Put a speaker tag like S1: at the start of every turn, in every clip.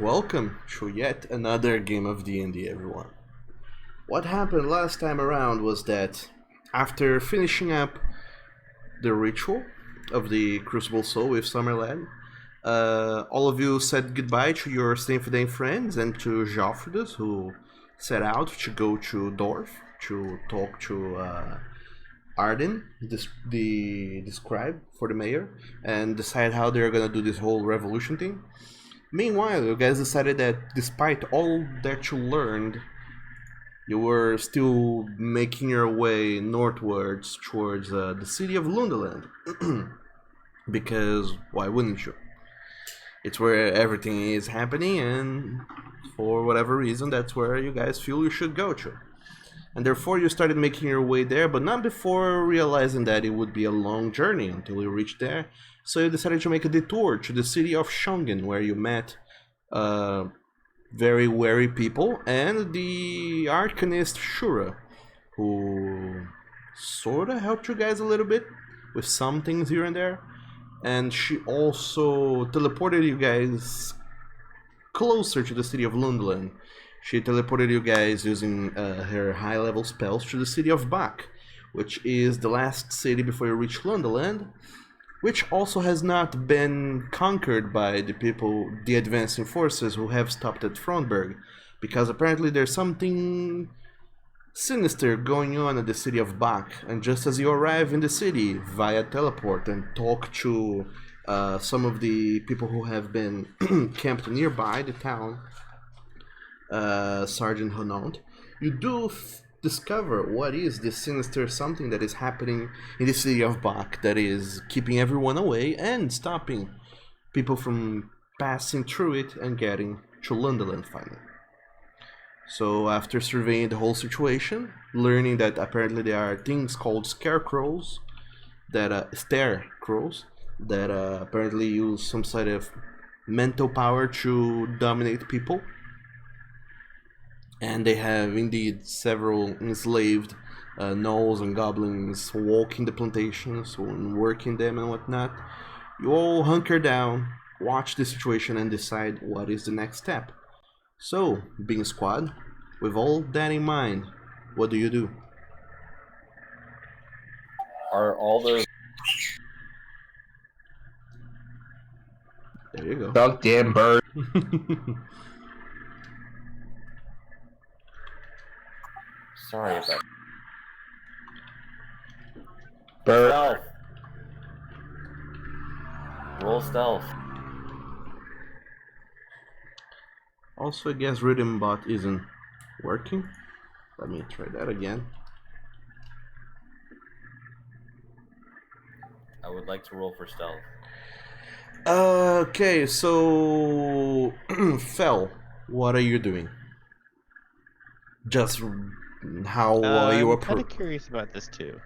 S1: Welcome to yet another game of D&D, everyone. What happened last time around was that after finishing up the ritual of the Crucible Soul with Summerlad, all of you said goodbye to your Steinfidane friends and to Joffridus, who set out to go to Dorf to talk to Arden, the scribe for the mayor, and decide how they're gonna do this whole revolution thing. Meanwhile, you guys decided that despite all that you learned, you were still making your way northwards towards the city of Lundaland. Because why wouldn't you? It's where everything is happening, and for whatever reason, that's where you guys feel you should go to. And therefore, you started making your way there, but not before realizing that it would be a long journey until you reached there. So you decided to make a detour to the city of Shongen, where you met very wary people and the Arcanist Shura, who sorta helped you guys a little bit with some things here and there. And she also teleported you guys closer to the city of Lundland. She teleported you guys using her high-level spells to the city of Bach, which is the last city before you reach Lundaland, which also has not been conquered by the advancing forces who have stopped at Frostburg, because apparently there's something sinister going on at the city of Bach, and just as you arrive in the city via teleport and talk to some of the people who have been camped nearby the town, Sergeant Honant, you do discover what is this sinister something that is happening in the city of Bach that is keeping everyone away and stopping people from passing through it and getting to Lundaland finally. So after surveying the whole situation, learning that apparently there are things called scarecrows, that scarecrows, that apparently use some sort of mental power to dominate people, and they have indeed several enslaved gnolls and goblins walking the plantations and working them and whatnot. You all hunker down, watch the situation, and decide what is the next step. So, being squad, with all that in mind, what do you do?
S2: Are all those...
S1: There you go.
S3: Goddamn bird.
S2: Sorry about
S3: Bird.
S2: stealth. Roll stealth.
S1: Also, I guess Rhythm Bot isn't working. Let me try that again.
S2: I would like to roll for stealth.
S1: Okay, so Fel, what are you doing? Just how you
S4: I'm kind
S1: approach.
S4: of curious about this too.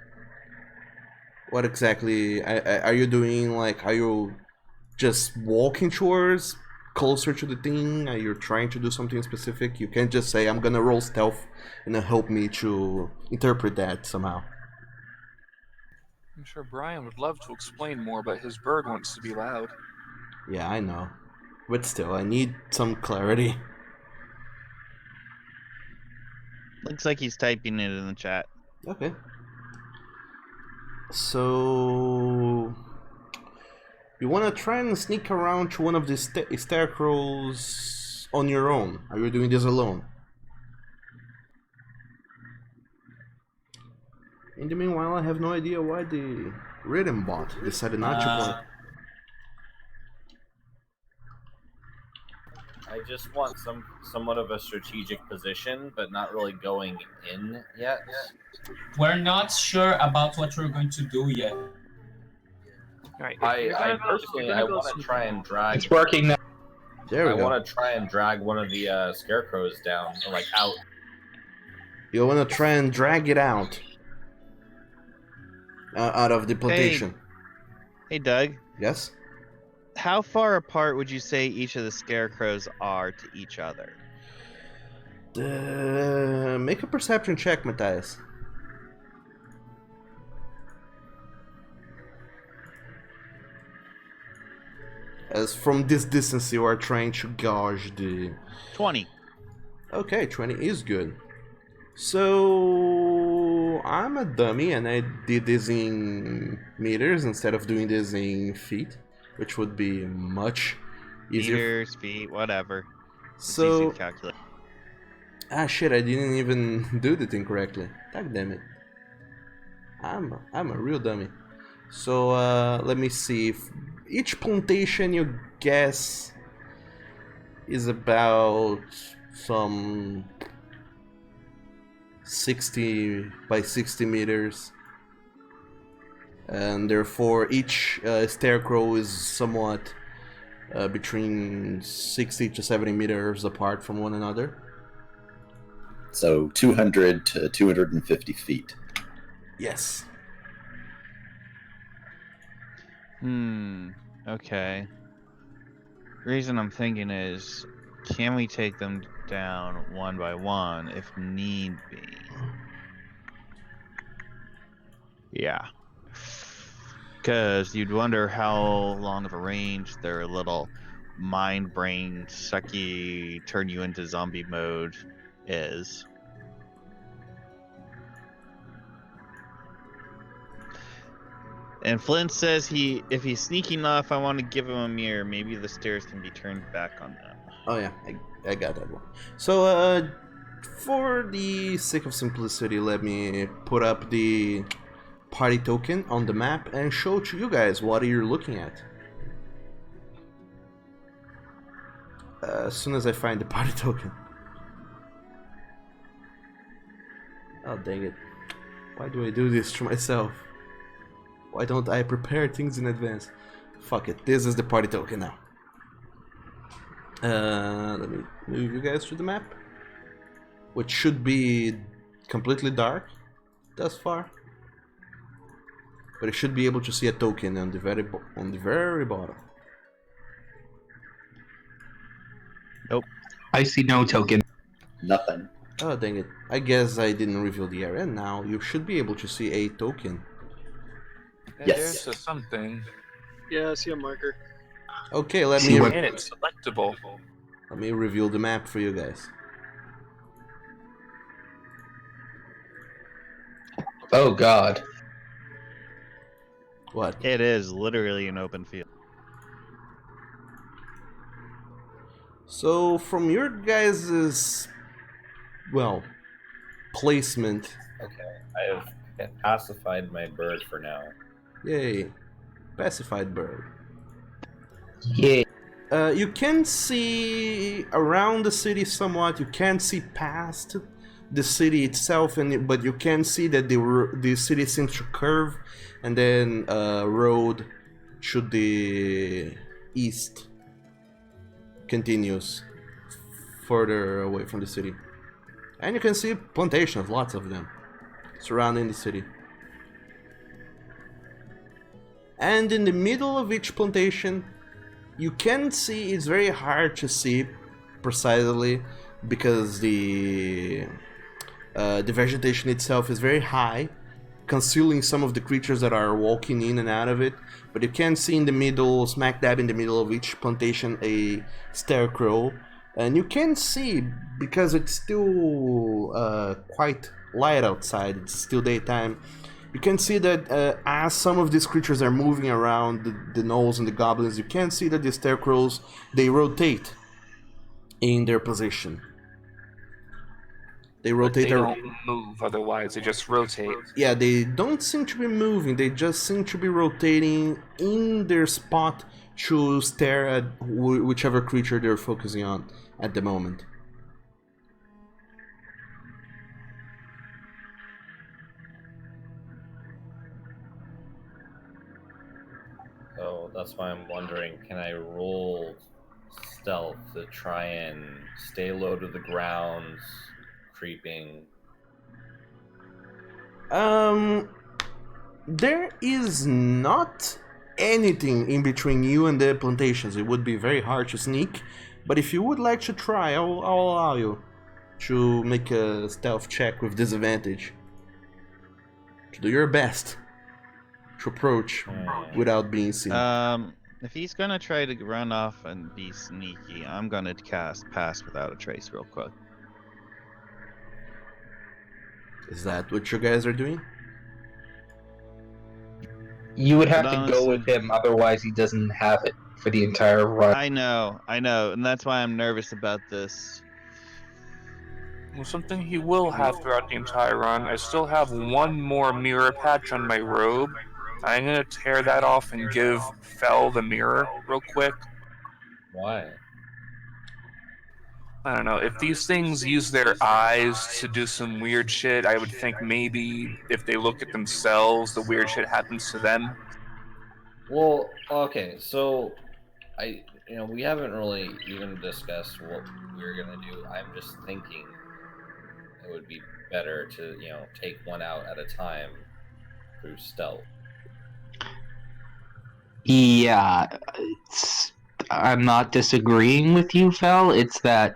S1: What exactly are you doing? Like, are you just walking towards closer to the thing? Are you trying to do something specific? You can't just say I'm gonna roll stealth and then help me to interpret that somehow.
S5: I'm sure Brian would love to explain more, but his bird wants to be loud.
S1: Yeah, I know, but still, I need some clarity.
S4: Looks like he's typing it in the chat.
S1: Okay. So you want to try and sneak around to one of the scarecrows on your own? Are you doing this alone? In the meanwhile, I have no idea why the Rhythm Bot decided not to play.
S2: I just want somewhat of a strategic position, but not really going in yet.
S6: We're not sure about what we're going to do yet.
S5: Alright,
S2: I personally, I want to try and drag.
S3: It's working now.
S1: There we
S2: I
S1: go.
S2: want to try and drag one of the scarecrows down, or like out.
S1: You want to try and drag it out of the plantation.
S4: Hey, Doug.
S1: Yes?
S4: How far apart would you say each of the scarecrows are to each other?
S1: Make a perception check, Matthias. As from this distance you are trying to gauge the...
S4: 20.
S1: Okay, 20 is good. So I'm a dummy and I did this in meters instead of doing this in feet, which would be much easier.
S4: Meters, feet, whatever. It's easy
S1: So
S4: to calculate.
S1: ah shit, I didn't even do the thing correctly. God damn it. I'm a real dummy. So let me see. If each plantation you guess is about some 60 by 60 meters, and therefore each scarecrow is somewhat between 60 to 70 meters apart from one another.
S3: So 200 to 250 feet.
S1: Yes.
S4: Okay. Reason I'm thinking is, can we take them down one by one if need be? Yeah. Because you'd wonder how long of a range their little mind brain sucky turn you into zombie mode is. And Flint says if he's sneaky enough, I want to give him a mirror. Maybe the stairs can be turned back on them.
S1: Oh yeah, I got that one. So for the sake of simplicity, let me put up the party token on the map and show to you guys what you're looking at. As soon as I find the party token. Oh dang it. Why do I do this to myself? Why don't I prepare things in advance? Fuck it, this is the party token now. Let me move you guys to the map, which should be completely dark thus far, but you should be able to see a token on the very bottom.
S4: Nope.
S7: I see no token.
S3: Nothing.
S1: Oh dang it! I guess I didn't reveal the area. Now you should be able to see a token.
S3: Yes.
S5: There's something.
S8: Yeah, I see a marker.
S1: Okay, let
S7: See
S1: me
S7: what-
S5: And it's selectable.
S1: let me reveal the map for you guys.
S7: Oh god.
S1: What?
S4: It is literally an open field.
S1: So from your guys's, well, placement,
S2: Okay, I have pacified my bird for now.
S1: yay, pacified bird.
S7: Yeah.
S1: You can see around the city somewhat. You can't see past the city itself, but you can see that the city seems to curve, and then a road to the east continues further away from the city, and you can see plantations, lots of them, surrounding the city. And in the middle of each plantation, you can see, it's very hard to see precisely because the vegetation itself is very high, concealing some of the creatures that are walking in and out of it. But you can see in the middle, smack dab in the middle of each plantation, a scarecrow. And you can see, because it's still quite light outside, it's still daytime, you can see that as some of these creatures are moving around, the gnolls and the goblins, you can see that the scarecrows, they rotate in their position. They
S5: But
S1: rotate.
S5: they don't move otherwise, they just rotate.
S1: Yeah, they don't seem to be moving. They just seem to be rotating in their spot to stare at whichever creature they're focusing on at the moment.
S2: So that's why I'm wondering, can I roll stealth to try and stay low to the ground, creeping?
S1: There is not anything in between you and the plantations. It would be very hard to sneak, but if you would like to try, I'll allow you to make a stealth check with disadvantage. To do your best to approach without being seen.
S4: If he's gonna try to run off and be sneaky, I'm gonna cast Pass Without a Trace real quick.
S1: Is that what you guys are doing?
S7: You would have
S4: But
S7: to go with
S4: honestly-
S7: him, otherwise he doesn't have it for the entire run.
S4: I know, and that's why I'm nervous about this.
S5: Well, something he will have throughout the entire run. I still have one more mirror patch on my robe. I'm gonna tear that off and give Fel the mirror real quick.
S2: Why?
S5: I don't know. If these things use their eyes to do some weird shit, I would think maybe if they look at themselves, the weird shit happens to them.
S2: Well, okay, so we haven't really even discussed what we're gonna do. I'm just thinking it would be better to, take one out at a time through stealth.
S7: Yeah, I'm not disagreeing with you, Fel. It's that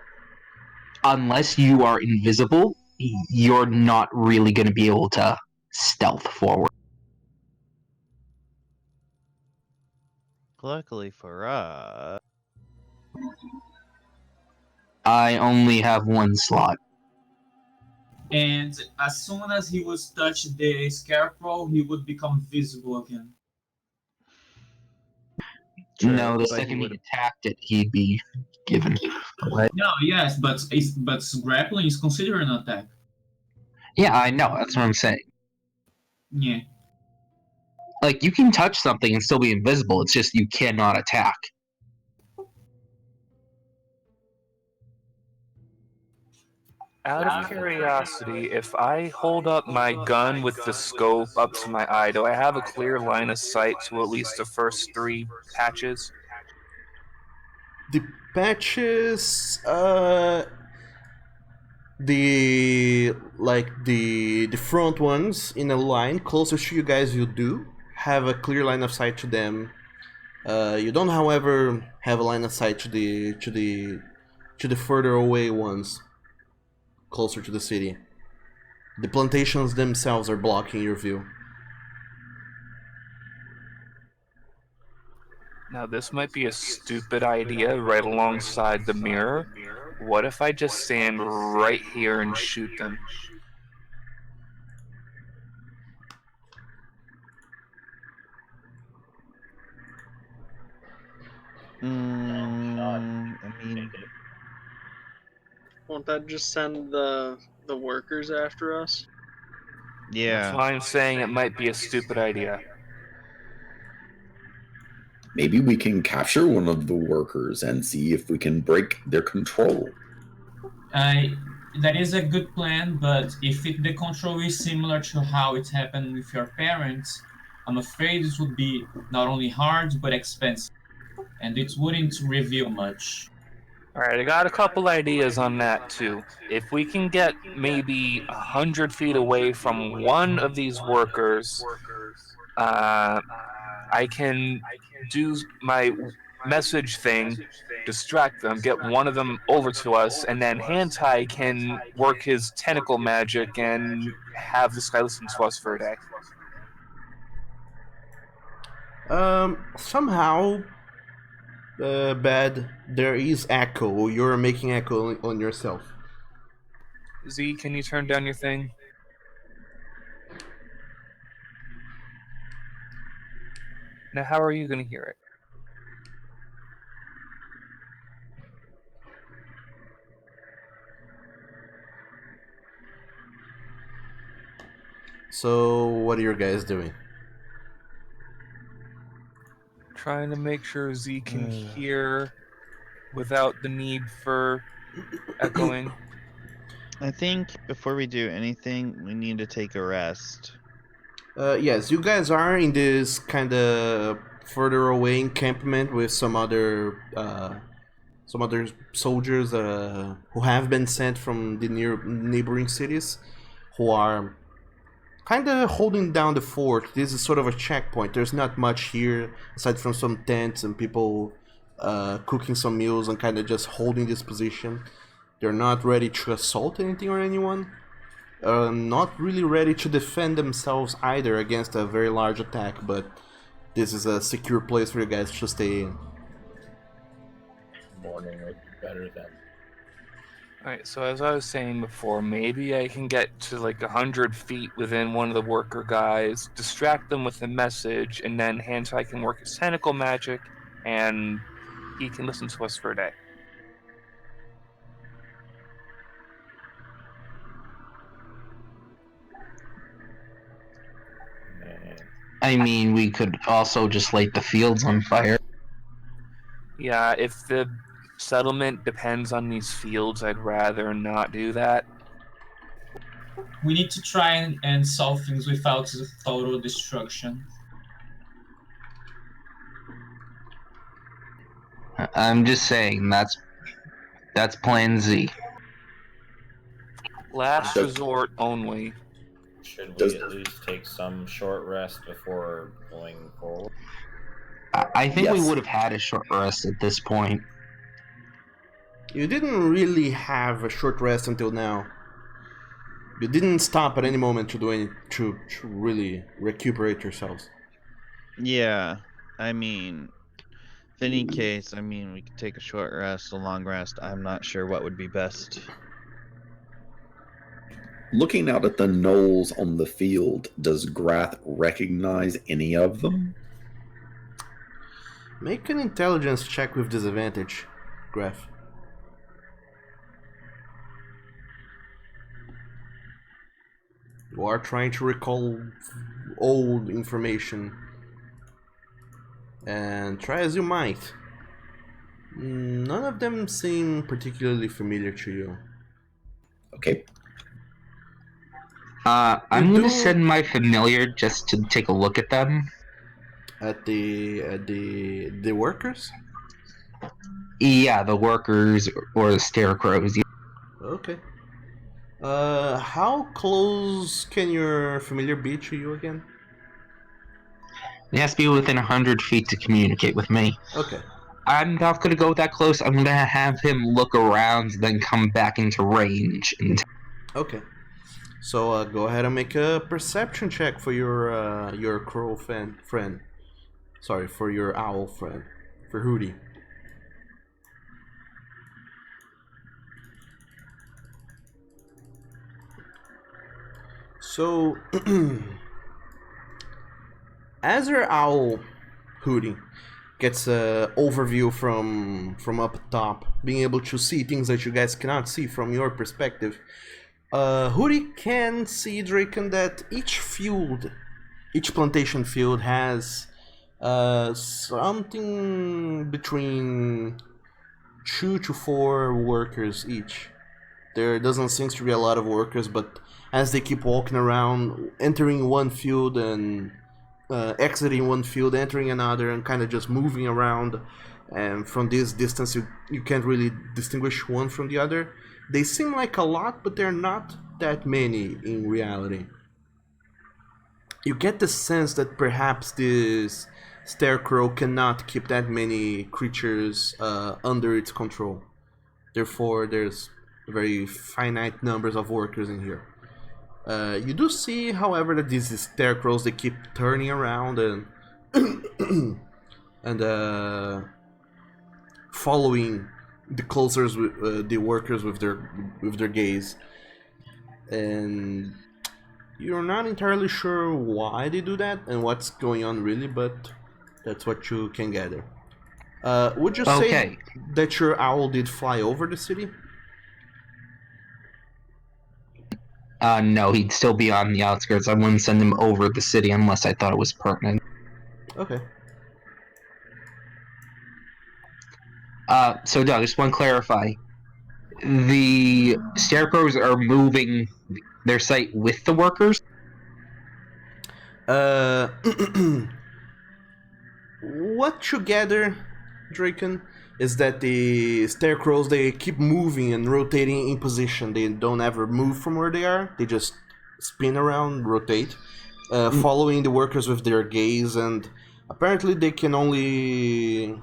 S7: unless you are invisible, you're not really going to be able to stealth forward.
S4: Luckily for us,
S7: I only have one slot.
S6: And as soon as he would touch the scarecrow, he would become visible again.
S4: True,
S7: No, the
S4: but
S7: second
S4: he
S7: he
S4: would-
S7: attacked it, he'd be given away.
S6: No, yes, but grappling is considered an attack.
S7: Yeah, I know. That's what I'm saying.
S6: Yeah.
S7: Like, you can touch something and still be invisible. It's just you cannot attack.
S5: Out of curiosity, if I hold up my gun with the scope up to my eye, do I have a clear line of sight to at least the first 3 patches?
S1: The patches, the front ones in a line closest to you guys, you do have a clear line of sight to them. You don't, however, have a line of sight to the further away ones, closer to the city. The plantations themselves are blocking your view.
S5: Now, this might be a stupid idea right alongside the mirror. What if I just stand right here and shoot them?
S4: I mean,
S8: Won't that just send the workers after us?
S4: yeah.
S5: That's why I'm saying it might be a stupid idea.
S3: Maybe we can capture one of the workers and see if we can break their control.
S6: That is a good plan, but if the control is similar to how it happened with your parents, I'm afraid this would be not only hard but expensive, and it wouldn't reveal much.
S5: Alright, I got a couple ideas on that too. If we can get maybe 100 feet away from one of these workers, I can do my message thing, distract them, get one of them over to us, and then Hantai can work his tentacle magic and have this guy listen to us for a day.
S1: Somehow, Bad, there is echo. You're making echo on yourself.
S5: Z, can you turn down your thing? Now, how are you going to hear it?
S1: So, what are you guys doing?
S5: Trying to make sure Z can hear without the need for echoing.
S4: I think before we do anything, we need to take a rest.
S1: Yes, you guys are in this kind of further away encampment with some other soldiers who have been sent from the neighboring cities, who are kind of holding down the fort. This is sort of a checkpoint. There's not much here aside from some tents and people cooking some meals and kind of just holding this position. They're not ready to assault anything or anyone. Not really ready to defend themselves either against a very large attack, but this is a secure place for you guys to stay in.
S2: Morning would be better than.
S5: Alright, so as I was saying before, maybe I can get to like 100 feet within one of the worker guys, distract them with a message, and then Hantai can work his tentacle magic, and he can listen to us for a day.
S7: I mean, we could also just light the fields on fire.
S5: Yeah, if the settlement depends on these fields, I'd rather not do that.
S6: We need to try and solve things without total destruction.
S7: I'm just saying, that's Plan Z.
S5: Last resort only.
S2: Should we at least take some short rest before going forward?
S7: I think we
S3: Yes.
S7: would have had a short rest at this point.
S1: You didn't really have a short rest until now. You didn't stop at any moment to do any to really recuperate yourselves.
S4: Yeah, I mean, in any case, I mean, we could take a short rest, a long rest. I'm not sure what would be best.
S3: Looking out at the knolls on the field, does Grath recognize any of them?
S1: Make an intelligence check with disadvantage, Graf. You are trying to recall old information, and try as you might, none of them seem particularly familiar to you.
S3: Okay.
S7: I'm
S1: You
S7: gonna
S1: do-
S7: send my familiar just to take a look at them.
S1: At the workers?
S7: Yeah, the workers or the scarecrows.
S1: Okay. How close can your familiar be to you again?
S7: It has to be within 100 feet to communicate with me.
S1: Okay.
S7: I'm not gonna go that close. I'm gonna have him look around, then come back into range. And
S1: Okay. So go ahead and make a perception check for your crow friend. Sorry, for your owl friend, for Hootie. So, as your owl, Hootie, gets a overview from up top, being able to see things that you guys cannot see from your perspective, Hootie can see, Draken, that each plantation field has something between 2 to 4 workers each. There doesn't seem to be a lot of workers, but as they keep walking around, entering one field and exiting one field, entering another, and kind of just moving around, and from this distance you can't really distinguish one from the other. They seem like a lot, but they're not that many in reality. You get the sense that perhaps this scarecrow cannot keep that many creatures under its control. Therefore, there's very finite numbers of workers in here. You do see, however, that these scarecrows, they keep turning around and and following the closers, the workers with their gaze, and you're not entirely sure why they do that and what's going on really, but that's what you can gather. Would you say that your owl did fly over the city?
S7: no, he'd still be on the outskirts. I wouldn't send him over the city unless I thought it was pertinent.
S1: Okay.
S7: So Doug, I just want to clarify. The scarecrows are moving their site with the workers?
S1: What you gather, Draken, is that the scarecrows, they keep moving and rotating in position. They don't ever move from where they are. They just spin around, rotate, following the workers with their gaze, and apparently they can only...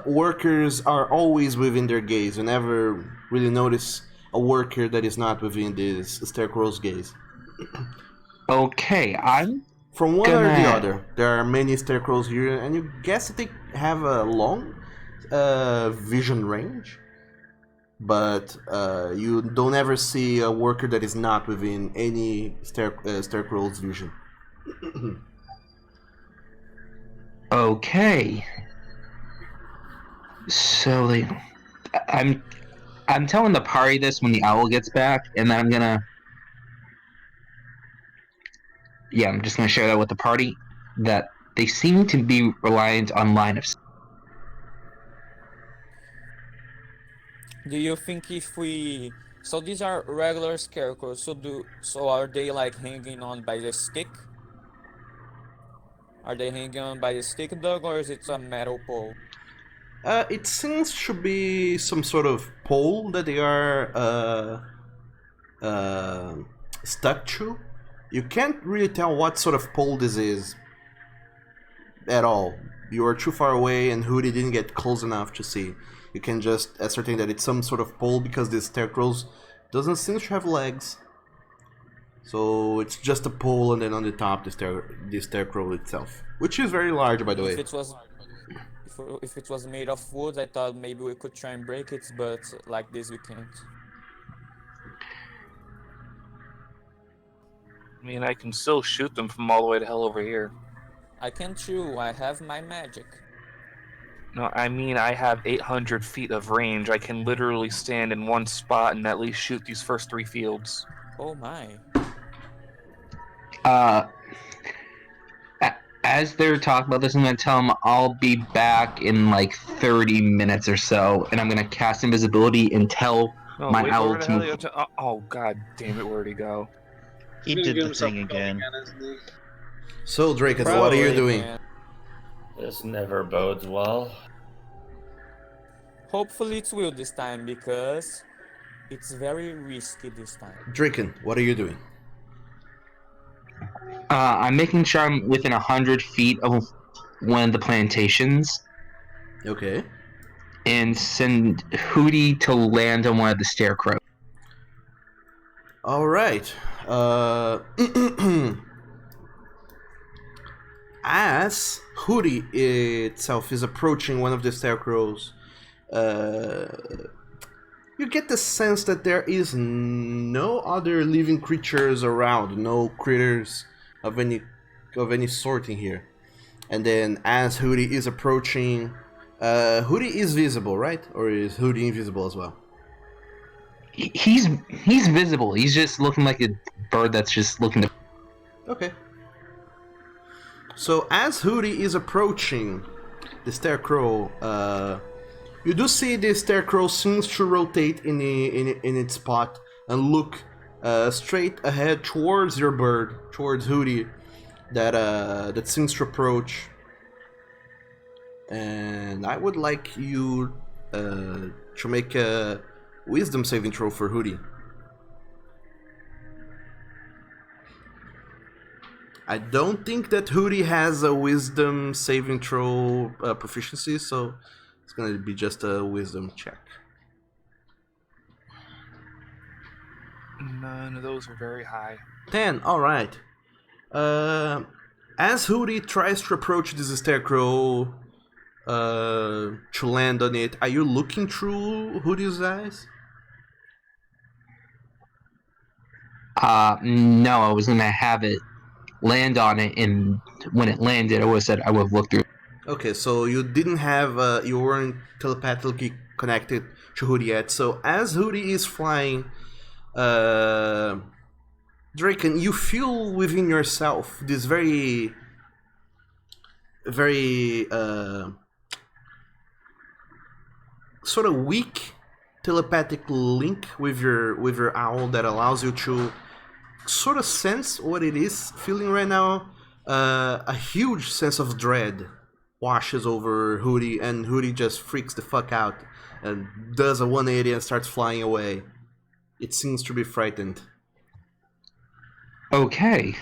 S1: workers are always within their gaze. You never really notice a worker that is not within this scarecrow's gaze.
S7: Okay, I'm
S1: From one or the
S7: Gonna-
S1: other. There are many scarecrows here, and you guess that they have a long vision range, but you don't ever see a worker that is not within any scarecrow's vision.
S7: Okay. So I'm telling the party this when the owl gets back, and then I'm just gonna share that with the party, that they seem to be reliant on line of sight.
S9: Do you think if we... So these are regular scarecrows, so are they like hanging on by the stick? Are they hanging on by the stick, Doug, or is it a metal pole?
S1: It seems to be some sort of pole that they are stuck to. You can't really tell what sort of pole this is at all. You are too far away and Hootie didn't get close enough to see. You can just ascertain that it's some sort of pole because this scarecrow doesn't seem to have legs. So it's just a pole, and then on the top the scarecrow itself, which is very large, by the way.
S9: If it was made of wood, I thought maybe we could try and break it, but like this we can't.
S5: I mean, I can still shoot them from all the way to hell over here.
S9: I can too. I have my magic.
S5: No, I mean, I have 800 feet of range. I can literally stand in one spot and at least shoot these first 3 fields.
S9: Oh my.
S7: As they're talking about this, I'm gonna tell them I'll be back in like 30 minutes or so, and I'm gonna cast invisibility and tell
S5: No,
S7: my
S5: wait,
S7: owl
S5: where the
S7: to
S5: hell
S7: move.
S5: you to- oh, god damn it, where'd he go?
S4: He
S8: He's gonna
S4: did
S8: get
S4: the
S8: himself
S4: thing
S8: killed
S4: again.
S8: isn't he?
S1: So Drake, what are you doing?
S9: Man.
S2: This never bodes well.
S9: Hopefully it will this time, because it's very risky this time.
S1: Draken, what are you doing?
S7: I'm making sure I'm within 100 feet of one of the plantations,
S1: Okay.
S7: and send Hootie to land on one of the scarecrows.
S1: All right. As Hootie itself is approaching one of the scarecrows, you get the sense that there is no other living creatures around, no critters of any sort in here. And then, as Hootie is approaching, Hootie is visible, right? Or is Hootie invisible as well?
S7: He's visible. He's just looking like a bird that's just looking to.
S1: Okay. So as Hootie is approaching the scarecrow, you do see the scarecrow seems to rotate in its spot and look straight ahead towards your bird, towards Hootie, that seems to approach. And I would like you to make a wisdom saving throw for Hootie. I don't think that Hootie has a wisdom saving throw proficiency, so it's gonna be just a wisdom check.
S5: None of those are very high.
S1: 10, alright. As Hootie tries to approach this scarecrow to land on it, are you looking through Hootie's eyes?
S7: No, I was gonna have it land on it, and when it landed, I would have said I would have looked through.
S1: Okay, so you didn't have, you weren't telepathically connected to Hootie yet. So as Hootie is flying, Draken, you feel within yourself this very sort of weak telepathic link with your owl that allows you to sort of sense what it is feeling right now. A huge sense of dread washes over Hootie, and Hootie just freaks the fuck out and does a 180 and starts flying away. It seems to be frightened.
S7: Okay.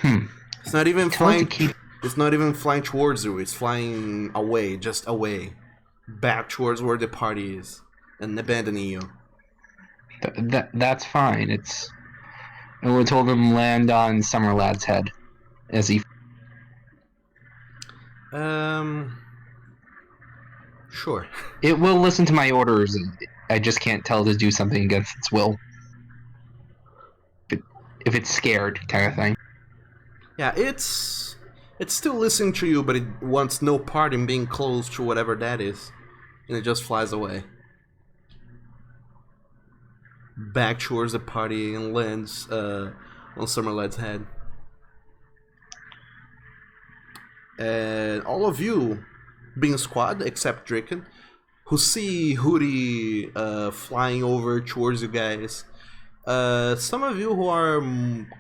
S1: It's not even
S7: Tell it to
S1: flying.
S7: keep-
S1: It's not even flying towards you. It's flying away, just away, back towards where the party is, and abandoning you.
S7: That's fine. And we told him land on Summerlad's head as he.
S1: Sure.
S7: It will listen to my orders. I just can't tell it to do something against its will. If it's scared, kind of thing.
S1: Yeah, it's still listening to you, but it wants no part in being close to whatever that is, and it just flies away. Back towards the party and lands on Summerlad's head. And all of you, being squad, except Draken, who see Hootie flying over towards you guys. Some of you who are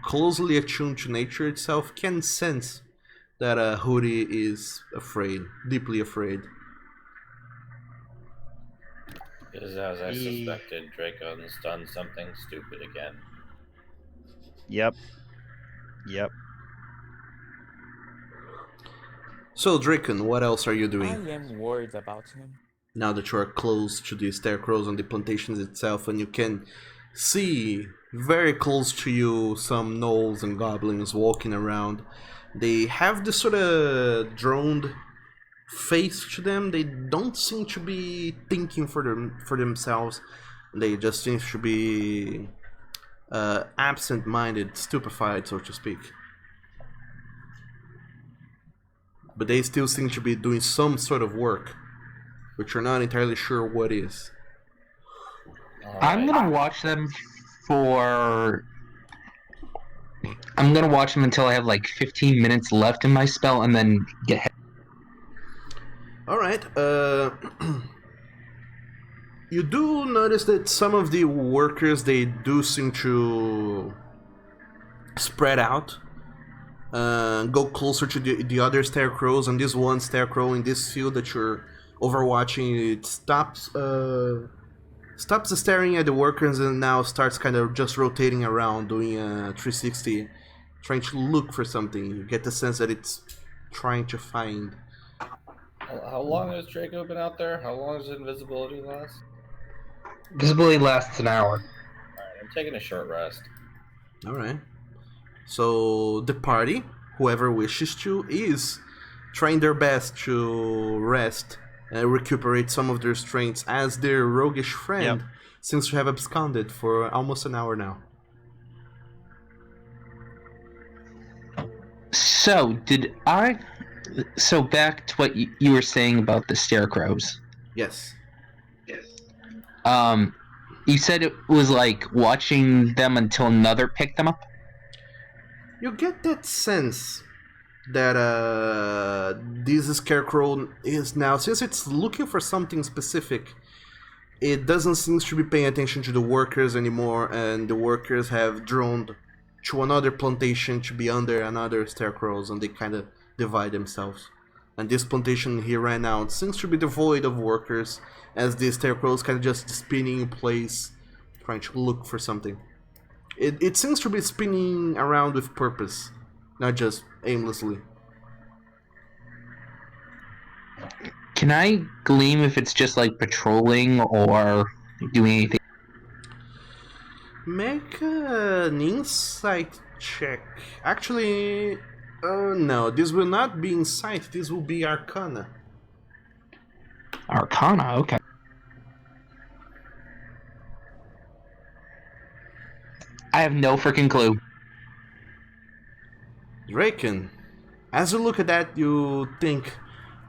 S1: closely attuned to nature itself can sense that Hootie is afraid, deeply afraid.
S2: Because as I suspected, Dracon's done something stupid again.
S4: Yep.
S1: So, Draken, what else are you
S9: I
S1: doing?
S9: am worried about him.
S1: Now that you are close to the scarecrows on the plantations itself, and you can see very close to you some gnolls and goblins walking around. They have this sort of droned face to them. They don't seem to be thinking for themselves. They just seem to be absent-minded, stupefied, so to speak. But they still seem to be doing some sort of work, which you're not entirely sure what is.
S7: I'm gonna watch them for. I'm gonna watch them until I have like 15 minutes left in my spell, and then get.
S1: All right. You do notice that some of the workers, they do seem to spread out, go closer to the other scarecrows, and this one scarecrow in this field that you're overwatching, it stops staring at the workers and now starts kind of just rotating around, doing a 360, trying to look for something. You get the sense that it's trying to find.
S2: How long has Draco been out there? How long does invisibility last?
S7: Visibility lasts an hour.
S2: Alright, I'm taking a short rest.
S1: Alright. So the party, whoever wishes to, is trying their best to rest and recuperate some of their strengths, as their roguish friend seems to have absconded for almost an hour now.
S7: So, So back to what you were saying about the scarecrows.
S1: Yes.
S7: You said it was like watching them until another picked them up?
S1: You get that sense that this scarecrow is now, since it's looking for something specific, it doesn't seem to be paying attention to the workers anymore, and the workers have droned to another plantation to be under another scarecrows, and they kind of divide themselves. And this plantation here right now, it seems to be devoid of workers, as the scarecrows kind of just spinning in place, trying to look for something. It seems to be spinning around with purpose, not just aimlessly.
S7: Can I gleam if it's just like patrolling or doing anything?
S1: Make an insight check. Actually, no, this will not be insight, this will be Arcana.
S7: Arcana, okay. I have no freaking clue.
S1: Draken, as you look at that, you think,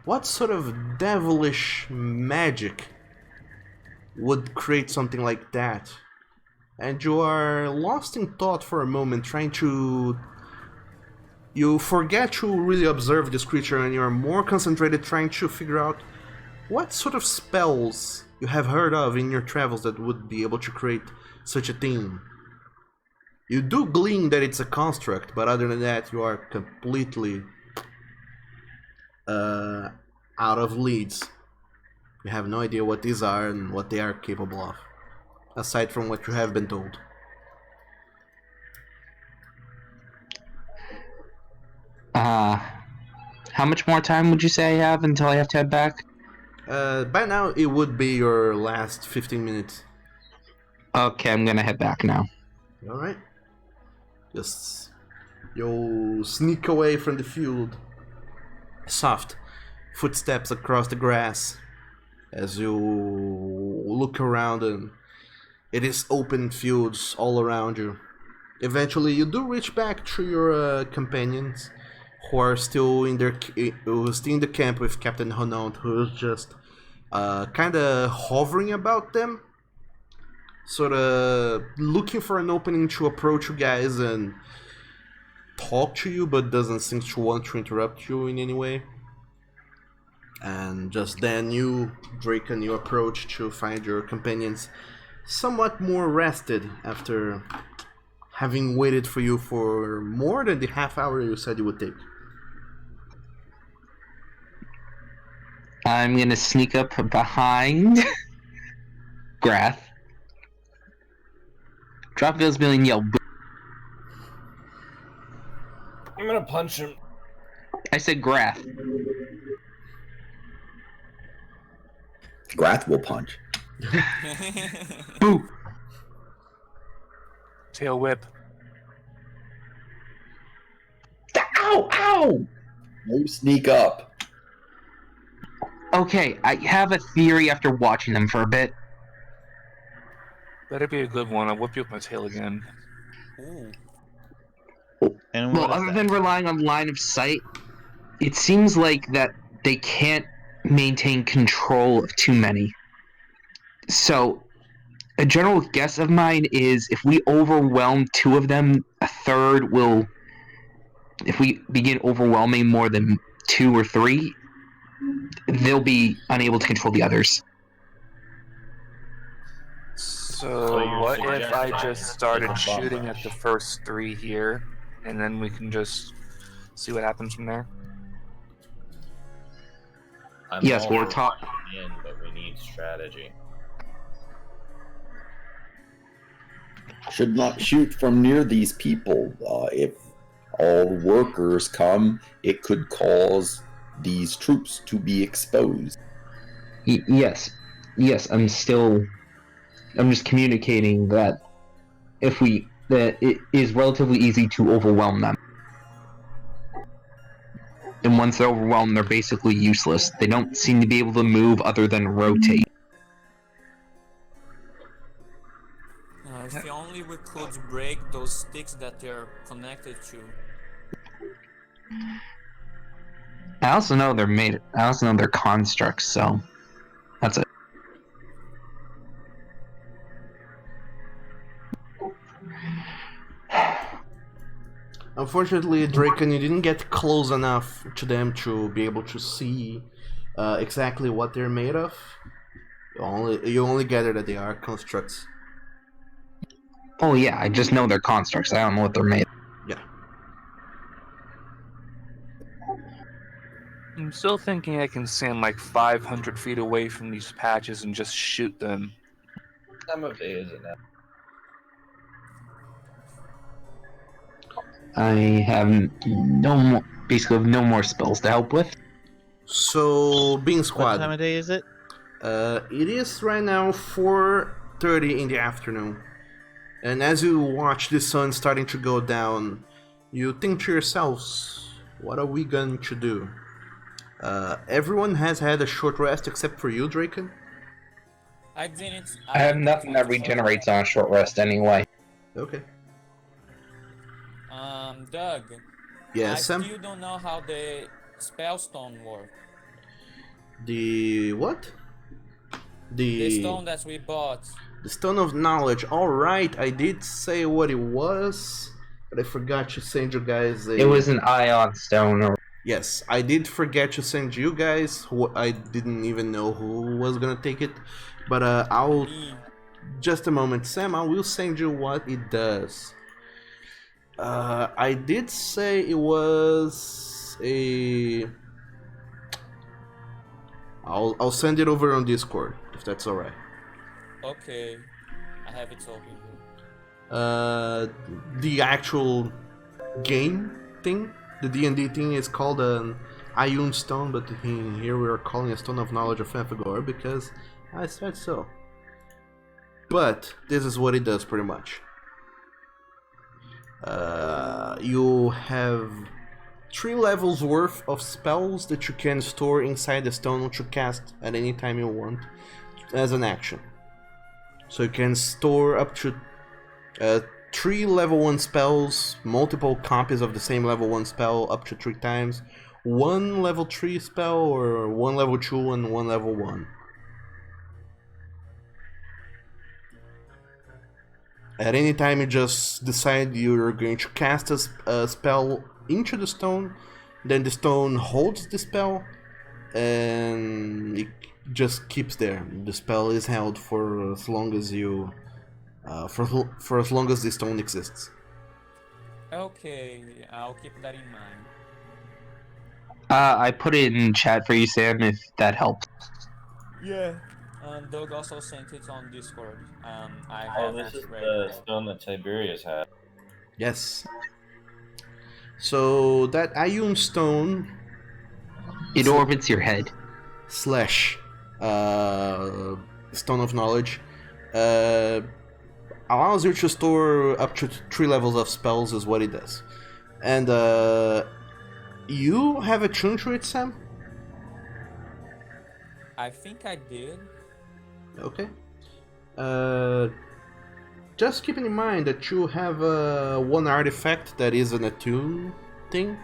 S1: what sort of devilish magic would create something like that? And you are lost in thought for a moment, trying to... You forget to really observe this creature, and you are more concentrated trying to figure out what sort of spells you have heard of in your travels that would be able to create such a thing. You do glean that it's a construct, but other than that, you are completely out of leads. You have no idea what these are and what they are capable of, aside from what you have been told.
S7: How much more time would you say I have until I have to head back?
S1: By now, it would be your last 15 minutes.
S7: Okay, I'm gonna head back now.
S1: Alright. Just you sneak away from the field. Soft footsteps across the grass as you look around, and it is open fields all around you. Eventually, you do reach back to your companions, who are still in the camp with Captain Honont, who is just kind of hovering about them, sort of looking for an opening to approach you guys and talk to you, but doesn't seem to want to interrupt you in any way. And just then you, Draken, you approach to find your companions somewhat more rested after having waited for you for more than the half hour you said it would take.
S7: I'm gonna sneak up behind Grath. Drop visibility and yell.
S2: I'm gonna punch him.
S7: I said Grath.
S3: Grath will punch.
S7: Boo!
S5: Tail whip.
S7: Ow! Ow!
S3: No sneak up.
S7: Okay, I have a theory after watching them for a bit.
S5: Better be a good one. I'll whip you with my tail again.
S9: Ooh.
S4: And
S7: Well,
S4: what is
S7: other
S4: that?
S7: than relying on line of sight, it seems like that they can't maintain control of too many. So, a general guess of mine is if we overwhelm two of them, a third will. If we begin overwhelming more than two or three, they'll be unable to control the others.
S5: So
S2: you
S5: what if
S2: suggest
S5: I
S2: that
S5: just started
S2: it's a bomb
S5: shooting
S2: rush?
S5: at the first three here, and then we can just see what happens from there?
S2: I'm
S7: Yes,
S2: all
S7: we're
S2: for
S7: talk-
S2: rushing in, but we need strategy.
S3: Should not shoot from near these people. If all workers come, it could cause these troops to be exposed.
S7: Yes, I'm just communicating that that it is relatively easy to overwhelm them. And once they're overwhelmed, they're basically useless. They don't seem to be able to move other than rotate.
S9: If only we could break those sticks that they're connected to.
S7: I also know they're constructs, so that's it.
S1: Unfortunately, Draken, you didn't get close enough to them to be able to see exactly what they're made of. You only gather that they are constructs.
S7: Oh yeah, I just know they're constructs. I don't know what they're made.
S1: Yeah.
S5: I'm still thinking I can stand like 500 feet away from these patches and just shoot them.
S2: What time of day is it now?
S7: I have basically no more spells to help with.
S1: So, Bean
S4: What
S1: Squad.
S4: time of day is it?
S1: It is right now 4:30 in the afternoon. And as you watch the sun starting to go down, you think to yourselves, what are we going to do? Everyone has had a short rest except for you, Draken.
S9: I didn't.
S7: I have nothing that regenerates on a short rest anyway.
S1: Okay.
S9: Doug.
S1: Yeah,
S9: I
S1: Sam?
S9: still don't know how the spellstone work.
S1: The what?
S9: The stone that we bought.
S1: The Stone of Knowledge. Alright, I did say what it was, but I forgot to send you guys a...
S7: It was an ion stone.
S1: Yes, I did forget to send you guys. I didn't even know who was gonna take it, but I'll...
S9: Me.
S1: Just a moment, Sam, I will send you what it does. I did say it was a... I'll send it over on Discord, if that's alright.
S9: Okay. I have it open here.
S1: The actual game thing, the D&D thing, is called an Ioun Stone, but here we are calling a Stone of Knowledge of Fafagor because I said so. But this is what it does pretty much. You have 3 levels worth of spells that you can store inside the stone to cast at any time you want as an action. So you can store up to 3 level 1 spells, multiple copies of the same level 1 spell up to 3 times, 1 level 3 spell, or 1 level 2 and 1 level 1. At any time you just decide you're going to cast a spell into the stone, then the stone holds the spell, and it just keeps there. The spell is held for as long as you, for as long as the stone exists.
S9: Okay, I'll keep that in mind.
S7: I put it in chat for you, Sam, if that helps.
S9: Yeah. Doug also sent it on Discord. I
S2: Oh,
S9: have
S2: this
S9: it
S2: is
S9: right
S2: the
S9: now.
S2: stone that Tiberius had.
S1: Yes. So that Ioun stone
S7: It orbits your head.
S1: slash Stone of Knowledge allows you to store up to 3 levels of spells is what it does. And you have a tune to it, Sam?
S9: I think I did.
S1: Okay. Just keeping in mind that you have one artifact that is an attune thing.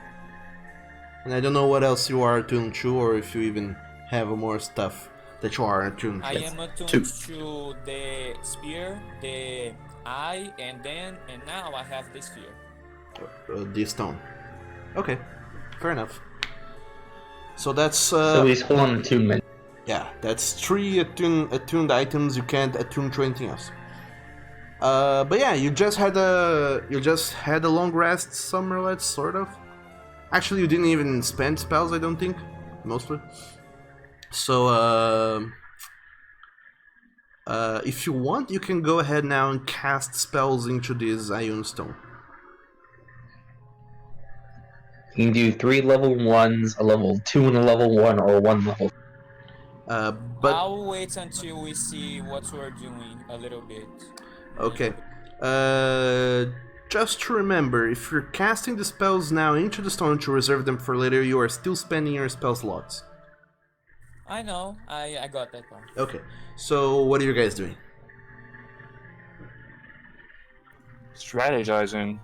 S1: And I don't know what else you are attuned to, or if you even have more stuff that you are attuned to.
S9: I am attuned
S3: Two.
S9: to the spear, the eye, and now I have the sphere.
S1: The stone. Okay, fair enough. So that's
S7: So he's holding attunement.
S1: yeah, that's 3 attuned items. You can't attune to anything else. But yeah, you just had a long rest, Summerlet, sort of. Actually, you didn't even spend spells, I don't think, mostly. So if you want, you can go ahead now and cast spells into this Ioun stone.
S7: You can do 3 level 1s, a level 2 and a level 1, or 1 level.
S1: But
S9: I'll wait until we see what we're doing a little bit.
S1: okay. Just to remember, if you're casting the spells now into the stone to reserve them for later, you are still spending your spell slots.
S9: I know. I got that part.
S1: Okay. So what are you guys doing?
S5: Strategizing.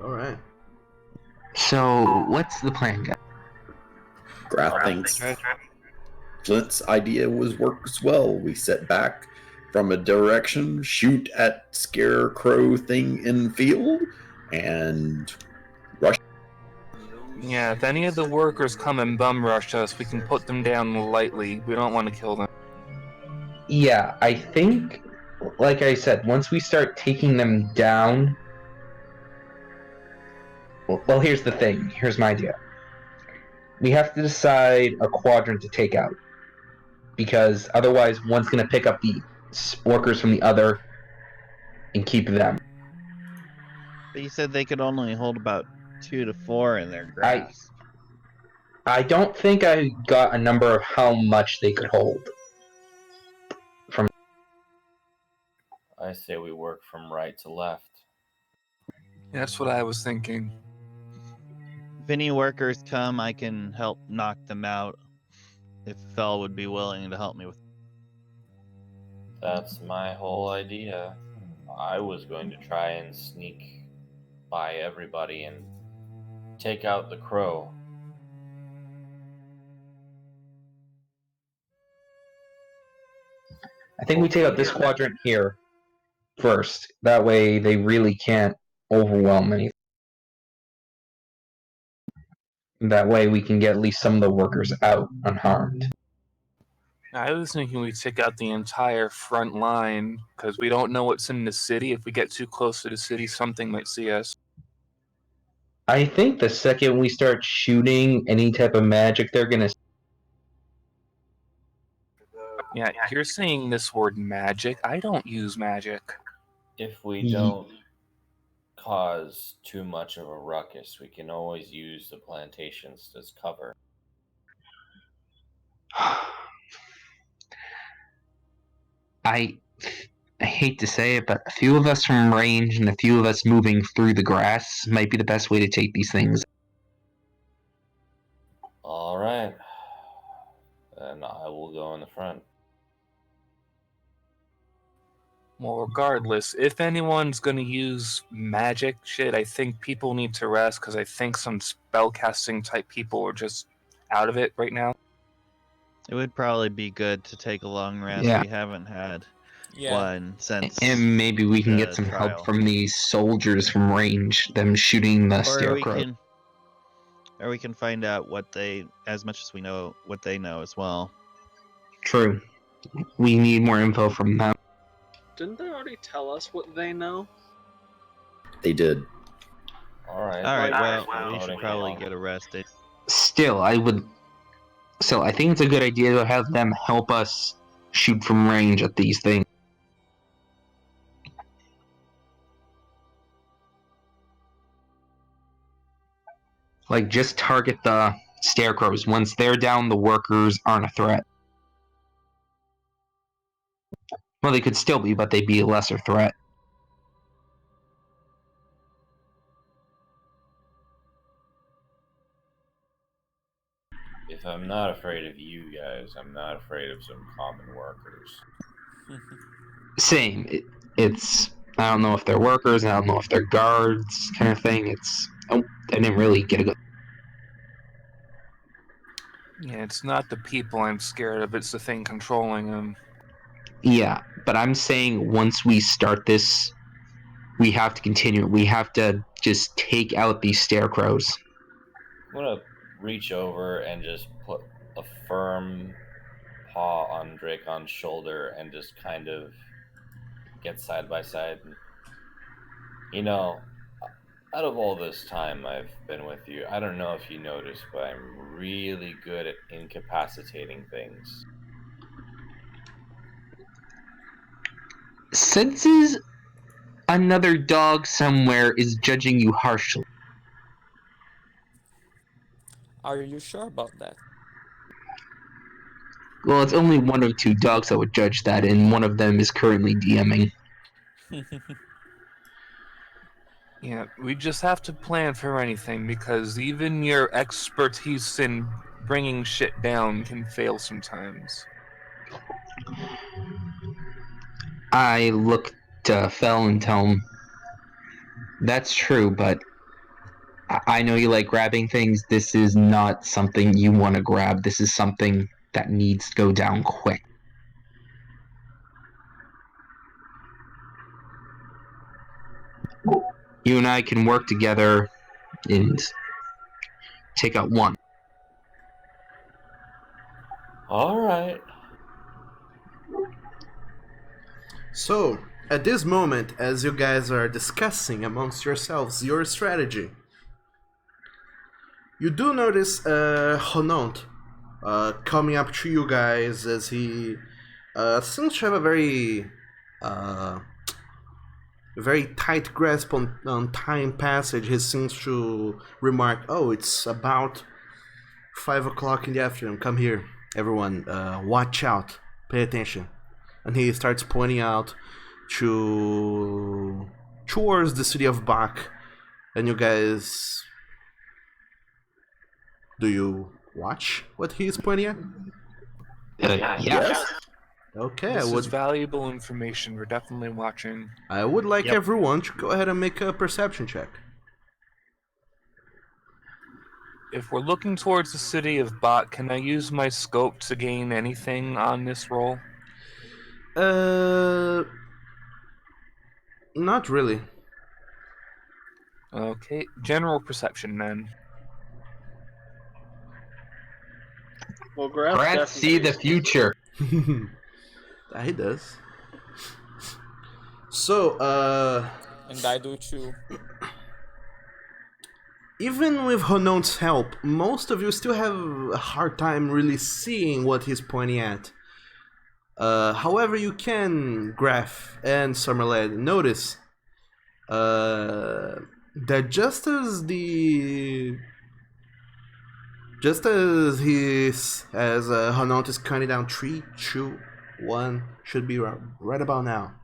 S1: All right.
S7: So, what's the plan, guys?
S3: Grath thinks Flint's idea works well. We set back from a direction, shoot at scarecrow thing in field, and rush.
S5: Yeah, if any of the workers come and bum rush us, we can put them down lightly. We don't want to kill them.
S7: Yeah, I think, like I said, once we start taking them down. Well, here's the thing. Here's my idea. We have to decide a quadrant to take out. Because otherwise, one's going to pick up the workers from the other and keep them.
S4: But you said they could only hold about 2 to 4 in their grasp.
S7: I don't think I got a number of how much they could hold.
S2: I say we work from right to left.
S5: That's what I was thinking.
S4: If any workers come, I can help knock them out. If Fel would be willing to help me with.
S2: That's my whole idea. I was going to try and sneak by everybody and take out the crow.
S7: I think we take out this quadrant here first. That way they really can't overwhelm anything. That way we can get at least some of the workers out unharmed.
S5: I was thinking we take out the entire front line because we don't know what's in the city. If we get too close to the city, something might see us.
S7: I think the second we start shooting any type of magic, they're gonna.
S5: Yeah, you're saying this word magic. I don't use magic.
S2: If we don't cause too much of a ruckus, we can always use the plantations as cover.
S7: I I hate to say it, but a few of us from range and a few of us moving through the grass might be the best way to take these things.
S2: All right. Then I will go in the front.
S5: Well, regardless, if anyone's going to use magic shit, I think people need to rest because I think some spellcasting type people are just out of it right now.
S4: It would probably be good to take a long rest.
S7: Yeah.
S4: We haven't had
S9: Yeah.
S4: one since.
S7: And maybe we can get some
S4: trial.
S7: help from these soldiers from range, them shooting the scarecrow.
S4: Or we can find out what they, as much as we know, what they know as well.
S7: True. We need more info from them.
S8: Didn't they already tell us what they know?
S3: They did.
S2: All right.
S4: Well, we should probably get arrested.
S7: Still, I think it's a good idea to have them help us shoot from range at these things. Like, just target the scarecrows. Once they're down, the workers aren't a threat. Well, they could still be, but they'd be a lesser threat.
S2: If I'm not afraid of you guys, I'm not afraid of some common workers.
S7: Same. It's I don't know if they're workers, I don't know if they're guards, kind of thing. I didn't really get a good.
S5: Yeah, it's not the people I'm scared of, it's the thing controlling them.
S7: Yeah, but I'm saying once we start this, we have to continue. We have to just take out these scarecrows.
S2: I'm gonna reach over and just put a firm paw on Dracon's shoulder and just kind of get side by side. You know, out of all this time I've been with you, I don't know if you noticed, but I'm really good at incapacitating things.
S7: Senses another dog somewhere is judging you harshly.
S9: Are you sure about that?
S7: Well, it's only one of two dogs that would judge that, and one of them is currently DMing.
S5: Yeah, we just have to plan for anything because even your expertise in bringing shit down can fail sometimes.
S7: I look to Fel and tell him, that's true, but I know you like grabbing things. This is not something you want to grab. This is something that needs to go down quick. You and I can work together and take out one.
S2: All right.
S1: So, at this moment, as you guys are discussing amongst yourselves your strategy, you do notice Honont coming up to you guys as he seems to have a very tight grasp on time passage. He seems to remark, "Oh, it's about 5 o'clock in the afternoon. Come here, everyone. Watch out. Pay attention." And he starts pointing out towards the city of Bach. And you guys, do you watch what he is pointing at?
S7: Yeah.
S1: Okay,
S5: This is valuable information. We're definitely watching.
S1: I would like everyone to go ahead and make a perception check.
S5: If we're looking towards the city of Bot, can I use my scope to gain anything on this roll?
S1: Not really.
S5: Okay, general perception then.
S8: Well, Graf
S7: Brad see the future.
S1: That he does. So,
S9: And I do too.
S1: even with Honont's help, most of you still have a hard time really seeing what he's pointing at. However, you can, Graf and Summerlad, notice that just as Honont is counting down 3, 2, 1, should be right about now.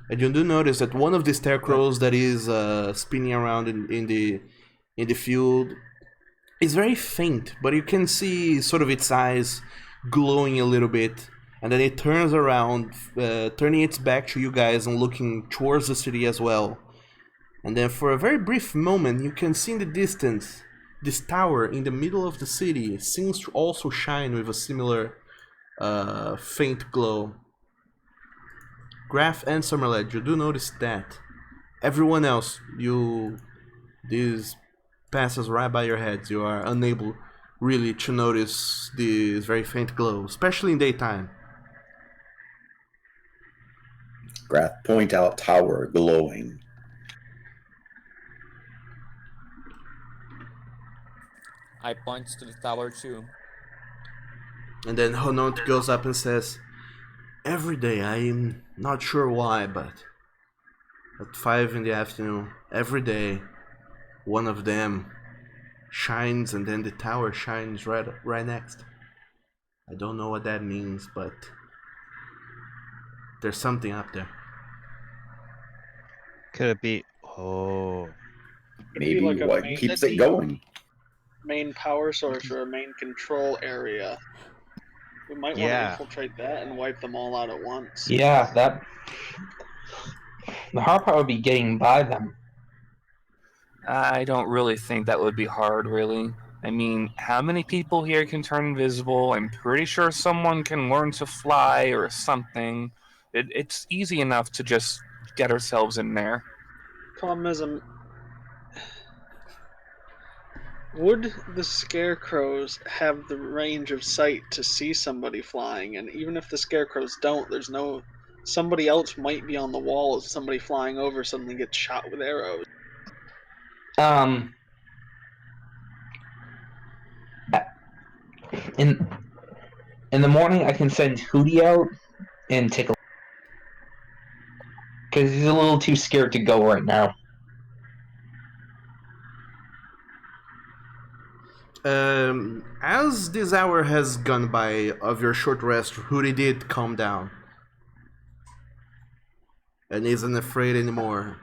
S1: And you do notice that one of the scarecrows that is spinning around in the field is very faint, but you can see sort of its eyes glowing a little bit, and then it turns around, turning its back to you guys and looking towards the city as well. And then for a very brief moment, you can see in the distance this tower in the middle of the city seems to also shine with a similar faint glow. Graf and Summerled, you do notice that. Everyone else, this passes right by your heads. You are unable really to notice this very faint glow, especially in daytime.
S3: Graf, point out tower glowing.
S9: I point to the tower too.
S1: And then Honont goes up and says, every day, I'm not sure why, but at 5 in the afternoon, every day, one of them shines and then the tower shines right next. I don't know what that means, but there's something up there.
S4: Could it be? Oh,
S3: Maybe
S8: like a
S3: what
S8: main-
S3: keeps it going.
S8: Main power source or a main control area. We might want to
S4: Yeah.
S8: infiltrate that and wipe them all out at once.
S7: Yeah, the hard part would be getting by them.
S5: I don't really think that would be hard, really. I mean, how many people here can turn invisible? I'm pretty sure someone can learn to fly or something. It's easy enough to just get ourselves in there.
S8: Problem is, would the scarecrows have the range of sight to see somebody flying? And even if the scarecrows don't, there's no... Somebody else might be on the wall if somebody flying over suddenly gets shot with arrows.
S7: In the morning, I can send Hootie out and take a look. Because he's a little too scared to go right now.
S1: As this hour has gone by of your short rest, Hootie did calm down. And isn't afraid anymore.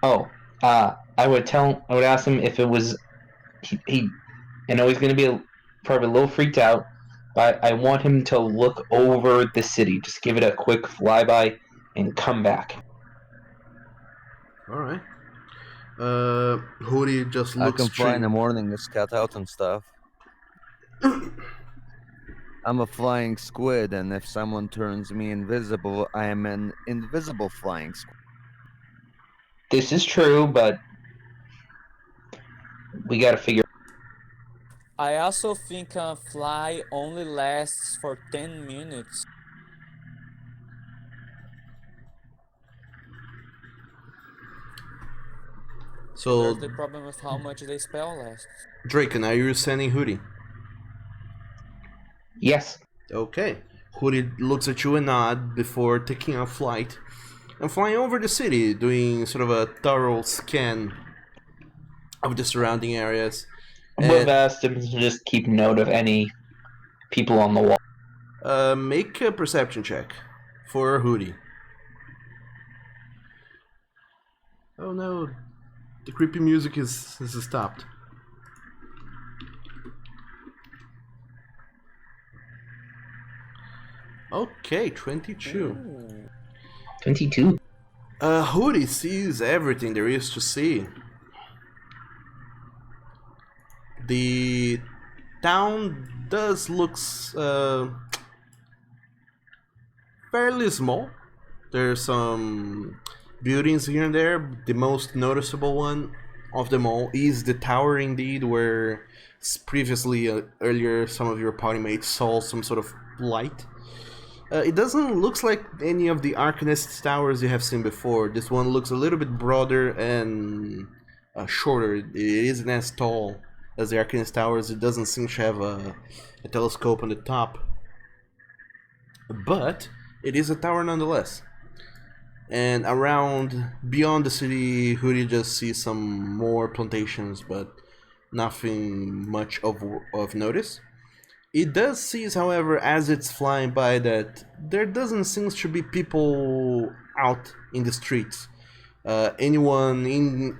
S7: Oh, I would ask him if it was, I know he's going to be probably a little freaked out, but I want him to look over the city. Just give it a quick flyby and come back.
S1: Alright. Hootie just
S10: I
S1: looks
S10: can fly in the
S1: strange.
S10: morning to scout out and stuff. I'm a flying squid, and if someone turns me invisible, I am an invisible flying squid.
S7: This is true, but we gotta figure.
S9: I also think a fly only lasts for 10 minutes.
S1: So,
S9: There's the problem with how much the spell lasts.
S1: Draken, are you sending Hootie?
S7: Yes.
S1: Okay. Hootie looks at you and nod before taking a flight and flying over the city, doing sort of a thorough scan of the surrounding areas.
S7: We've asked him to just keep note of any people on the wall.
S1: Make a perception check for Hootie. Oh no, the creepy music is stopped. Okay, 22.
S9: Ooh.
S7: 22.
S1: Hootie sees everything there is to see. The town does looks fairly small. There's some buildings here and there. The most noticeable one of them all is the tower, indeed, where previously, earlier, some of your party mates saw some sort of light. It doesn't look like any of the Arcanist towers you have seen before. This one looks a little bit broader and shorter. It isn't as tall as the Arcanist towers. It doesn't seem to have a telescope on the top. But it is a tower nonetheless. And around, beyond the city, Hootie just sees some more plantations, but nothing much of notice. It does seem, however, as it's flying by, that there doesn't seem to be people out in the streets. Anyone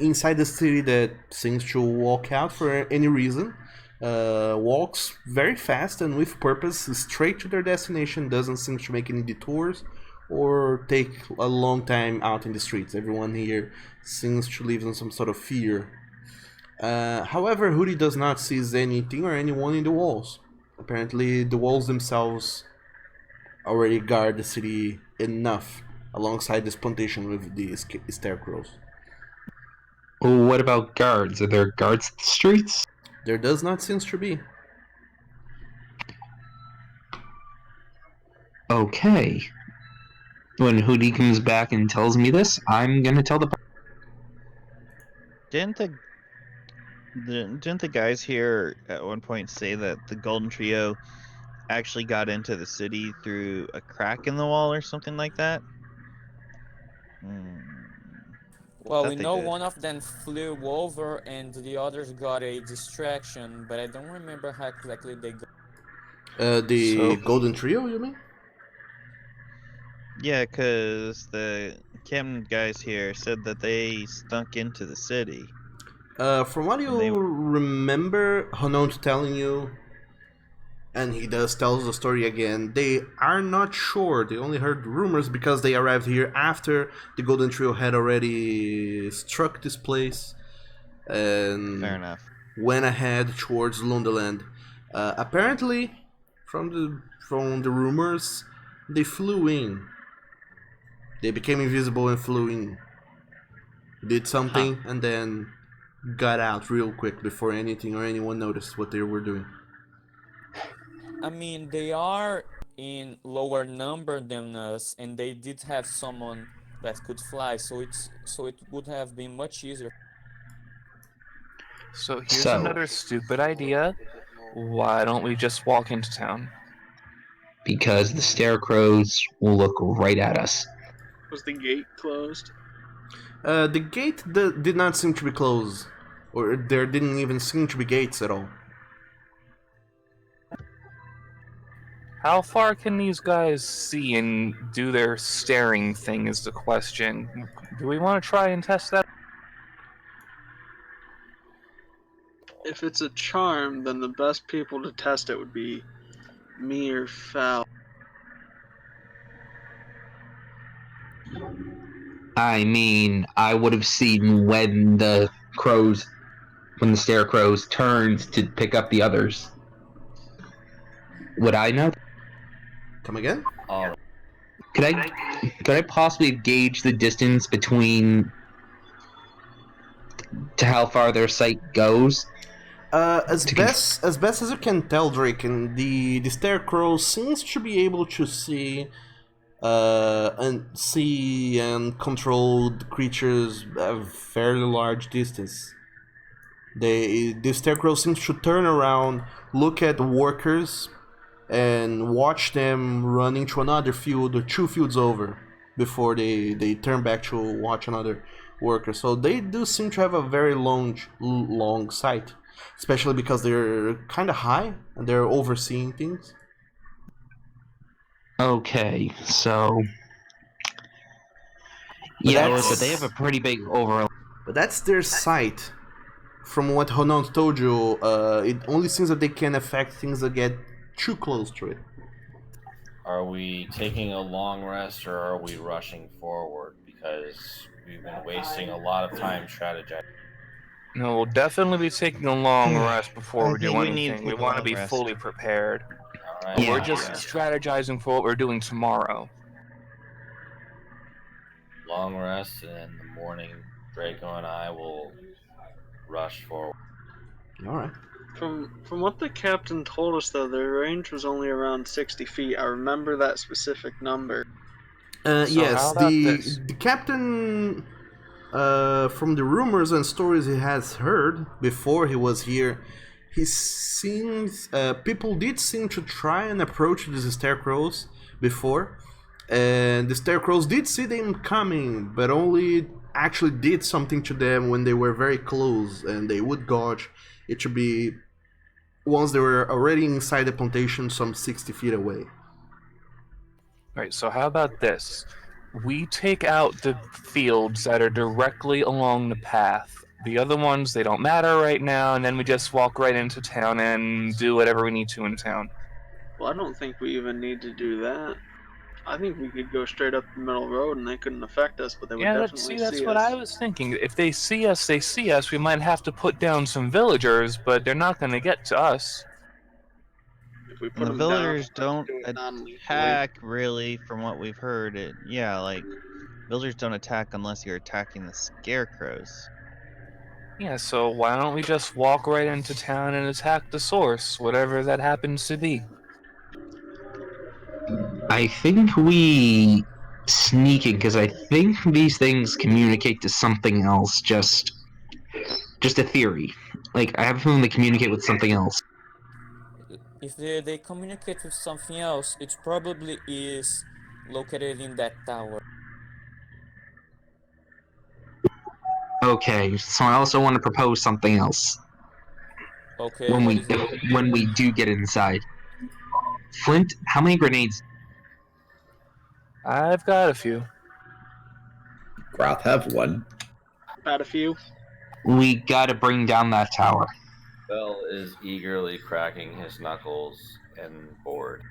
S1: inside the city that seems to walk out for any reason walks very fast and with purpose straight to their destination, doesn't seem to make any detours or take a long time out in the streets. Everyone here seems to live in some sort of fear. However, Hoodie does not see anything or anyone in the walls. Apparently, the walls themselves already guard the city enough, alongside this plantation with the scarecrows.
S7: What about guards? Are there guards in the streets?
S1: There does not seem to be.
S7: Okay. When Hoodie comes back and tells me this, I'm gonna tell the.
S4: Didn't the guys here at one point say that the Golden Trio actually got into the city through a crack in the wall or something like that?
S9: Well, we
S4: Thought they
S9: know
S4: did.
S9: one of them flew over and the others got a distraction, but I don't remember how exactly they got.
S1: The
S5: So-
S1: Golden Trio, you mean?
S4: Yeah, because the Camden guys here said that they stunk into the city.
S1: From what
S4: And they-
S1: you remember, Hanont telling you, and he does tells the story again, they are not sure. They only heard rumors because they arrived here after the Golden Trio had already struck this place and
S4: Fair enough.
S1: went ahead towards Lundeland. Apparently, from the rumors, they flew in. They became invisible and flew in. Did something and then got out real quick before anything or anyone noticed what they were doing.
S9: I mean, they are in lower number than us, and they did have someone that could fly, so it would have been much easier.
S5: So here's
S7: So-
S5: another stupid idea. Why don't we just walk into town?
S7: Because the scarecrows will look right at us.
S8: Was the gate closed?
S1: The gate did not seem to be closed, or there didn't even seem to be gates at all.
S5: How far can these guys see and do their staring thing is the question. Do we want to try and test that?
S8: If it's a charm, then the best people to test it would be me or Fal.
S7: I mean, I would have seen when the scarecrows turned to pick up the others. Would I know?
S1: Come again?
S2: All
S7: Could I possibly gauge the distance between to how far their sight goes?
S1: As best as you can tell, Drake, and the scarecrow seems to be able to see and control the creatures at a fairly large distance. The scarecrow seems to turn around, look at the workers, and watch them running to another field or 2 fields over before they turn back to watch another worker. So they do seem to have a very long sight, especially because they're kind of high and they're overseeing things.
S7: Okay, so
S1: But
S7: yeah,
S1: that's-
S7: but they have a pretty big overall.
S1: But that's their sight. From what Honont told you, it only seems that they can affect things that get too close to it.
S2: Are we taking a long rest or are we rushing forward? Because we've been wasting a lot of time strategizing.
S5: No, we'll definitely be taking a long rest before
S4: I
S5: we do
S4: think we need
S5: anything.
S4: to
S5: We
S4: take a
S5: want to
S4: long
S5: be
S4: rest.
S5: fully prepared.
S2: All right.
S7: Yeah.
S5: We're just strategizing for what we're doing tomorrow.
S2: Long rest, and in the morning, Draco and I will rush forward.
S1: All right.
S8: From what the captain told us, though, their range was only around 60 feet. I remember that specific number.
S5: So
S1: Yes,
S5: how about this?
S1: the captain, from the rumors and stories he has heard before he was here, he seems people did seem to try and approach these scarecrows before, and the scarecrows did see them coming, but only actually did something to them when they were very close, and they would gauge. It should be once they were already inside the plantation some 60 feet away.
S5: Right, so how about this? We take out the fields that are directly along the path. The other ones, they don't matter right now, and then we just walk right into town and do whatever we need to in town.
S8: Well, I don't think we even need to do that. I think we could go straight up the middle road and they couldn't affect us, but they would definitely
S5: that's
S8: see
S5: what
S8: us.
S5: I was thinking. If they see us, they see us. We might have to put down some villagers, but they're not going to get to us.
S8: If we
S4: And
S8: put
S4: the
S8: them
S4: villagers
S8: down,
S4: don't
S8: do it non-lethally.
S4: attack, really, from what we've heard. Like, villagers don't attack unless you're attacking the scarecrows.
S5: Yeah, so why don't we just walk right into town and attack the source, whatever that happens to be?
S7: I think we sneak in because I think these things communicate to something else. Just a theory. Like I have a feeling they communicate with something else.
S9: If they communicate with something else, it probably is located in that tower.
S7: Okay, so I also want to propose something else
S9: Okay, what is it?
S7: when we do get inside. Flint, how many grenades?
S5: I've got a few.
S3: Groth have one.
S8: About a few.
S7: We gotta bring down that tower.
S2: Bell is eagerly cracking his knuckles and bored.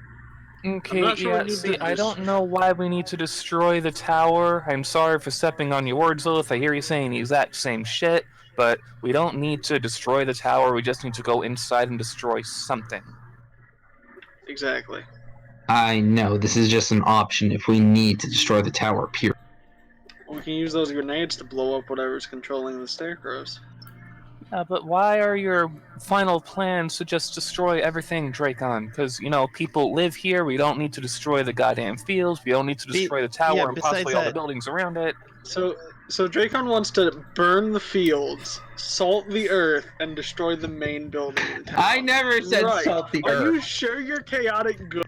S5: Okay,
S8: I'm not sure
S5: yeah,
S8: we need
S5: see,
S8: to
S5: I don't know why we need to destroy the tower. I'm sorry for stepping on your words, Lilith. I hear you saying the exact same shit, but we don't need to destroy the tower. We just need to go inside and destroy something.
S8: Exactly.
S7: I know, this is just an option if we need to destroy the tower, period.
S8: We can use those grenades to blow up whatever's controlling the scarecrows.
S5: But why are your final plans to just destroy everything, Dracon? Because, people live here. We don't need to destroy the goddamn fields. We don't need to destroy the tower and
S4: besides
S5: possibly all the
S4: that-
S5: buildings around it.
S8: So Dracon wants to burn the fields, salt the earth, and destroy the main building in town.
S7: I never said
S8: Right.
S7: salt the
S8: Are
S7: earth.
S8: you sure you're chaotic good?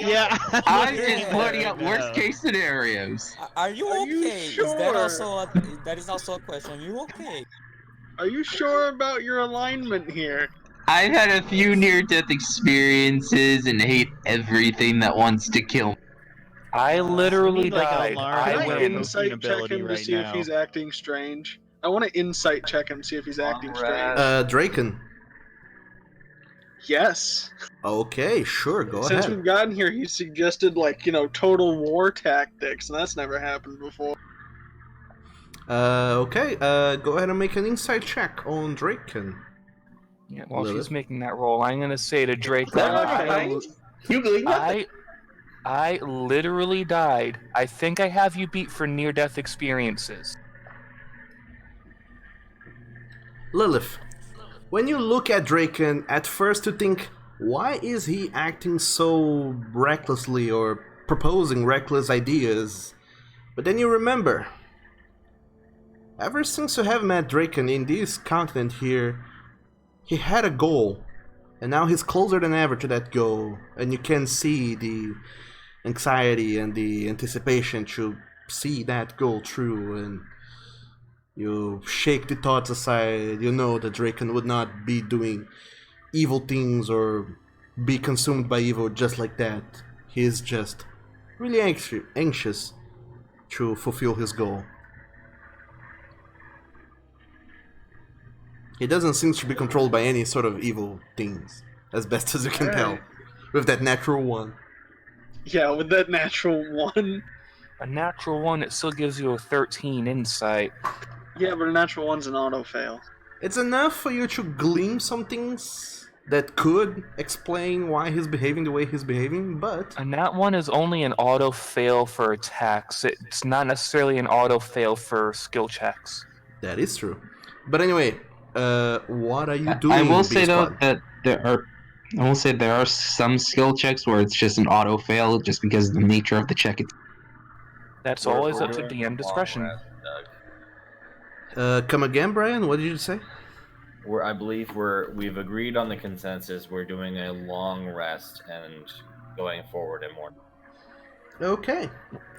S4: Yeah,
S7: I'm
S9: Yeah.
S7: just pointing out worst case scenarios.
S9: Are you
S8: Are you
S9: okay? Is that
S8: sure?
S9: also that is also a question? Are you okay?
S8: Are you sure about your alignment here?
S7: I've had a few near-death experiences and hate everything that wants to kill me.
S5: I literally
S4: need, like, an
S5: died.
S4: alarm
S8: Can
S5: I
S8: I
S4: or
S5: win.
S8: insight check
S4: ability
S8: him to
S4: right
S8: see if
S4: now.
S8: he's acting strange? I want to insight check him, see if he's acting strange.
S1: Draken.
S8: Yes.
S1: Okay, sure, go
S8: Since
S1: ahead.
S8: we've gotten here, he suggested total war tactics, and that's never happened before.
S1: Okay, go ahead and make an insight check on Draken.
S5: Yeah, while
S1: Lilith?
S5: she's making that roll, I'm gonna say to Dracon,
S3: You believe nothing.
S5: I literally died. I think I have you beat for near-death experiences.
S1: Lilith, when you look at Draken, at first you think, why is he acting so recklessly or proposing reckless ideas? But then you remember, ever since you have met Draken in this continent here, he had a goal, and now he's closer than ever to that goal, and you can see the anxiety and the anticipation to see that goal through, and you shake the thoughts aside. You know that Draken would not be doing evil things or be consumed by evil just like that. He's just really anxious to fulfill his goal. He doesn't seem to be controlled by any sort of evil things, as best as you can tell, with that natural one.
S8: Yeah, with that natural one.
S5: A natural one, it still gives you a 13 insight.
S8: Yeah, but a natural one's an auto fail.
S1: It's enough for you to glean some things that could explain why he's behaving the way he's behaving, but...
S5: And that one is only an auto fail for attacks. It's not necessarily an auto fail for skill checks.
S1: That is true. But anyway, what are you doing?
S7: I will say
S1: B-Squad?
S7: though that there are some skill checks where it's just an auto fail just because of the nature of the check.
S5: That's
S2: We're
S5: always up to
S2: doing
S5: DM
S2: long
S5: discretion.
S2: rest, Doug.
S1: Come again, Brian? What did you say?
S2: I believe we've agreed on the consensus. We're doing a long rest and going forward in more.
S1: Okay.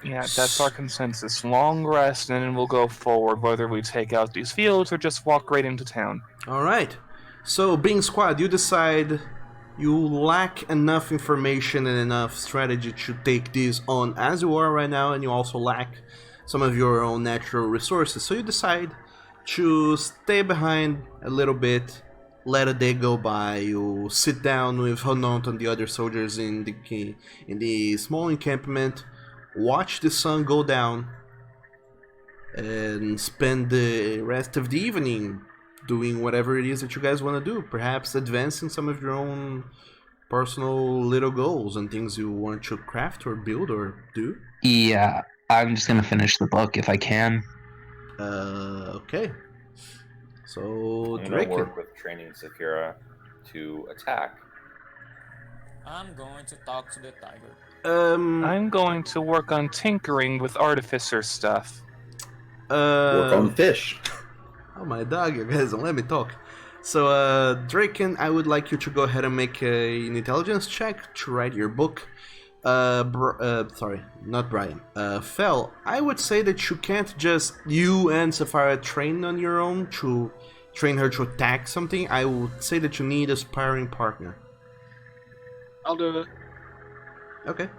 S5: Yeah, that's our consensus. Long rest, and then we'll go forward, whether we take out these fields or just walk right into town.
S1: All right. So, being squad, you decide you lack enough information and enough strategy to take this on as you are right now, and you also lack some of your own natural resources. So you decide to stay behind a little bit, let a day go by. You sit down with Honont and the other soldiers in the small encampment, watch the sun go down, and spend the rest of the evening doing whatever it is that you guys want to do. Perhaps advancing some of your own personal little goals and things you want to craft or build or do.
S7: Yeah, I'm just gonna finish the book if I can.
S1: Okay. So,
S2: I'm gonna
S1: Draken.
S2: work with training Saphira to attack.
S9: I'm going to talk to the tiger.
S5: I'm going to work on tinkering with artificer stuff.
S3: Work on fish.
S1: Oh my dog, you guys don't let me talk. So, Draken, I would like you to go ahead and make an intelligence check to write your book. Sorry, not Brian. Fel, I would say that you can't just you and Sapphira train on your own to train her to attack something. I would say that you need a sparring partner.
S8: I'll do it.
S1: Okay.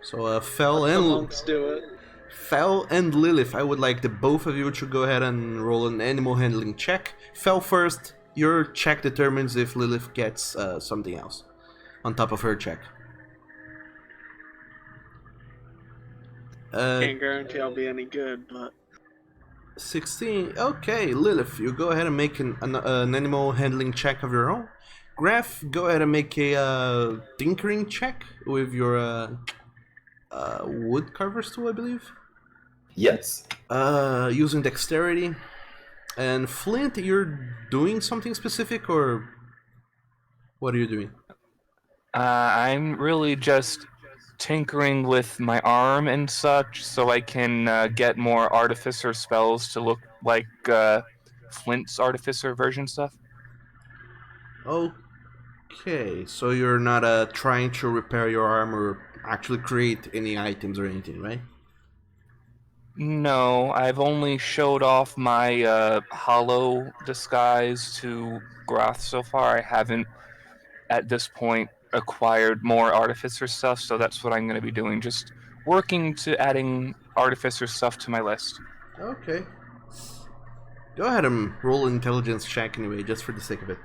S1: So, Fel
S8: Let the
S1: and
S8: monks do it.
S1: Fel and Lilith, I would like the both of you to go ahead and roll an animal handling check. Fel first. Your check determines if Lilith gets something else on top of her check.
S8: Can't guarantee I'll be any good, but
S1: 16. Okay, Lilith, you go ahead and make an animal handling check of your own. Graf, go ahead and make a tinkering check with your wood carver's tool, I believe.
S3: Yes.
S1: Using dexterity. And Flint, you're doing something specific, or what are you doing?
S5: I'm really just tinkering with my arm and such, so I can get more artificer spells to look like Flint's artificer version stuff.
S1: Okay, so you're not trying to repair your arm or actually create any items or anything, right?
S5: No, I've only showed off my hollow disguise to Groth so far. I haven't, at this point, acquired more artificer stuff, so that's what I'm going to be doing. Just working to adding artificer stuff to my list.
S1: Okay. Go ahead and roll an intelligence check anyway, just for the sake of it.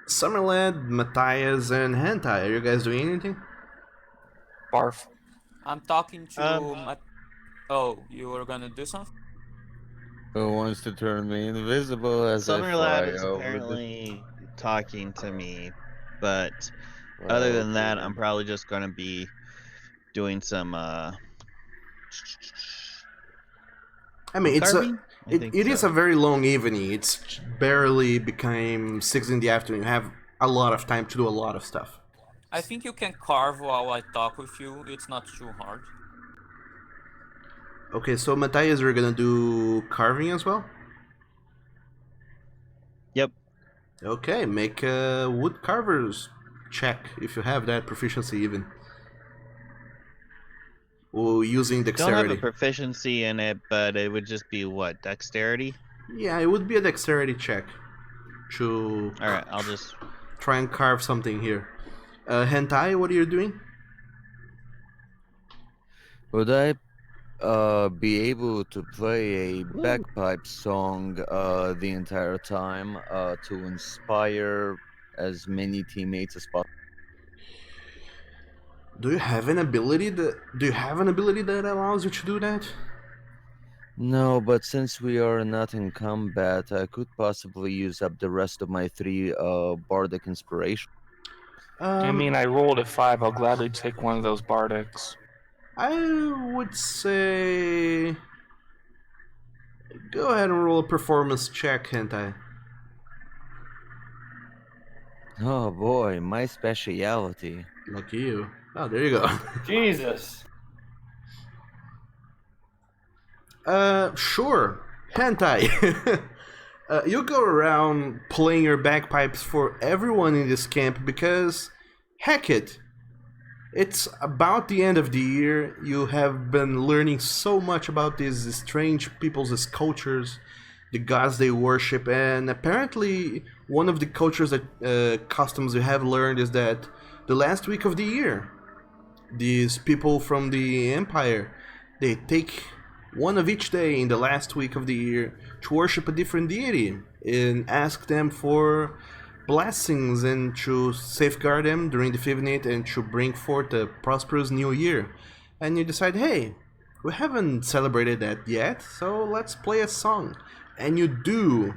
S1: Summerlad, Matthias, and Hentai, are you guys doing anything?
S5: Barf.
S9: I'm talking to Oh, you were gonna do something?
S10: Who wants to turn me invisible as I
S4: Summerlad
S10: fly
S4: is
S10: over
S4: apparently talking to me, but other than that, I'm probably just going to be doing some
S1: I mean,
S4: carving? I think
S1: it is
S4: so.
S1: a very long evening. It's barely became 6 in the afternoon. You have a lot of time to do a lot of stuff.
S9: I think you can carve while I talk with you. It's not too hard.
S1: Okay, so Matthias, you're gonna do carving as well?
S4: Yep.
S1: Okay, make a wood carver's check if you have that proficiency even. Or using
S4: Don't
S1: dexterity.
S4: have a proficiency in it, but it would just be what, dexterity?
S1: Yeah, it would be a dexterity check to
S4: Alright, I'll just
S1: try and carve something here. Hentai, what are you doing?
S10: Would I be able to play a bagpipe song the entire time to inspire as many teammates as possible?
S1: Do you have an ability that allows you to do that?
S10: No, but since we are not in combat, I could possibly use up the rest of my 3 bardic inspiration.
S5: I mean, I rolled a 5. I'll gladly take one of those bardics.
S1: I would say go ahead and roll a performance check, Hentai.
S10: Oh boy, my speciality.
S1: Lucky you. Oh, there you go.
S2: Jesus.
S1: Sure. Hentai. You go around playing your bagpipes for everyone in this camp because, heck it, It's about the end of the year. You have been learning so much about these strange people's cultures, the gods they worship, and apparently one of the cultures that customs you have learned is that the last week of the year, these people from the empire, they take one of each day in the last week of the year to worship a different deity and ask them for blessings and to safeguard them during the 15th and to bring forth a prosperous new year. And you decide, hey, we haven't celebrated that yet, so let's play a song. And you do.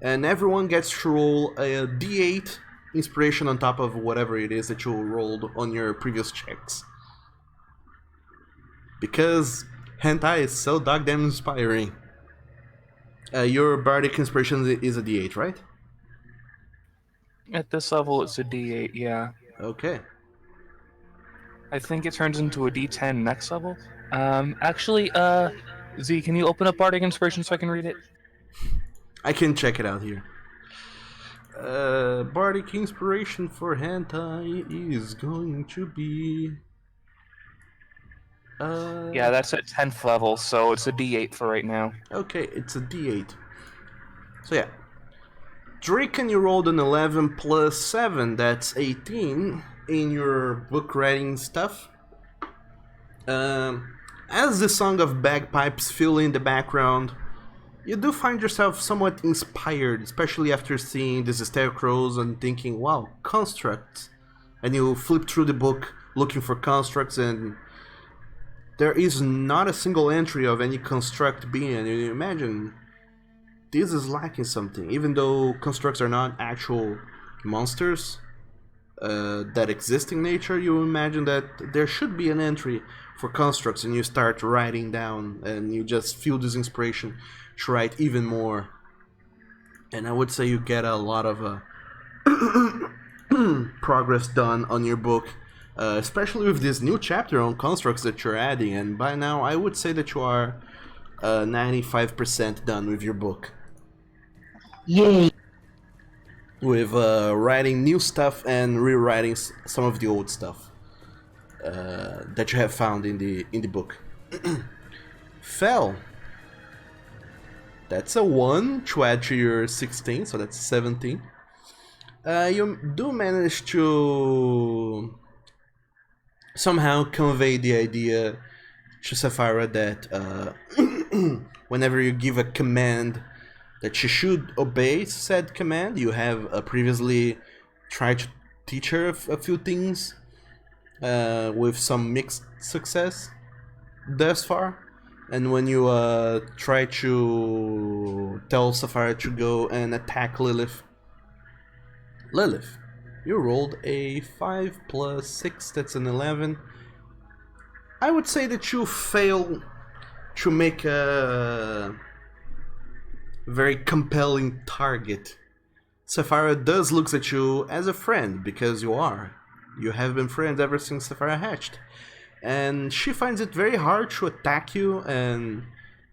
S1: And everyone gets to roll a d8 inspiration on top of whatever it is that you rolled on your previous checks. Because hentai is so goddamn inspiring. Your bardic inspiration is a d8, right?
S5: At this level, it's a D8, yeah.
S1: Okay.
S5: I think it turns into a D10 next level. Actually, Z, can you open up Bardic Inspiration so I can read it?
S1: I can check it out here. Bardic inspiration for hentai is going to be...
S5: Yeah, that's at 10th level, so it's a D8 for right now.
S1: Okay, it's a d8. So yeah. Draken, you rolled an 11 plus 7, that's 18 in your book writing stuff. As the song of bagpipes fill in the background, you do find yourself somewhat inspired, especially after seeing these scarecrows and thinking, wow, constructs. And you flip through the book looking for constructs, and there is not a single entry of any construct being, and you imagine this is lacking something. Even though constructs are not actual monsters that exist in nature, you imagine that there should be an entry for constructs, and you start writing down, and you just feel this inspiration to write even more. And I would say you get a lot of progress done on your book, especially with this new chapter on constructs that you're adding, and by now I would say that you are 95% done with your book.
S7: Yay!
S1: With writing new stuff and rewriting some of the old stuff that you have found in the book. Fel. That's a 1 to add to your 16, so that's 17. You do manage to somehow convey the idea to Sapphira that whenever you give a command that she should obey said command. You have previously tried to teach her a few things with some mixed success thus far. And when you try to tell Sapphira to go and attack Lilith, you rolled a 5 plus 6, that's an 11. I would say that you fail to make a very compelling target. Sapphira does look at you as a friend, because you are. You have been friends ever since Sapphira hatched. And she finds it very hard to attack you, and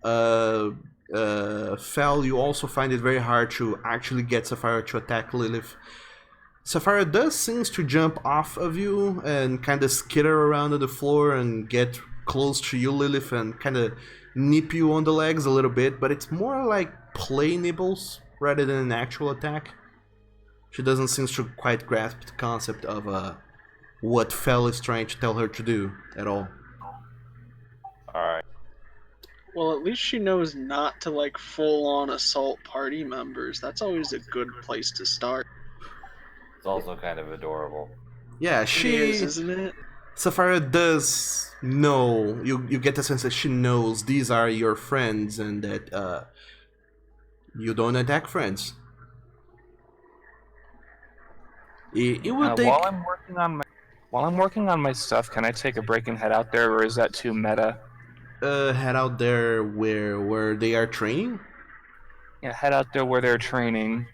S1: Fel, you also find it very hard to actually get Sapphira to attack Lilith. Sapphira does seems to jump off of you and kind of skitter around on the floor and get close to you, Lilith, and kind of nip you on the legs a little bit, but it's more like play nibbles rather than an actual attack. She doesn't seem to quite grasp the concept of what Fel is trying to tell her to do at all.
S2: Alright.
S8: Well, at least she knows not to like full-on assault party members. That's always a good place to start.
S2: It's also kind of adorable.
S1: Yeah, she
S8: It is, isn't it?
S1: Sapphira does know. You get the sense that she knows these are your friends and that you don't attack friends. It would take.
S5: While I'm working on my stuff, can I take a break and head out there, or is that too meta?
S1: Head out there where they are training.
S5: Yeah, head out there where they're training.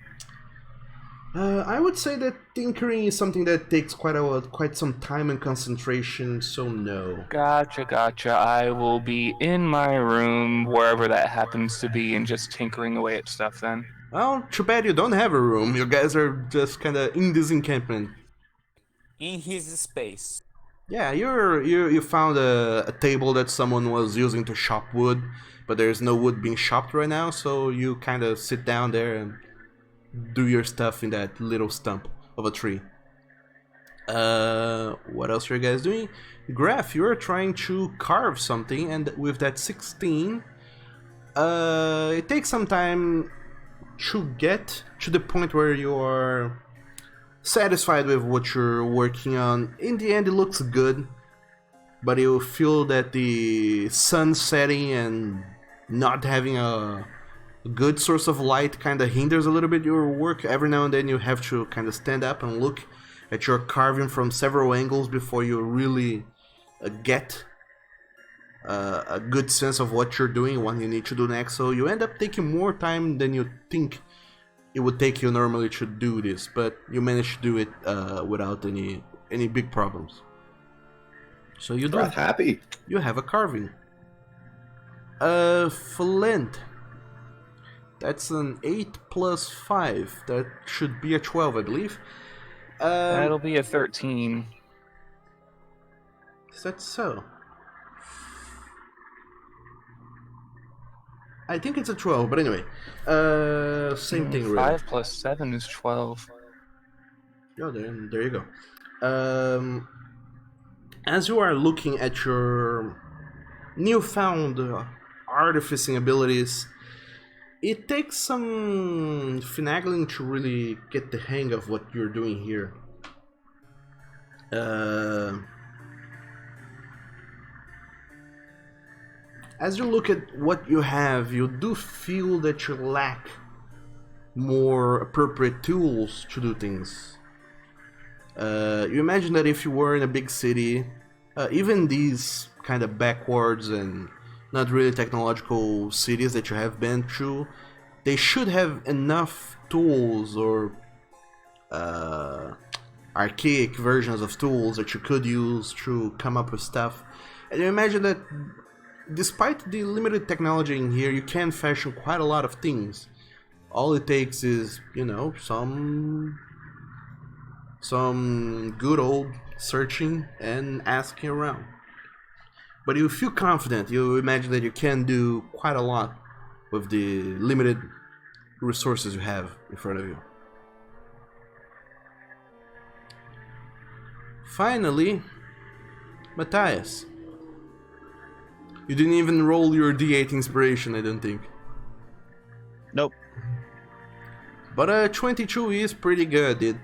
S1: I would say that tinkering is something that takes quite some time and concentration, so no.
S5: Gotcha. I will be in my room, wherever that happens to be, and just tinkering away at stuff then.
S1: Well, too bad you don't have a room. You guys are just kind of in this encampment.
S9: In his space.
S1: Yeah, you found a table that someone was using to chop wood, but there's no wood being chopped right now, so you kind of sit down there and do your stuff in that little stump of a tree. What else are you guys doing? Graph, you're trying to carve something, and with that 16, it takes some time to get to the point where you are satisfied with what you're working on. In the end, it looks good, but you feel that the sun setting and not having a good source of light kind of hinders a little bit your work. Every now and then you have to kind of stand up and look at your carving from several angles before you really get a good sense of what you're doing, what you need to do next. So you end up taking more time than you think it would take you normally to do this, but you manage to do it without any big problems. So you do
S3: happy.
S1: You have a carving. Flint. That's an 8 plus 5. That should be a 12, I believe.
S5: That'll be a 13.
S1: Is that so? I think it's a 12, but anyway. Same thing, really.
S5: 5 plus 7 is 12.
S1: Oh, there you go. As you are looking at your newfound artificing abilities, it takes some finagling to really get the hang of what you're doing here. As you look at what you have, you do feel that you lack more appropriate tools to do things. You imagine that if you were in a big city, even these kind of backwards and not really technological cities that you have been through, they should have enough tools or archaic versions of tools that you could use to come up with stuff. And you imagine that despite the limited technology in here, you can fashion quite a lot of things. All it takes is, you know, some good old searching and asking around. But you feel confident, you imagine that you can do quite a lot with the limited resources you have in front of you. Finally, Matthias. You didn't even roll your D8 inspiration, I don't think.
S4: Nope.
S1: But 22 is pretty good.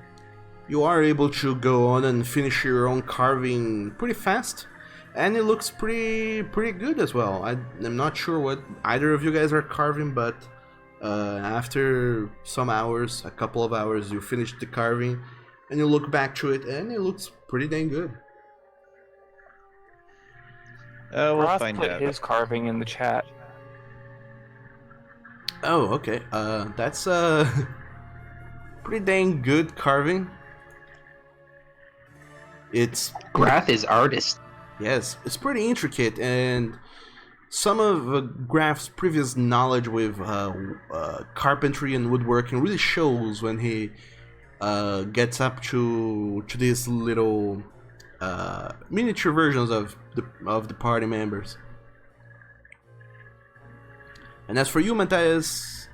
S1: You are able to go on and finish your own carving pretty fast, and it looks pretty good as well. I'm not sure what either of you guys are carving, but after some hours, a couple of hours, you finish the carving, and you look back to it, and it looks pretty dang good.
S4: We'll
S5: Roth
S4: find
S5: put
S4: out.
S5: his carving in the chat.
S1: Oh, okay. That's pretty dang good carving. It's
S7: Grath is artist.
S1: Yes, it's pretty intricate, and some of Graf's previous knowledge with carpentry and woodworking really shows when he gets up to these little miniature versions of the party members. And as for you, Matthias,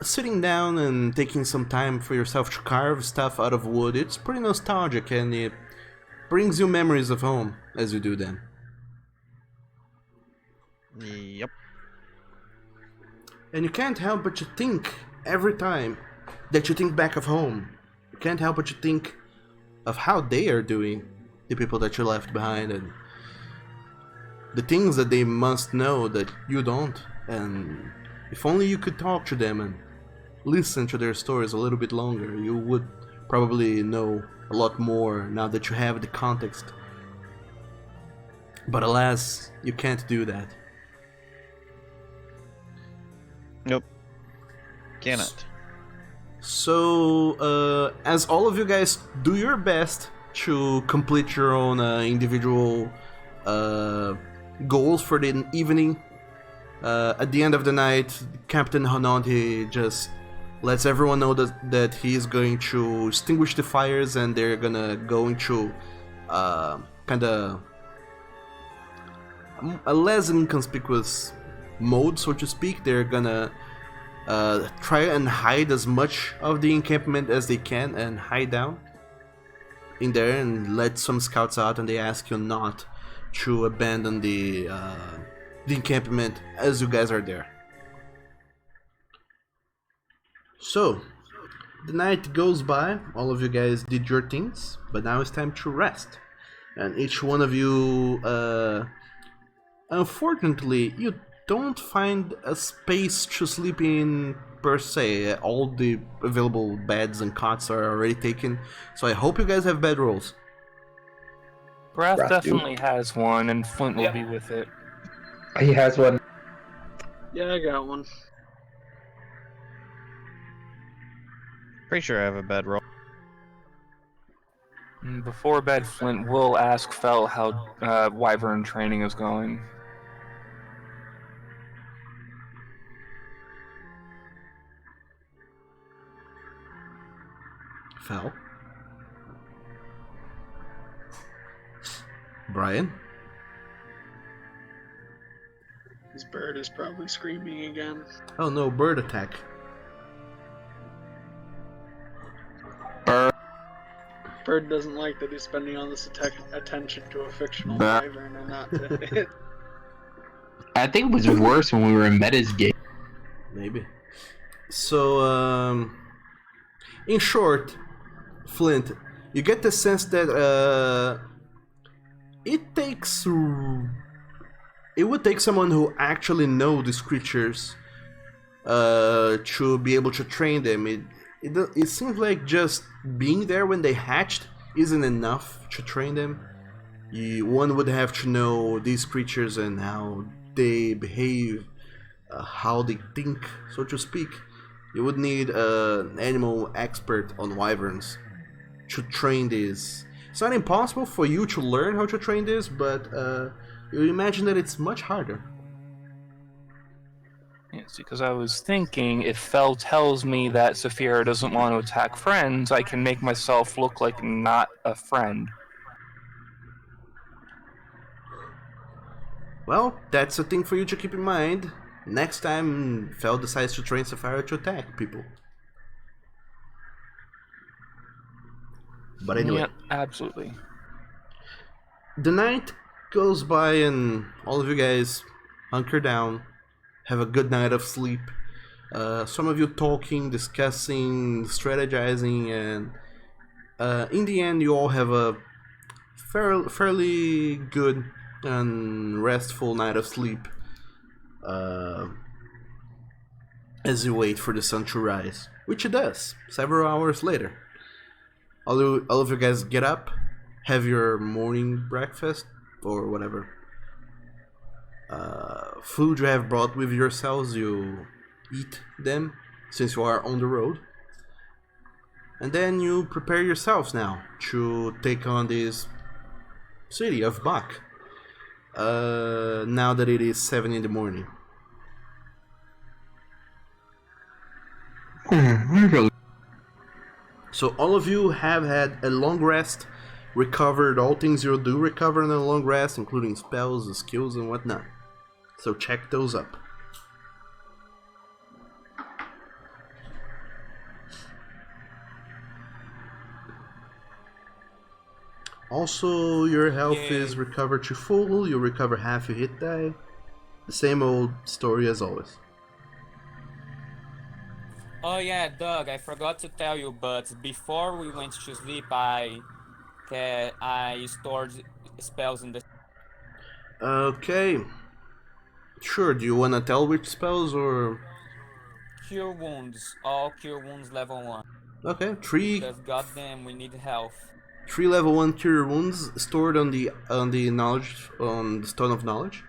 S1: sitting down and taking some time for yourself to carve stuff out of wood, it's pretty nostalgic, and it brings you memories of home as you do them.
S4: Yep.
S1: And you can't help but to think every time that you think back of home. You can't help but to think of how they are doing, the people that you left behind, and the things that they must know that you don't. And if only you could talk to them and listen to their stories a little bit longer, you would probably know a lot more now that you have the context. But alas, you can't do that.
S4: Nope. Cannot.
S1: So, as all of you guys do your best to complete your own individual goals for the evening, at the end of the night, Captain Hononti just lets everyone know that he's going to extinguish the fires and they're gonna go into kind of a less inconspicuous mode, so to speak. They're gonna try and hide as much of the encampment as they can and hide down in there and let some scouts out, and they ask you not to abandon the encampment as you guys are there. So, the night goes by, all of you guys did your things, but now it's time to rest. And each one of you, unfortunately, you don't find a space to sleep in per se. All the available beds and cots are already taken, so I hope you guys have bedrolls.
S5: Graf
S3: Graf do.
S5: definitely has one, and Flint will be with it.
S7: He has one.
S8: Yeah, I got one.
S4: Pretty sure I have a bedroll.
S5: Before bed, Flint will ask Fel how Wyvern training is going.
S1: Fel? Brian?
S8: His bird is probably screaming again.
S1: Oh no, bird attack.
S8: Bird doesn't like that he's spending all this attention to a fictional
S7: Bah.
S8: wyvern and not to it.
S7: I think it was worse when we were in Meta's game.
S1: Maybe. So, in short, Flint, you get the sense that it would take someone who actually knows these creatures to be able to train them. It seems like just being there when they hatched isn't enough to train them. One would have to know these creatures and how they behave, how they think, so to speak. You would need an animal expert on wyverns to train these. It's not impossible for you to learn how to train this, but you imagine that it's much harder.
S5: Yes, because I was thinking, if Fel tells me that Saphira doesn't want to attack friends, I can make myself look like not a friend.
S1: Well, that's a thing for you to keep in mind. Next time Fel decides to train Saphira to attack people. But anyway.
S5: Yeah, absolutely.
S1: The night goes by and all of you guys hunker down, have a good night of sleep. Some of you talking, discussing, strategizing, and in the end you all have a fairly good and restful night of sleep as you wait for the sun to rise, which it does several hours later. All of you guys get up, have your morning breakfast or whatever food you have brought with yourselves. You eat them since you are on the road, and then you prepare yourselves now to take on this city of Bach. Now that it is 7 in the morning. So all of you have had a long rest, recovered all things you'll do recover in a long rest, including spells, skills, and whatnot. So check those up. Also, your health is recovered to full, you recover half your hit die. The same old story as always.
S9: Oh yeah, Doug, I forgot to tell you, but before we went to sleep, I stored spells in the...
S1: Okay. Sure, do you want to tell which spells or...
S9: Cure Wounds, all Cure Wounds level 1.
S1: Okay, 3
S9: Because goddamn, we need health.
S1: 3 level 1 cure wounds stored on the knowledge, on the Stone of Knowledge?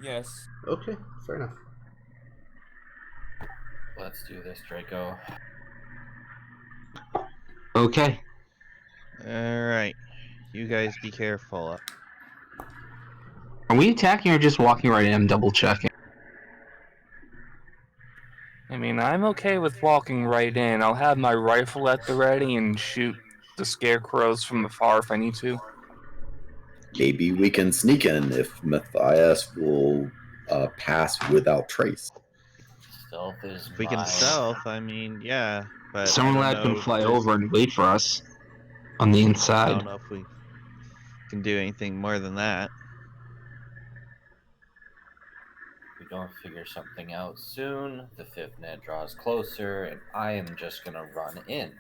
S9: Yes.
S1: Okay, fair enough.
S2: Let's do this, Draco.
S7: Okay.
S4: Alright. You guys be careful.
S7: Are we attacking or just walking right in? I'm double checking.
S5: I mean, I'm okay with walking right in. I'll have my rifle at the ready and shoot the scarecrows from afar if I need to.
S3: Maybe we can sneak in if Matthias will pass without trace.
S2: Stealth is
S4: If we can
S2: my
S4: stealth, I mean, yeah, but I
S7: Someone
S4: don't
S7: lad can
S4: know.
S7: fly
S4: There's,
S7: over and wait for us on the
S4: I
S7: inside.
S4: don't know if we can do anything more than that.
S2: If we don't figure something out soon, the fifth net draws closer, and I am just gonna run in.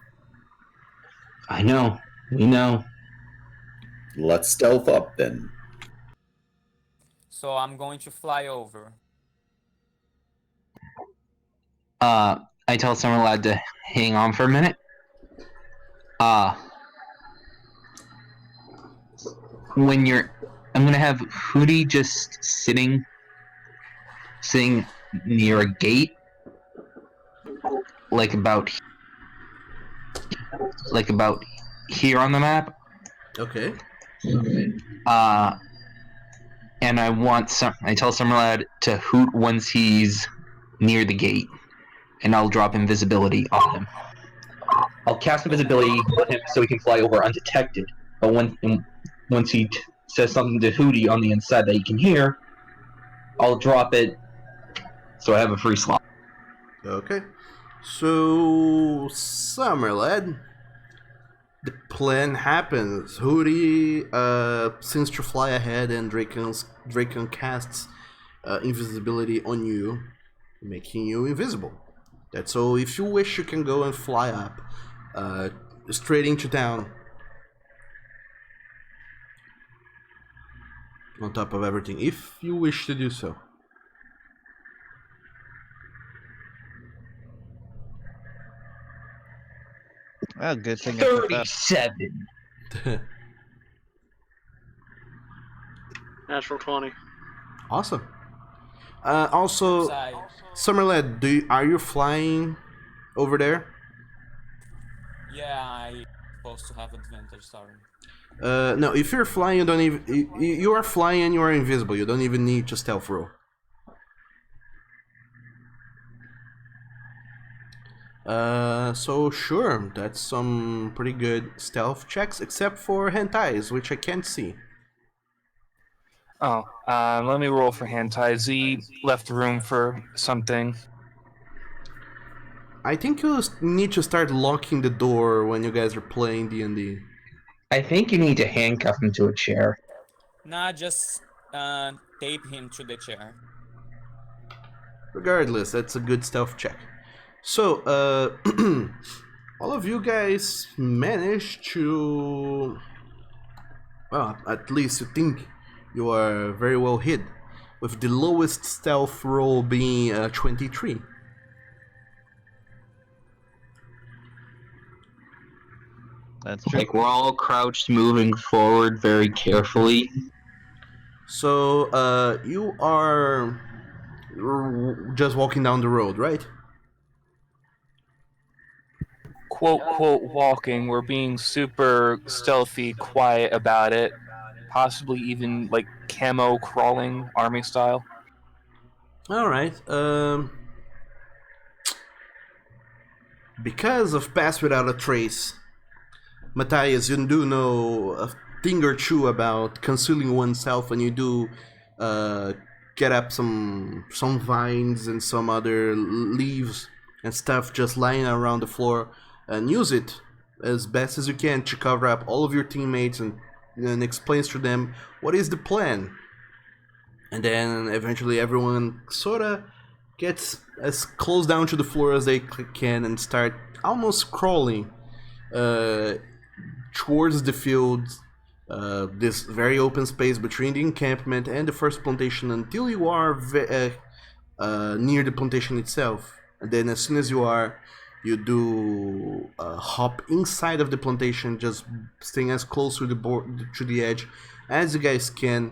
S7: I know. We know.
S3: Let's stealth up then.
S9: So I'm going to fly over.
S7: I tell someone lad to hang on for a minute. When you're, I'm gonna have Hootie just sitting near a gate, like about here on the map.
S1: Okay.
S7: And I tell Summerlad to hoot once he's near the gate, and I'll drop invisibility on him. I'll cast invisibility on him so he can fly over undetected. But once he says something to Hootie on the inside that he can hear, I'll drop it so I have a free slot.
S1: Okay. So, Summerlad, the plan happens. Hootie seems to fly ahead, and Dracon casts invisibility on you, making you invisible. That's so. If you wish, you can go and fly up, straight into town. On top of everything, if you wish to do so.
S4: Well, good thing I put that.
S7: 37.
S8: Natural 20.
S1: Awesome. Also,
S9: Side.
S1: Summerlad, are you flying over there?
S9: Yeah, I'm supposed to have advantage, sorry.
S1: No, if you're flying, you don't even. You are flying and you are invisible. You don't even need to stealth roll. So sure, that's some pretty good stealth checks, except for hentais, which I can't see.
S5: Oh, let me roll for Hentai. Z left room for something.
S1: I think you need to start locking the door when you guys are playing D&D.
S7: I think you need to handcuff him to a chair.
S9: Nah, just tape him to the chair.
S1: Regardless, that's a good stealth check. So, all of you guys managed to... Well, at least you think you are very well hid, with the lowest stealth roll being 23.
S4: That's true.
S7: Like, we're all crouched, moving forward very carefully.
S1: So, you are just walking down the road, right?
S5: Quote, quote, walking. We're being super stealthy, quiet about it. Possibly even like camo crawling, army style.
S1: Alright, because of Pass Without a Trace, Matthias, you do know a thing or two about concealing oneself when you do get up some vines and some other leaves and stuff just lying around the floor, and use it as best as you can to cover up all of your teammates and explains to them what is the plan. And then eventually everyone sorta gets as close down to the floor as they can and start almost crawling towards the field, this very open space between the encampment and the first plantation until you are near the plantation itself. And then as soon as you are, you do hop inside of the plantation, just staying as close to the edge as you guys can,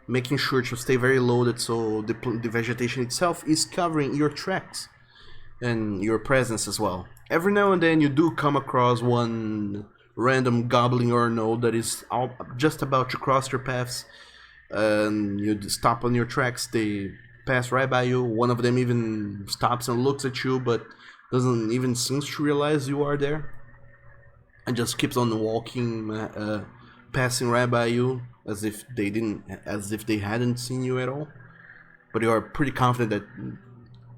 S1: making sure to stay very loaded so the vegetation itself is covering your tracks and your presence as well. Every now and then you do come across one random goblin or node that is just about to cross your paths, and you stop on your tracks. They pass right by you. One of them even stops and looks at you, but doesn't even seem to realize you are there, and just keeps on walking, passing right by you as if they hadn't seen you at all. But you are pretty confident that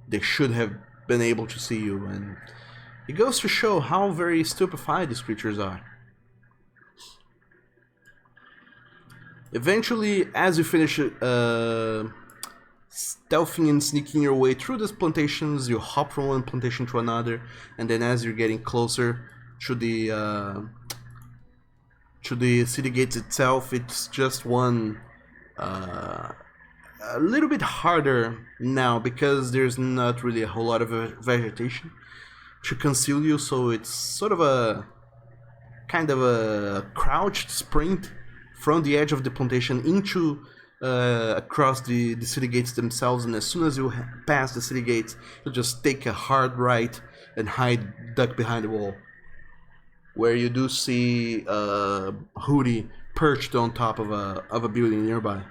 S1: they should have been able to see you, and it goes to show how very stupefied these creatures are. Eventually, as you finish stealthing and sneaking your way through these plantations, you hop from one plantation to another, and then as you're getting closer to the city gates itself, it's just one a little bit harder now because there's not really a whole lot of vegetation to conceal you, so it's sort of a kind of a crouched sprint from the edge of the plantation into across the city gates themselves, and as soon as you pass the city gates, you just take a hard right and duck behind the wall, where you do see Hootie perched on top of a building nearby.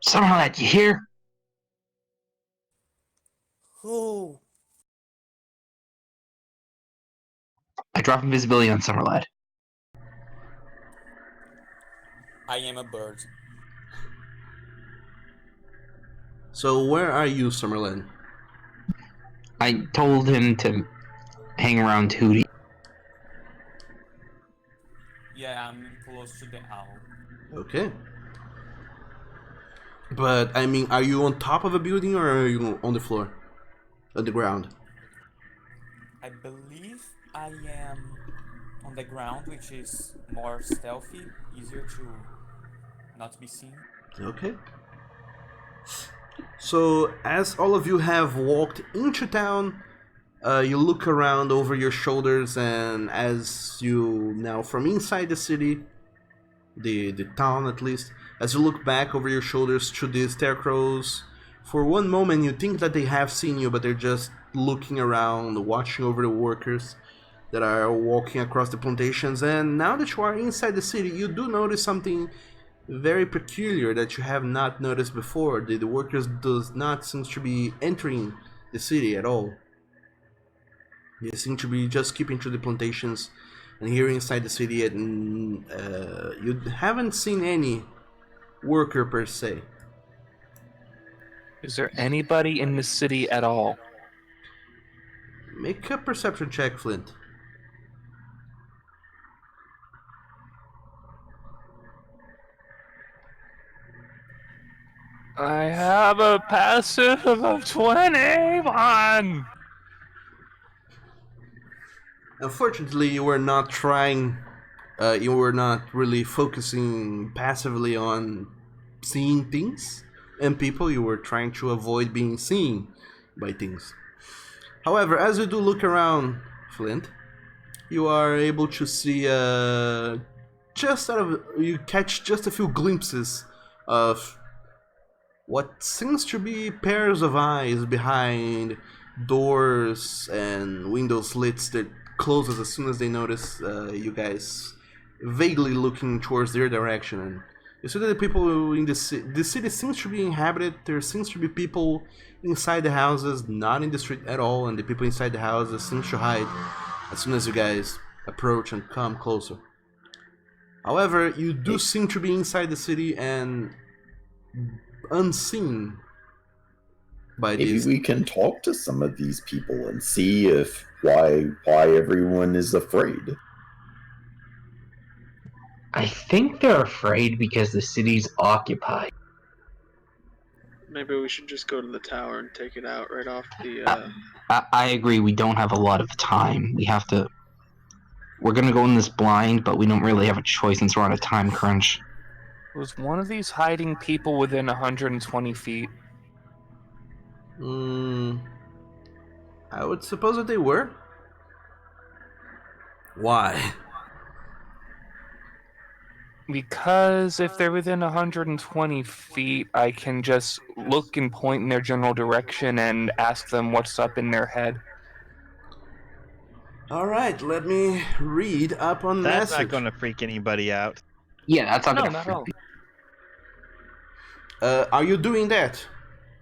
S7: Summerlad, you hear?
S9: Who?
S7: I drop invisibility on Summerlad.
S9: I am a bird.
S1: So where are you, Summerlin?
S7: I told him to hang around Hootie.
S9: Yeah, I'm close to the owl.
S1: Okay. But, I mean, are you on top of a building or are you on the floor? On the ground?
S9: I believe I am on the ground, which is more stealthy, easier to not be seen.
S1: Okay. So, as all of you have walked into town, you look around over your shoulders, and as you now from inside the city, the town at least, as you look back over your shoulders to the scarecrows, for one moment you think that they have seen you, but they're just looking around, watching over the workers that are walking across the plantations. And now that you are inside the city, you do notice something very peculiar that you have not noticed before. The workers does not seem to be entering the city at all. They seem to be just keeping to the plantations and here inside the city, and you haven't seen any worker per se.
S5: Is there anybody in the city at all?
S1: Make a perception check, Flint.
S5: I have a passive of 21!
S1: Unfortunately, you were not trying, you were not really focusing passively on seeing things and people. You were trying to avoid being seen by things. However, as you do look around, Flint, you are able to see you catch just a few glimpses of what seems to be pairs of eyes behind doors and window slits that closes as soon as they notice you guys vaguely looking towards their direction. And you see that the people in the city seems to be inhabited. There seems to be people inside the houses, not in the street at all, and the people inside the houses seem to hide as soon as you guys approach and come closer. However, you do seem to be inside the city and unseen by
S3: Maybe
S1: these.
S3: we can talk to some of these people and see if why everyone is afraid.
S7: I think they're afraid because the city's occupied.
S8: Maybe we should just go to the tower and take it out right off the.
S7: I agree. We don't have a lot of time. We're gonna go in this blind, but we don't really have a choice since we're on a time crunch.
S5: Was one of these hiding people within 120 feet?
S1: I would suppose that they were. Why?
S5: Because if they're within 120 feet, I can just look and point in their general direction and ask them what's up in their head.
S1: Alright, let me read up on
S4: That's
S1: message.
S4: not going to freak anybody out.
S7: Yeah, that's not
S5: No,
S7: gonna
S5: not at
S7: freak
S5: all.
S7: me.
S1: Are you doing that,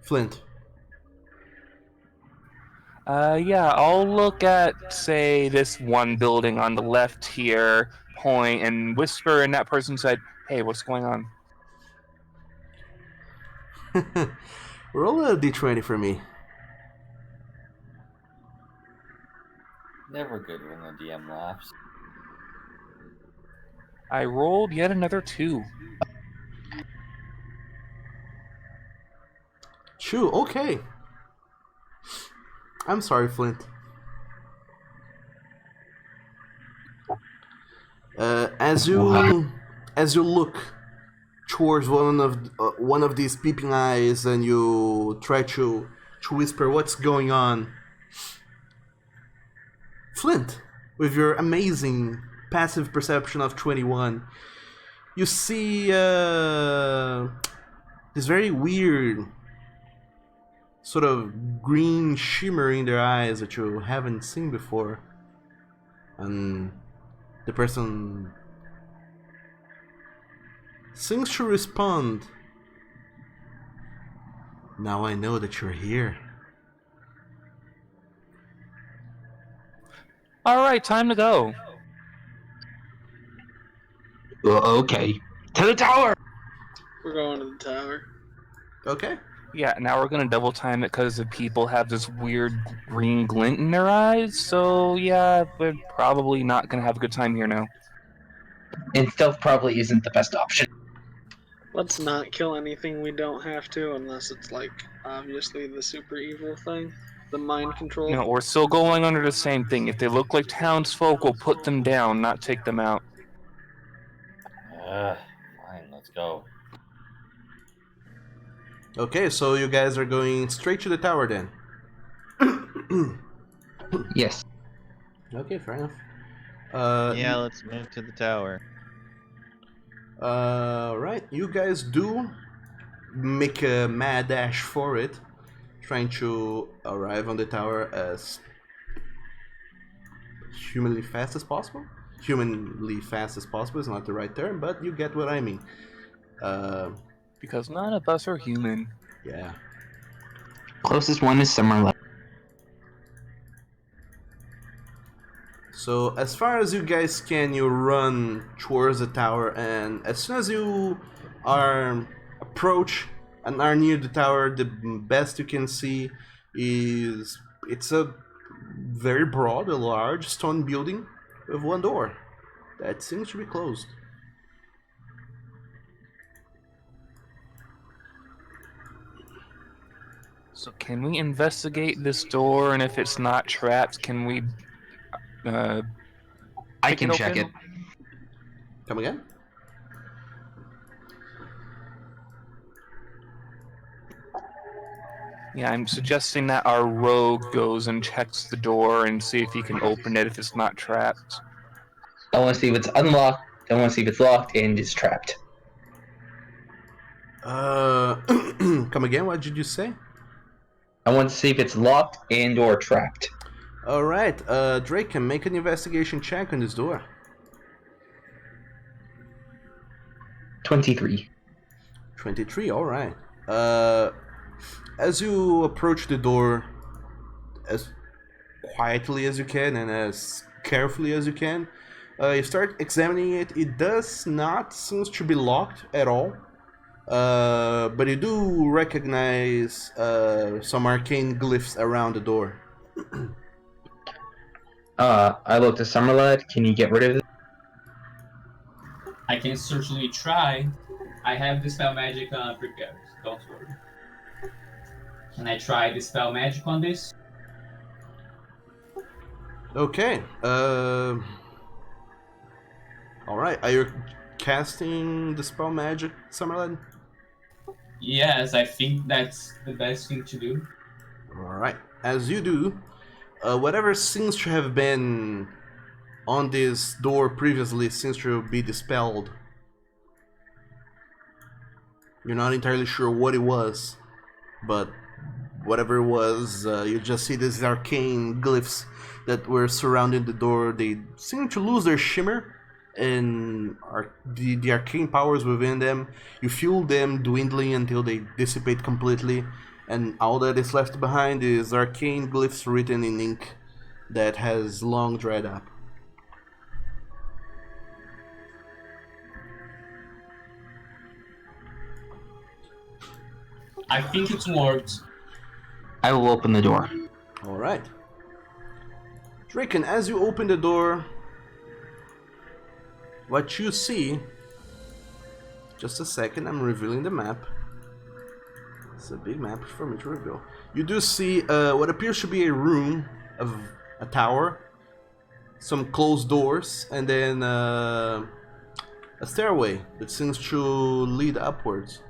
S1: Flint?
S5: Yeah, I'll look at, say, this one building on the left here, point, and whisper in that person's head, hey, what's going on?
S1: Roll a d20 for me.
S2: Never good when the DM laughs.
S5: I rolled yet another 2.
S1: Shoo, okay. I'm sorry, Flint. As you look towards one of these peeping eyes, and you try to whisper what's going on, Flint, with your amazing passive perception of 21, you see this very weird sort of green shimmer in their eyes that you haven't seen before, and the person seems to respond. Now I know that you're here.
S5: Alright, time to go.
S7: Okay. To the tower!
S8: We're going to the tower.
S1: Okay.
S5: Yeah, now we're gonna double time it because the people have this weird green glint in their eyes, so yeah, we're probably not gonna have a good time here now.
S7: And stealth probably isn't the best option.
S8: Let's not kill anything we don't have to, unless it's like obviously the super evil thing, the mind control.
S5: No, we're still going under the same thing. If they look like townsfolk, we'll put them down, not take them out.
S2: Fine, let's go.
S1: Okay, so you guys are going straight to the tower then.
S7: Yes.
S1: Okay, fair enough.
S4: Yeah, let's move to the tower.
S1: Right, you guys do make a mad dash for it, trying to arrive on the tower as humanly fast as possible. Humanly fast as possible is not the right term, but you get what I mean.
S5: Because none of us are human.
S1: Yeah.
S7: Closest one is Summerlin.
S1: So as far as you guys can, you run towards the tower, and as soon as you are approach and are near the tower, the best you can see is it's a very broad, a large stone building with one door that seems to be closed.
S5: So can we investigate this door, and if it's not trapped, can we
S7: I can check
S5: open?
S7: it.
S1: Come again?
S5: Yeah, I'm suggesting that our rogue goes and checks the door and see if he can open it if it's not trapped.
S7: I want to see if it's unlocked. I want to see if it's locked and it's trapped.
S1: Come again? What did you say?
S7: I want to see if it's locked and or trapped.
S1: All right, Drake can make an investigation check on this door.
S7: 23.
S1: 23, all right. As you approach the door as quietly as you can and as carefully as you can, you start examining it. It does not seem to be locked at all, but you do recognize some arcane glyphs around the door.
S7: I looked at Summerlad. Can you get rid of it?
S6: I can certainly try. I have Dispel Magic prepared. Don't worry. Can I try Dispel Magic on this?
S1: Okay. All right. Are you casting Dispel Magic, Summerlad?
S6: Yes, I think that's the best thing to do.
S1: All right. As you do, whatever seems to have been on this door previously seems to be dispelled. You're not entirely sure what it was, but whatever it was, you just see these arcane glyphs that were surrounding the door. They seem to lose their shimmer, and the arcane powers within them, you feel them dwindling until they dissipate completely, and all that is left behind is arcane glyphs written in ink that has long dried up.
S6: I think it worked.
S7: I will open the door.
S1: Alright. Draken, as you open the door, what you see... Just a second, I'm revealing the map. It's a big map for me to reveal. You do see what appears to be a room of a tower, some closed doors, and then a stairway that seems to lead upwards.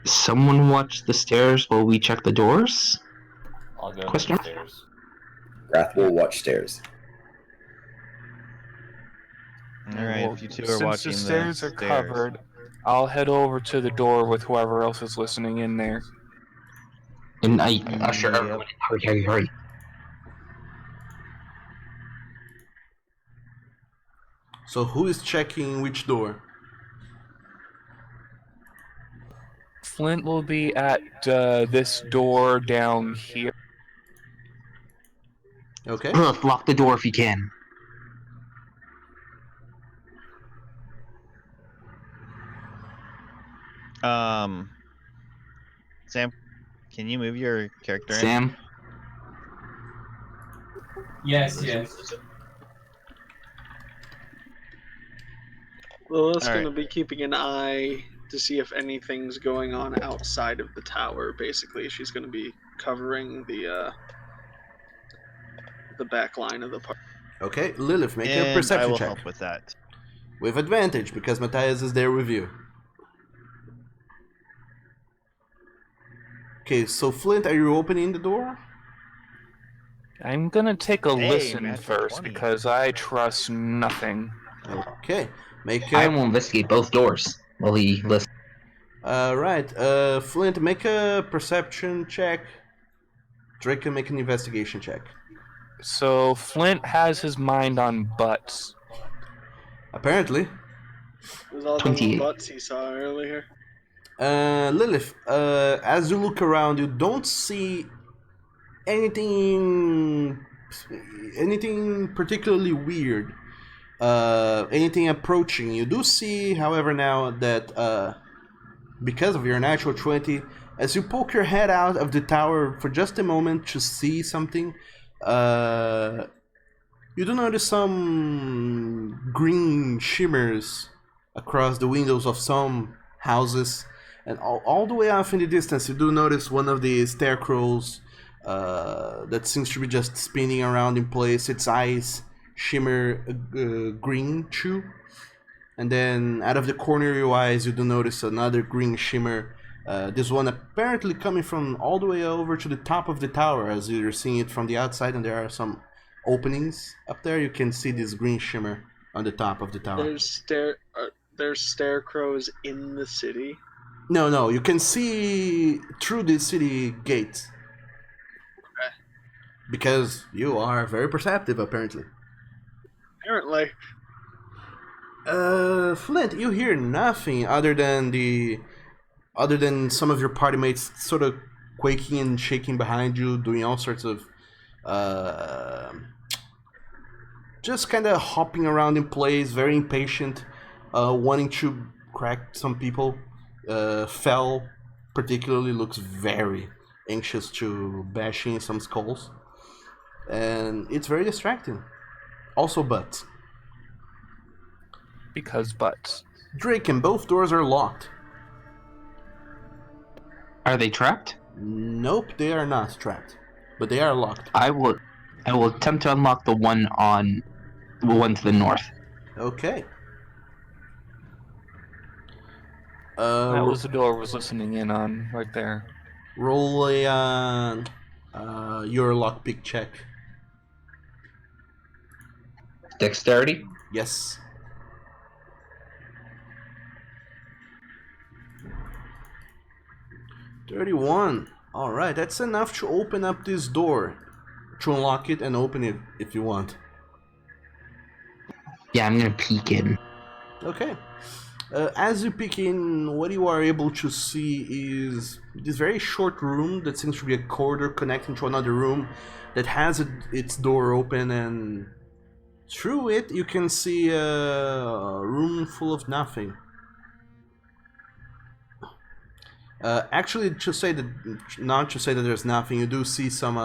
S7: Someone watch the stairs while we check the doors?
S2: I'll go
S7: Question?
S2: downstairs.
S3: Wrath will watch stairs.
S4: All right, if you two are
S5: Since
S4: watching
S5: the stairs are
S4: stairs.
S5: covered, I'll head over to the door with whoever else is listening in there.
S7: And I usher
S4: Yep.
S7: everyone. Hurry.
S1: So who is checking which door?
S5: Flint will be at this door down here.
S1: Okay.
S7: Lock the door if you can.
S4: Sam, can you move your character in?
S7: Sam?
S6: Yes.
S8: Lilith's
S4: All right.
S8: going to be keeping an eye to see if anything's going on outside of the tower. Basically, she's going to be covering the back line of the park.
S1: Okay, Lilith, make a
S4: And I
S1: perception
S4: will
S1: check.
S4: help with that.
S1: With advantage, because Matthias is there with you. Okay, so Flint, are you opening the door?
S5: I'm gonna take a
S4: Hey,
S5: listen
S4: natural
S5: first
S4: 20.
S5: because I trust nothing.
S1: Okay, make
S7: I
S1: a...
S7: will investigate both doors while he listens.
S1: Right, Flint, make a perception check. Drake can make an investigation check.
S5: So Flint has his mind on butts.
S1: Apparently.
S8: It was all those
S7: 28.
S8: butts he saw earlier.
S1: Lilith, as you look around, you don't see anything particularly weird. Anything approaching. You do see, however, now that because of your natural 20, as you poke your head out of the tower for just a moment to see something, you do notice some green shimmers across the windows of some houses. And all the way off in the distance, you do notice one of the scarecrows that seems to be just spinning around in place. Its eyes shimmer green too. And then out of the corner of your eyes, you do notice another green shimmer. This one apparently coming from all the way over to the top of the tower, as you're seeing it from the outside, and there are some openings up there. You can see this green shimmer on the top of the tower.
S8: There's scarecrows in the city.
S1: No, you can see through the city gates.
S8: Okay.
S1: Because you are very perceptive, apparently.
S8: Apparently.
S1: Flint, you hear nothing other than some of your party mates sort of quaking and shaking behind you, doing all sorts of just kind of hopping around in place, very impatient, wanting to crack some people. Fel particularly looks very anxious to bash in some skulls, and it's very distracting. Also butts.
S5: Because butts.
S1: Drake, and both doors are locked.
S7: Are they trapped?
S1: Nope, they are not trapped, but they are locked.
S7: I will attempt to unlock the one to the north.
S1: Okay.
S5: That was the door I was listening in on right there.
S1: Roll a your lockpick check.
S7: Dexterity?
S1: Yes. $31. Alright, that's enough to open up this door. to unlock it and open it if you want.
S7: Yeah, I'm gonna peek in.
S1: Okay. As you peek in, what you are able to see is this very short room that seems to be a corridor connecting to another room that has its door open, and through it you can see a room full of nothing. Actually, not to say that there's nothing, you do see some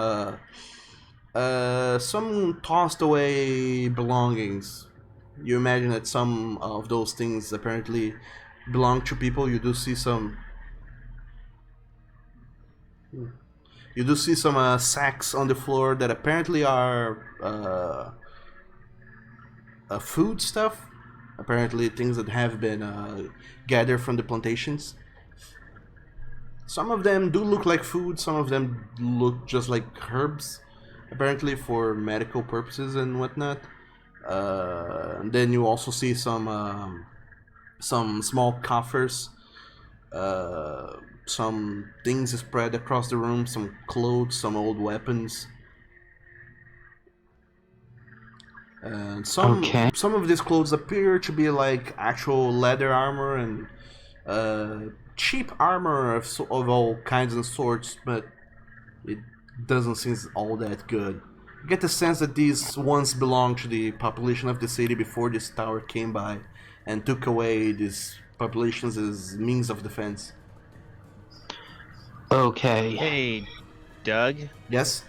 S1: tossed away belongings. You imagine that some of those things apparently belong to people. You do see some sacks on the floor that apparently are food stuff. Apparently things that have been gathered from the plantations. Some of them do look like food, some of them look just like herbs, apparently for medical purposes and whatnot. And then you also see some small coffers, some things spread across the room, some clothes, some old weapons. And some of these clothes appear to be like actual leather armor and cheap armor of all kinds and sorts, but it doesn't seem all that good. You get the sense that these once belonged to the population of the city before this tower came by and took away these populations as means of defense.
S7: Okay.
S4: Hey, Doug.
S1: Yes?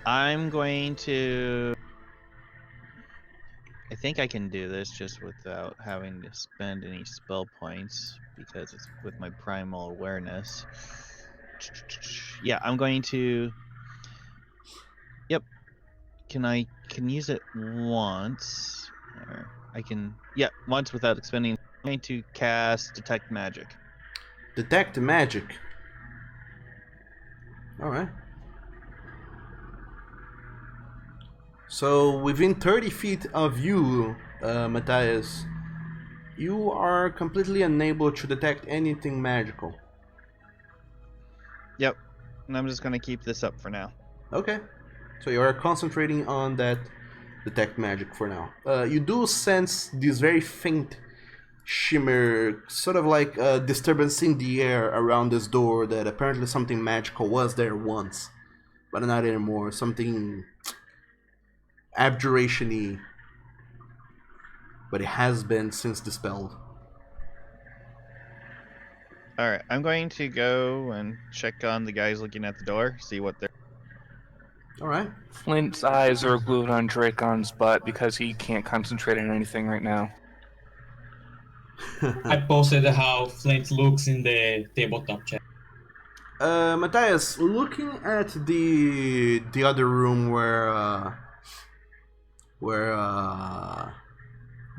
S4: I'm going to... I think I can do this just without having to spend any spell points because it's with my primal awareness. Yeah, I'm going to... Yep. I can use it once. Or I can... Yeah, once without expending... I'm going to cast Detect Magic.
S1: Detect Magic. Alright. So within 30 feet of you, Matthias, you are completely unable to detect anything magical.
S4: Yep. And I'm just going to keep this up for now.
S1: Okay. So you are concentrating on that detect magic for now. You do sense this very faint shimmer, sort of like a disturbance in the air around this door, that apparently something magical was there once, but not anymore. Something abjuration-y, but it has been since dispelled.
S4: Alright, I'm going to go and check on the guys looking at the door, see what they're...
S1: Alright.
S5: Flint's eyes are glued on Dracon's butt because he can't concentrate on anything right now.
S6: I posted how Flint looks in the tabletop chat.
S1: Matthias, looking at the other room where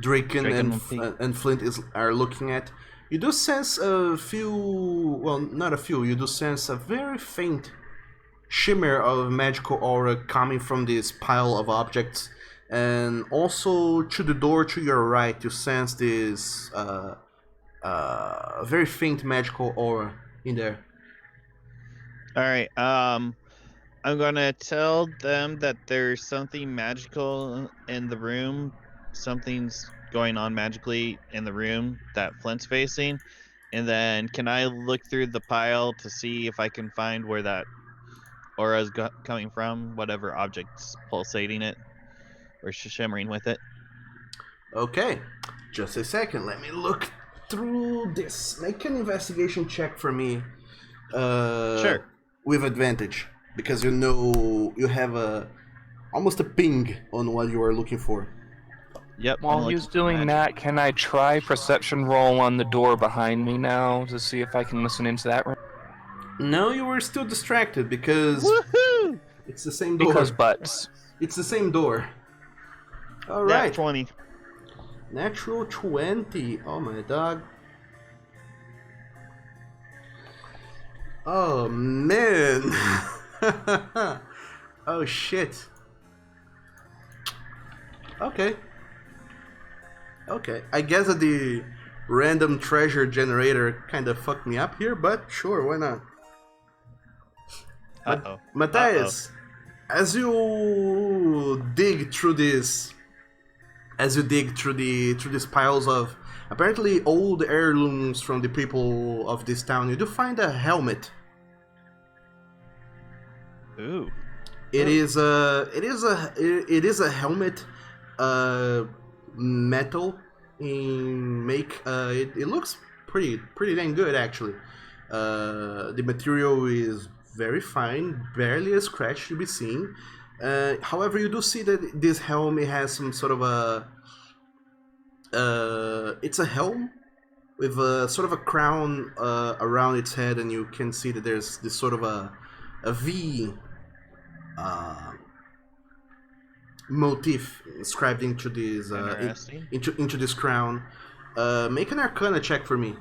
S1: Draken and Flint are looking at, you do sense a few, well, not a few, you do sense a very faint shimmer of magical aura coming from this pile of objects, and also to the door to your right you sense this very faint magical aura in there.
S4: Alright, I'm gonna tell them that there's something magical in the room. Something's going on magically in the room that Flint's facing. And then can I look through the pile to see if I can find where that aura's coming from? Whatever object's pulsating it or shimmering with it.
S1: Okay, just a second. Let me look through this. Make an investigation check for me.
S4: Sure.
S1: With advantage, because you know you have almost a ping on what you are looking for.
S4: Yep.
S5: While he's doing that, can I try perception roll on the door behind me now to see if I can listen into that room?
S1: No, you were still distracted because
S4: Woohoo!
S1: It's the same door.
S5: Because butts.
S1: It's the same door. All right.
S4: Nat 20.
S1: Natural 20. Oh my dog. Oh man. Oh shit. Okay. I guess that the random treasure generator kind of fucked me up here, but sure, why not?
S4: Uh-oh.
S1: Matthias, as you dig through this, through these piles of apparently old heirlooms from the people of this town, you do find a helmet.
S4: Ooh.
S1: It is a helmet, metal in make. It looks pretty dang good actually. The material is very fine, barely a scratch to be seen. However, you do see that this helmet has some sort of a. It's a helm with a sort of a crown around its head, and you can see that there's this sort of a V motif inscribed into this
S4: Interesting.
S1: into this crown. Make an Arcana check for me.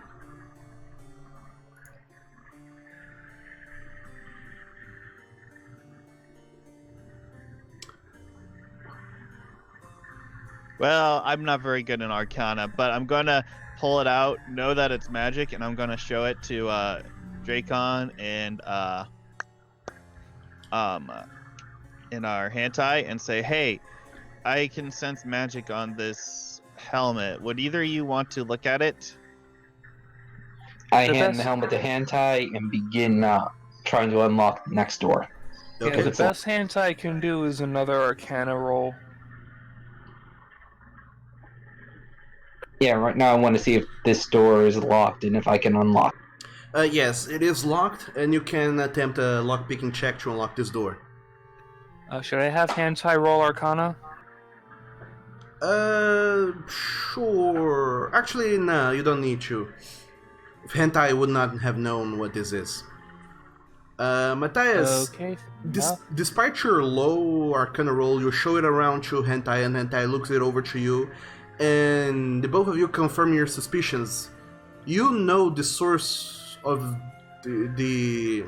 S4: Well, I'm not very good in Arcana, but I'm gonna pull it out, know that it's magic, and I'm gonna show it to Dracon and in our Hantai and say, "Hey, I can sense magic on this helmet. Would either of you want to look at it?"
S7: I
S5: The
S7: hand
S5: best-
S7: the helmet to Hantai and begin trying to unlock the next door.
S5: Yeah,
S1: Okay.
S5: the best hand I can do is another Arcana roll.
S7: Yeah, right now I want to see if this door is locked and if I can unlock.
S1: Yes, it is locked, and you can attempt a lock-picking check to unlock this door.
S5: Should I have Hantai roll Arcana?
S1: Sure. Actually, no, you don't need to. If Hentai would not have known what this is. Matthias,
S5: Okay.
S1: despite your low Arcana roll, you show it around to Hentai, and Hentai looks it over to you, and the both of you confirm your suspicions. You know the source of the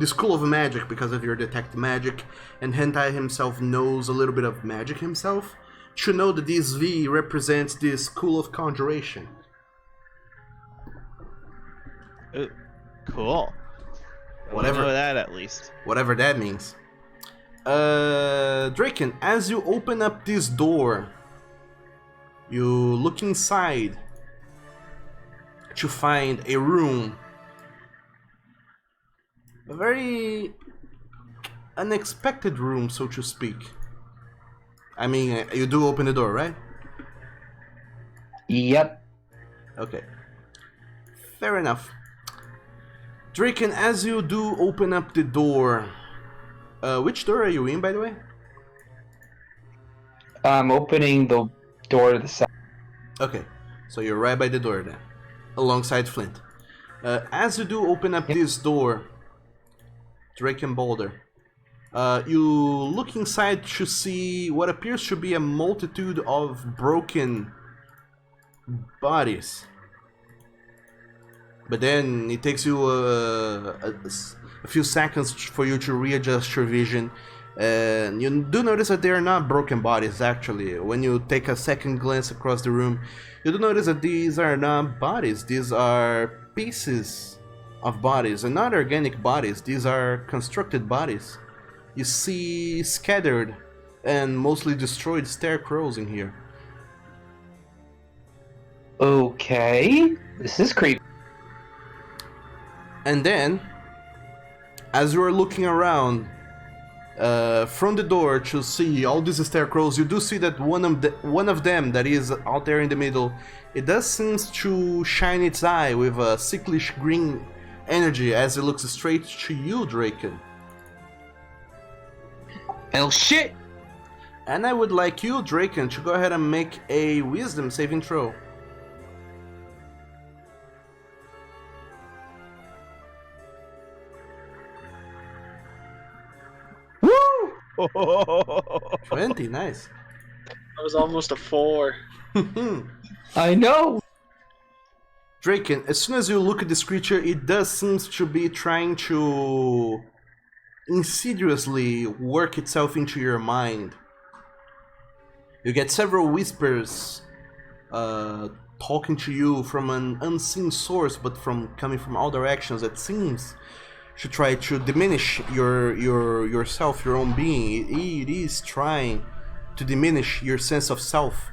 S1: school of magic because of your detect magic, and Hentai himself knows a little bit of magic himself. To know that this V represents the school of conjuration.
S4: Ooh, cool.
S1: Whatever.
S4: We'll know that at least.
S1: Whatever that means. Draken, as you open up this door, you look inside to find a room. A very unexpected room, so to speak. I mean, you do open the door, right?
S7: Yep.
S1: Okay. Fair enough. Draken, as you do open up the door, which door are you in, by the way?
S7: I'm opening the door to the side.
S1: Okay, so you're right by the door then, alongside Flint. As you do open up this door, Drake and Boulder, you look inside to see what appears to be a multitude of broken bodies. But then it takes you a few seconds for you to readjust your vision. And you do notice that they are not broken bodies, actually. When you take a second glance across the room, you do notice that these are not bodies. These are pieces of bodies, and not organic bodies. These are constructed bodies. You see scattered and mostly destroyed scarecrows in here.
S7: Okay. This is creepy.
S1: And then, as you are looking around from the door to see all these scarecrows, you do see that one of them that is out there in the middle, it does seems to shine its eye with a sicklish green energy as it looks straight to you, Draken.
S7: Hell shit!
S1: And I would like you, Draken, to go ahead and make a wisdom saving throw.
S7: Woo!
S1: 20, nice.
S8: That was almost a 4.
S7: I know!
S1: Draken, as soon as you look at this creature, it does seem to be trying to insidiously work itself into your mind. You get several whispers talking to you from an unseen source, but coming from all directions. It seems to try to diminish yourself, your own being. It is trying to diminish your sense of self,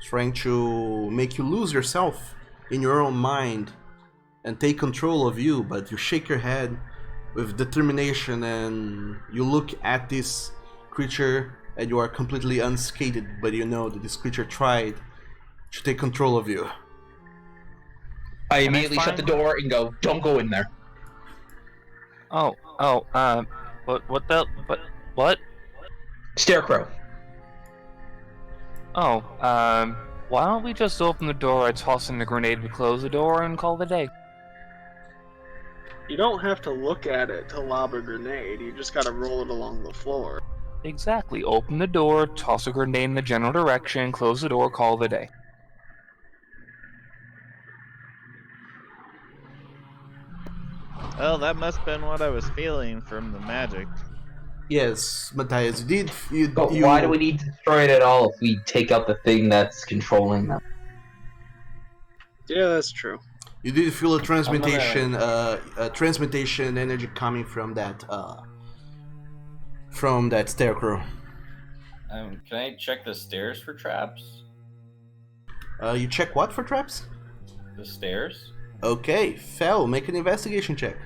S1: trying to make you lose yourself in your own mind and take control of you. But you shake your head with determination and you look at this creature and you are completely unscathed, but you know that this creature tried to take control of you.
S7: I immediately shut the door and go, "Don't go in there."
S5: What?
S7: Scarecrow.
S5: Why don't we just open the door, I toss in the grenade, we close the door, and call it a day?
S8: You don't have to look at it to lob a grenade. You just gotta roll it along the floor.
S5: Exactly. Open the door, toss a grenade in the general direction, close the door, call it a day.
S4: Well, that must have been what I was feeling from the magic.
S1: Yes, Matthias,
S7: But why do we need to destroy it at all if we take out the thing that's controlling them?
S8: Yeah, that's true.
S1: You did feel a transmutation, energy coming from that scarecrow.
S2: Can I check the stairs for traps?
S1: You check what for traps?
S2: The stairs?
S1: Okay, Fel, make an investigation check.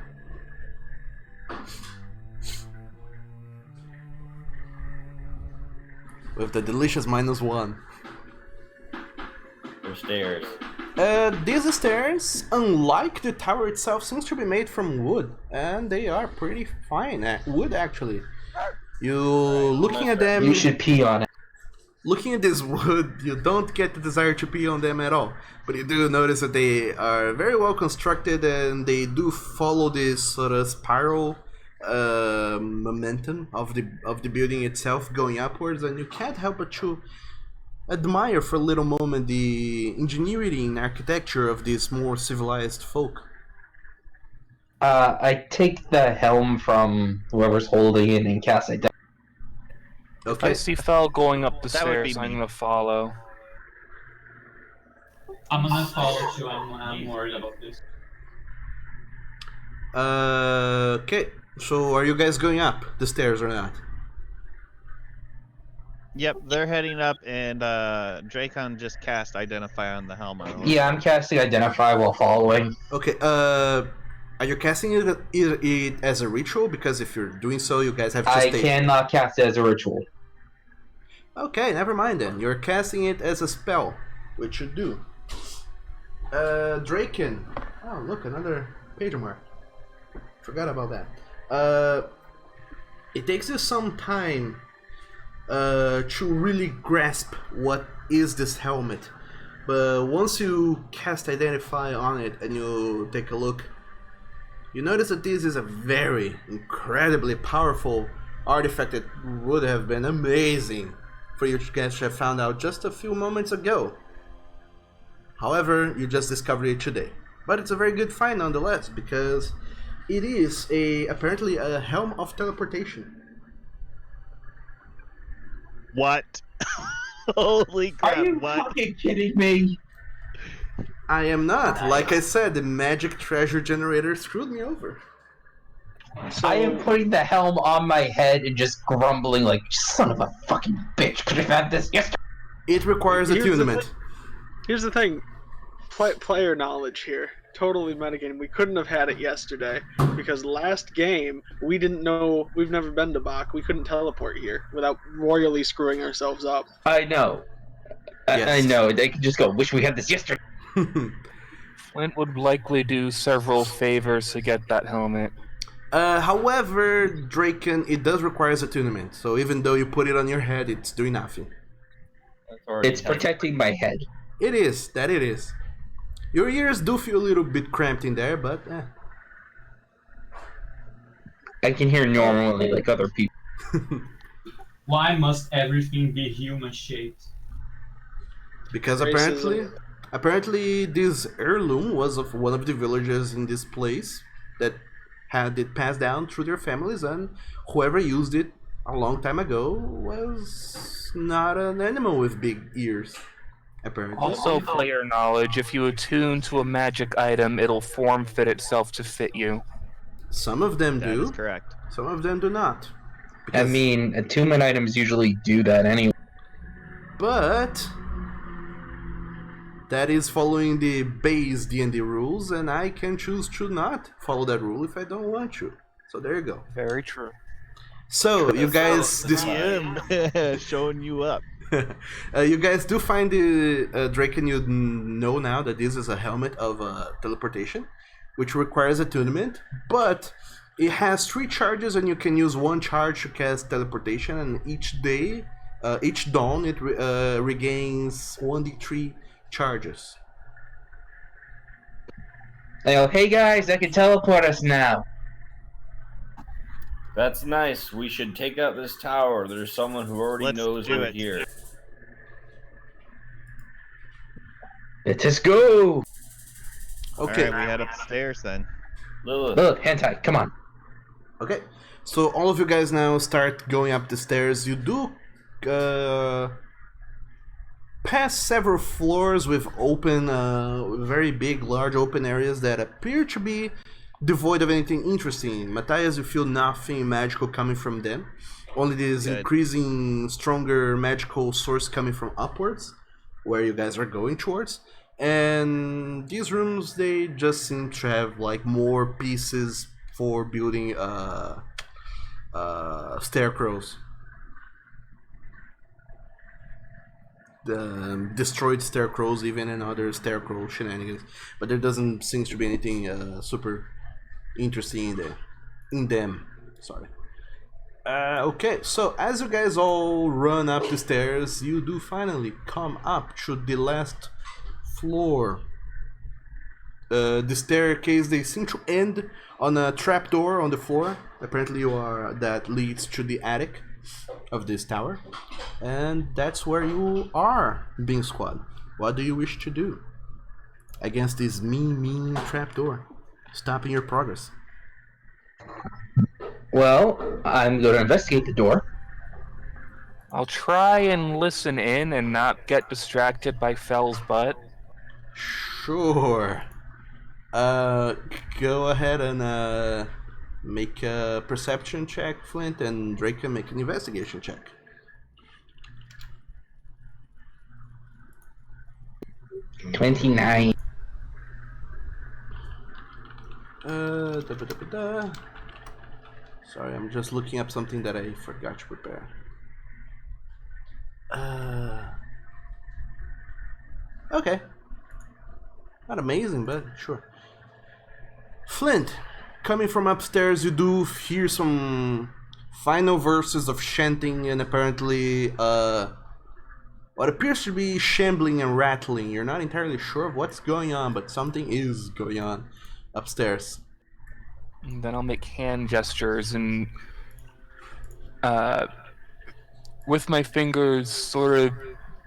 S1: With the delicious -1.
S2: For stairs.
S1: These stairs, unlike the tower itself, seems to be made from wood, and they are pretty fine wood actually. Looking at them,
S7: you should pee on it.
S1: Looking at this wood, you don't get the desire to pee on them at all, but you do notice that they are very well constructed and they do follow this sort of spiral momentum of the building itself going upwards, and you can't help but to admire for a little moment the ingenuity and architecture of these more civilized folk.
S7: I take the helm from whoever's holding it and cast it down.
S5: If I see Fel going up the stairs, I'm gonna follow.
S6: I'm gonna follow too. I'm worried about this.
S1: Okay, so are you guys going up the stairs or not?
S4: Yep, they're heading up, and Dracon just cast Identify on the helmet.
S7: Yeah, I'm casting Identify while following.
S1: Okay, are you casting it as a ritual? Because if you're doing so, you guys have to stay.
S7: I cannot cast it as a ritual.
S1: Okay, never mind then. You're casting it as a spell, which you do. Draken. Oh, look, another page mark. Forgot about that. It takes you some time to really grasp what is this helmet. But once you cast Identify on it and you take a look, you notice that this is a very incredibly powerful artifact that would have been amazing for you guys to have found out just a few moments ago. However, you just discovered it today. But it's a very good find nonetheless, because it is apparently a helm of teleportation.
S4: What? Holy crap,
S7: Are you
S4: what?
S7: fucking kidding me?
S1: I am not. Like I said, the magic treasure generator screwed me over.
S8: So,
S7: I am putting the helm on my head and just grumbling like, son of a fucking bitch, could have had this yesterday.
S1: It requires attunement.
S8: Here's the thing. Player knowledge here. Totally metagame. We couldn't have had it yesterday because last game we didn't know. We've never been to Bach. We couldn't teleport here without royally screwing ourselves up.
S7: I know.
S1: Yes.
S7: I know. They could just go, wish we had this yesterday.
S5: Flint would likely do several favors to get that helmet.
S1: However, Draken, it does require attunement. So even though you put it on your head, it's doing nothing.
S7: It's protecting my head.
S1: It is. That it is. Your ears do feel a little bit cramped in there, but
S7: I can hear normally like other people.
S6: Why must everything be human shaped?
S1: Because
S8: Racism.
S1: apparently this heirloom was of one of the villagers in this place that had it passed down through their families, and whoever used it a long time ago was not an animal with big ears. Apparently.
S5: Also, player knowledge, if you attune to a magic item, it'll form fit itself to fit you.
S1: Some of them
S4: That
S1: do.
S4: is correct.
S1: Some of them do not.
S7: I
S1: Because-
S7: mean, attunement items usually do that anyway.
S1: But that is following the base D&D rules, and I can choose to not follow that rule if I don't want to. So there you go.
S5: Very true.
S1: So you guys,
S4: DM showing you up.
S1: you guys do find the Drake, and you know now that this is a helmet of teleportation, which requires attunement, but it has 3 charges, and you can use 1 charge to cast teleportation, and each day, each dawn, it regains 1d3 charges.
S7: Hey guys, I can teleport us now.
S2: That's nice. We should take out this tower. There's someone who already
S4: Let's
S2: knows
S4: do
S2: we're
S4: it.
S2: here.
S7: Let us go.
S1: Okay.
S4: All right, we head upstairs then.
S2: Lilith.
S7: Look, hentai, come on.
S1: Okay, so all of you guys now start going up the stairs. You do pass several floors with open, very big, large open areas that appear to be devoid of anything interesting. Matthias, you feel nothing magical coming from them. Only this
S4: Good.
S1: increasing, stronger magical source coming from upwards, where you guys are going towards. And these rooms, they just seem to have like more pieces for building scarecrows. The destroyed scarecrows, even, and other scarecrow shenanigans. But there doesn't seem to be anything super interesting in them. Sorry. Okay, so as you guys all run up the stairs, you do finally come up to the last floor. The staircase, they seem to end on a trapdoor on the floor. Apparently that leads to the attic of this tower. And that's where you are, Bean Squad. What do you wish to do against this mean trapdoor, stopping your progress?
S7: Well, I'm going to investigate the door.
S5: I'll try and listen in and not get distracted by Fell's butt.
S1: Sure. Go ahead and make a perception check, Flint, and Drake can make an investigation check.
S7: $29.
S1: Sorry, I'm just looking up something that I forgot to prepare. Okay. Not amazing, but sure. Flint, coming from upstairs, you do hear some final verses of chanting and apparently what appears to be shambling and rattling. You're not entirely sure of what's going on, but something is going on upstairs.
S5: And then I'll make hand gestures and with my fingers sort of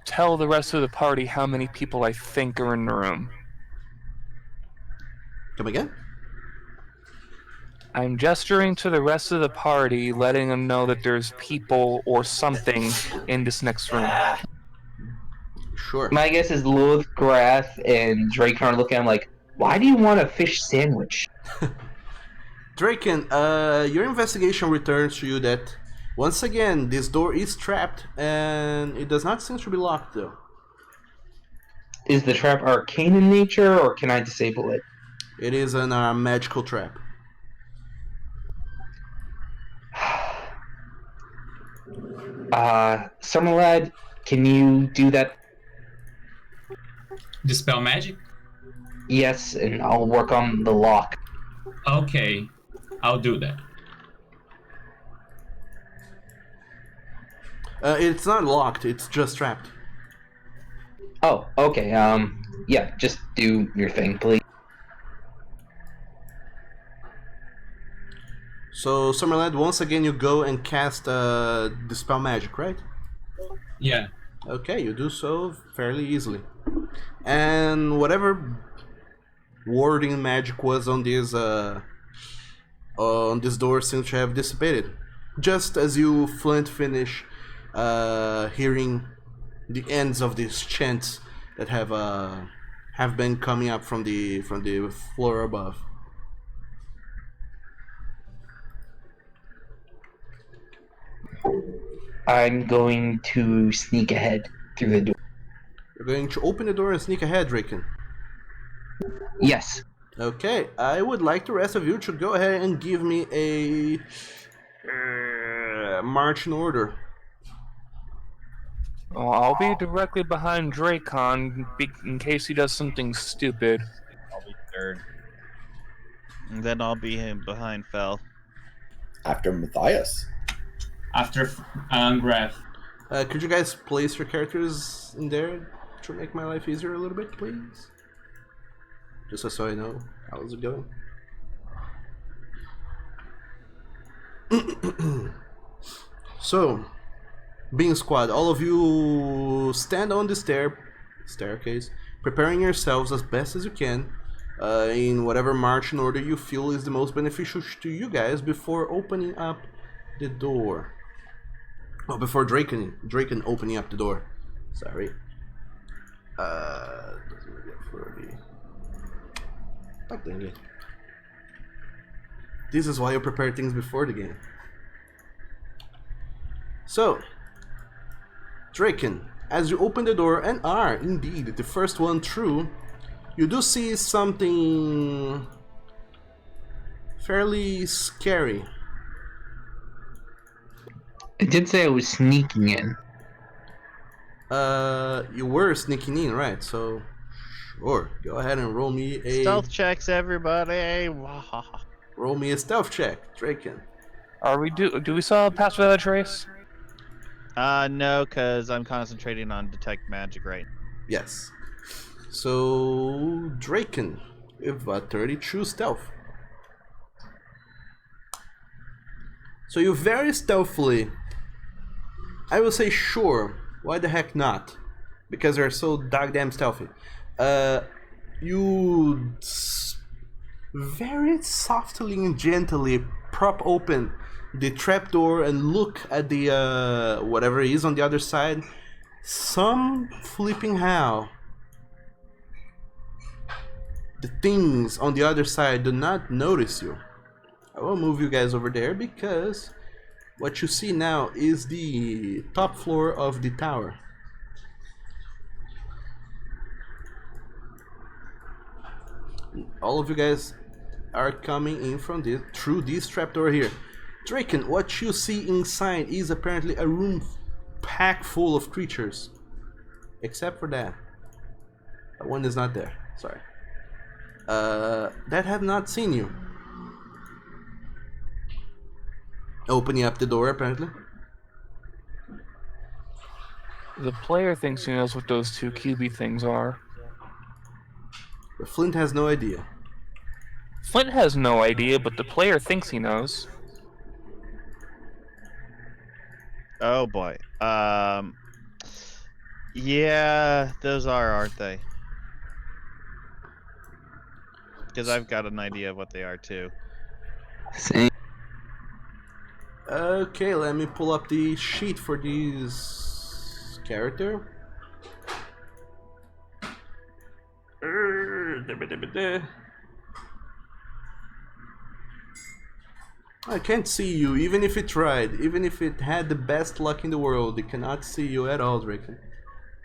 S5: tell the rest of the party how many people I think are in the room.
S1: Come again?
S5: I'm gesturing to the rest of the party, letting them know that there's people or something in this next room.
S1: Sure.
S7: My guess is Lilith, Grath, and Drake are looking at him like, why do you want a fish sandwich?
S1: Draken, your investigation returns to you that once again this door is trapped and it does not seem to be locked though.
S7: Is the trap arcane in nature, or can I disable it?
S1: It is a magical trap.
S7: Summerlad, can you do that?
S6: Dispel magic?
S7: Yes, and I'll work on the lock.
S6: Okay, I'll do that.
S1: It's not locked, it's just trapped.
S7: Oh, okay, yeah, just do your thing, please.
S1: So, Summerland, once again you go and cast Dispel Magic, right?
S6: Yeah.
S1: Okay, you do so fairly easily. And whatever warding magic was on this door seems to have dissipated. Just as you, Flint, finish hearing the ends of these chants that have been coming up from the floor above.
S7: I'm going to sneak ahead through the door.
S1: You're going to open the door and sneak ahead, Draken.
S7: Yes.
S1: Okay, I would like the rest of you to go ahead and give me a march in order.
S5: Well, I'll be directly behind Dracon in case he does something stupid.
S2: I'll be third.
S4: And then I'll be behind Fel.
S3: After Matthias.
S6: After Graf.
S1: Could you guys place your characters in there to make my life easier a little bit, please? Just so I know how's it going. So, Being Squad, all of you stand on the staircase, preparing yourselves as best as you can in whatever marching order you feel is the most beneficial to you guys before opening up the door. Oh, before Draken opening up the door. Sorry. Doesn't get 40. Oh, dang it. This is why you prepare things before the game. So, Draken, as you open the door and are indeed the first one through, you do see something fairly scary.
S7: I did say I was sneaking in.
S1: You were sneaking in, right? So, sure. Go ahead and roll me a
S4: Stealth checks, everybody.
S1: roll me a stealth check, Draken.
S5: Are we do we still pass without a trace?
S4: No, because I'm concentrating on detect magic right.
S1: Yes. So, Draken, with a 32 stealth. So you very stealthily, I will say sure, why the heck not? Because they're so goddamn stealthy. You very softly and gently prop open the trapdoor and look at the whatever is on the other side. Some flipping how the things on the other side do not notice you. I will move you guys over there because what you see now is the top floor of the tower. All of you guys are coming in from this through this trapdoor here. Draken, what you see inside is apparently a room packed full of creatures. Except for that. That one is not there. Sorry. That have not seen you. Opening up the door, apparently.
S5: The player thinks he knows what those two QB things are.
S1: But Flint has no idea.
S5: Flint has no idea, but the player thinks he knows.
S4: Oh boy. Yeah, those aren't they? Because I've got an idea of what they are too.
S7: Same.
S1: Okay, let me pull up the sheet for this character. I can't see you, even if it tried. Even if it had the best luck in the world, it cannot see you at all, Draken.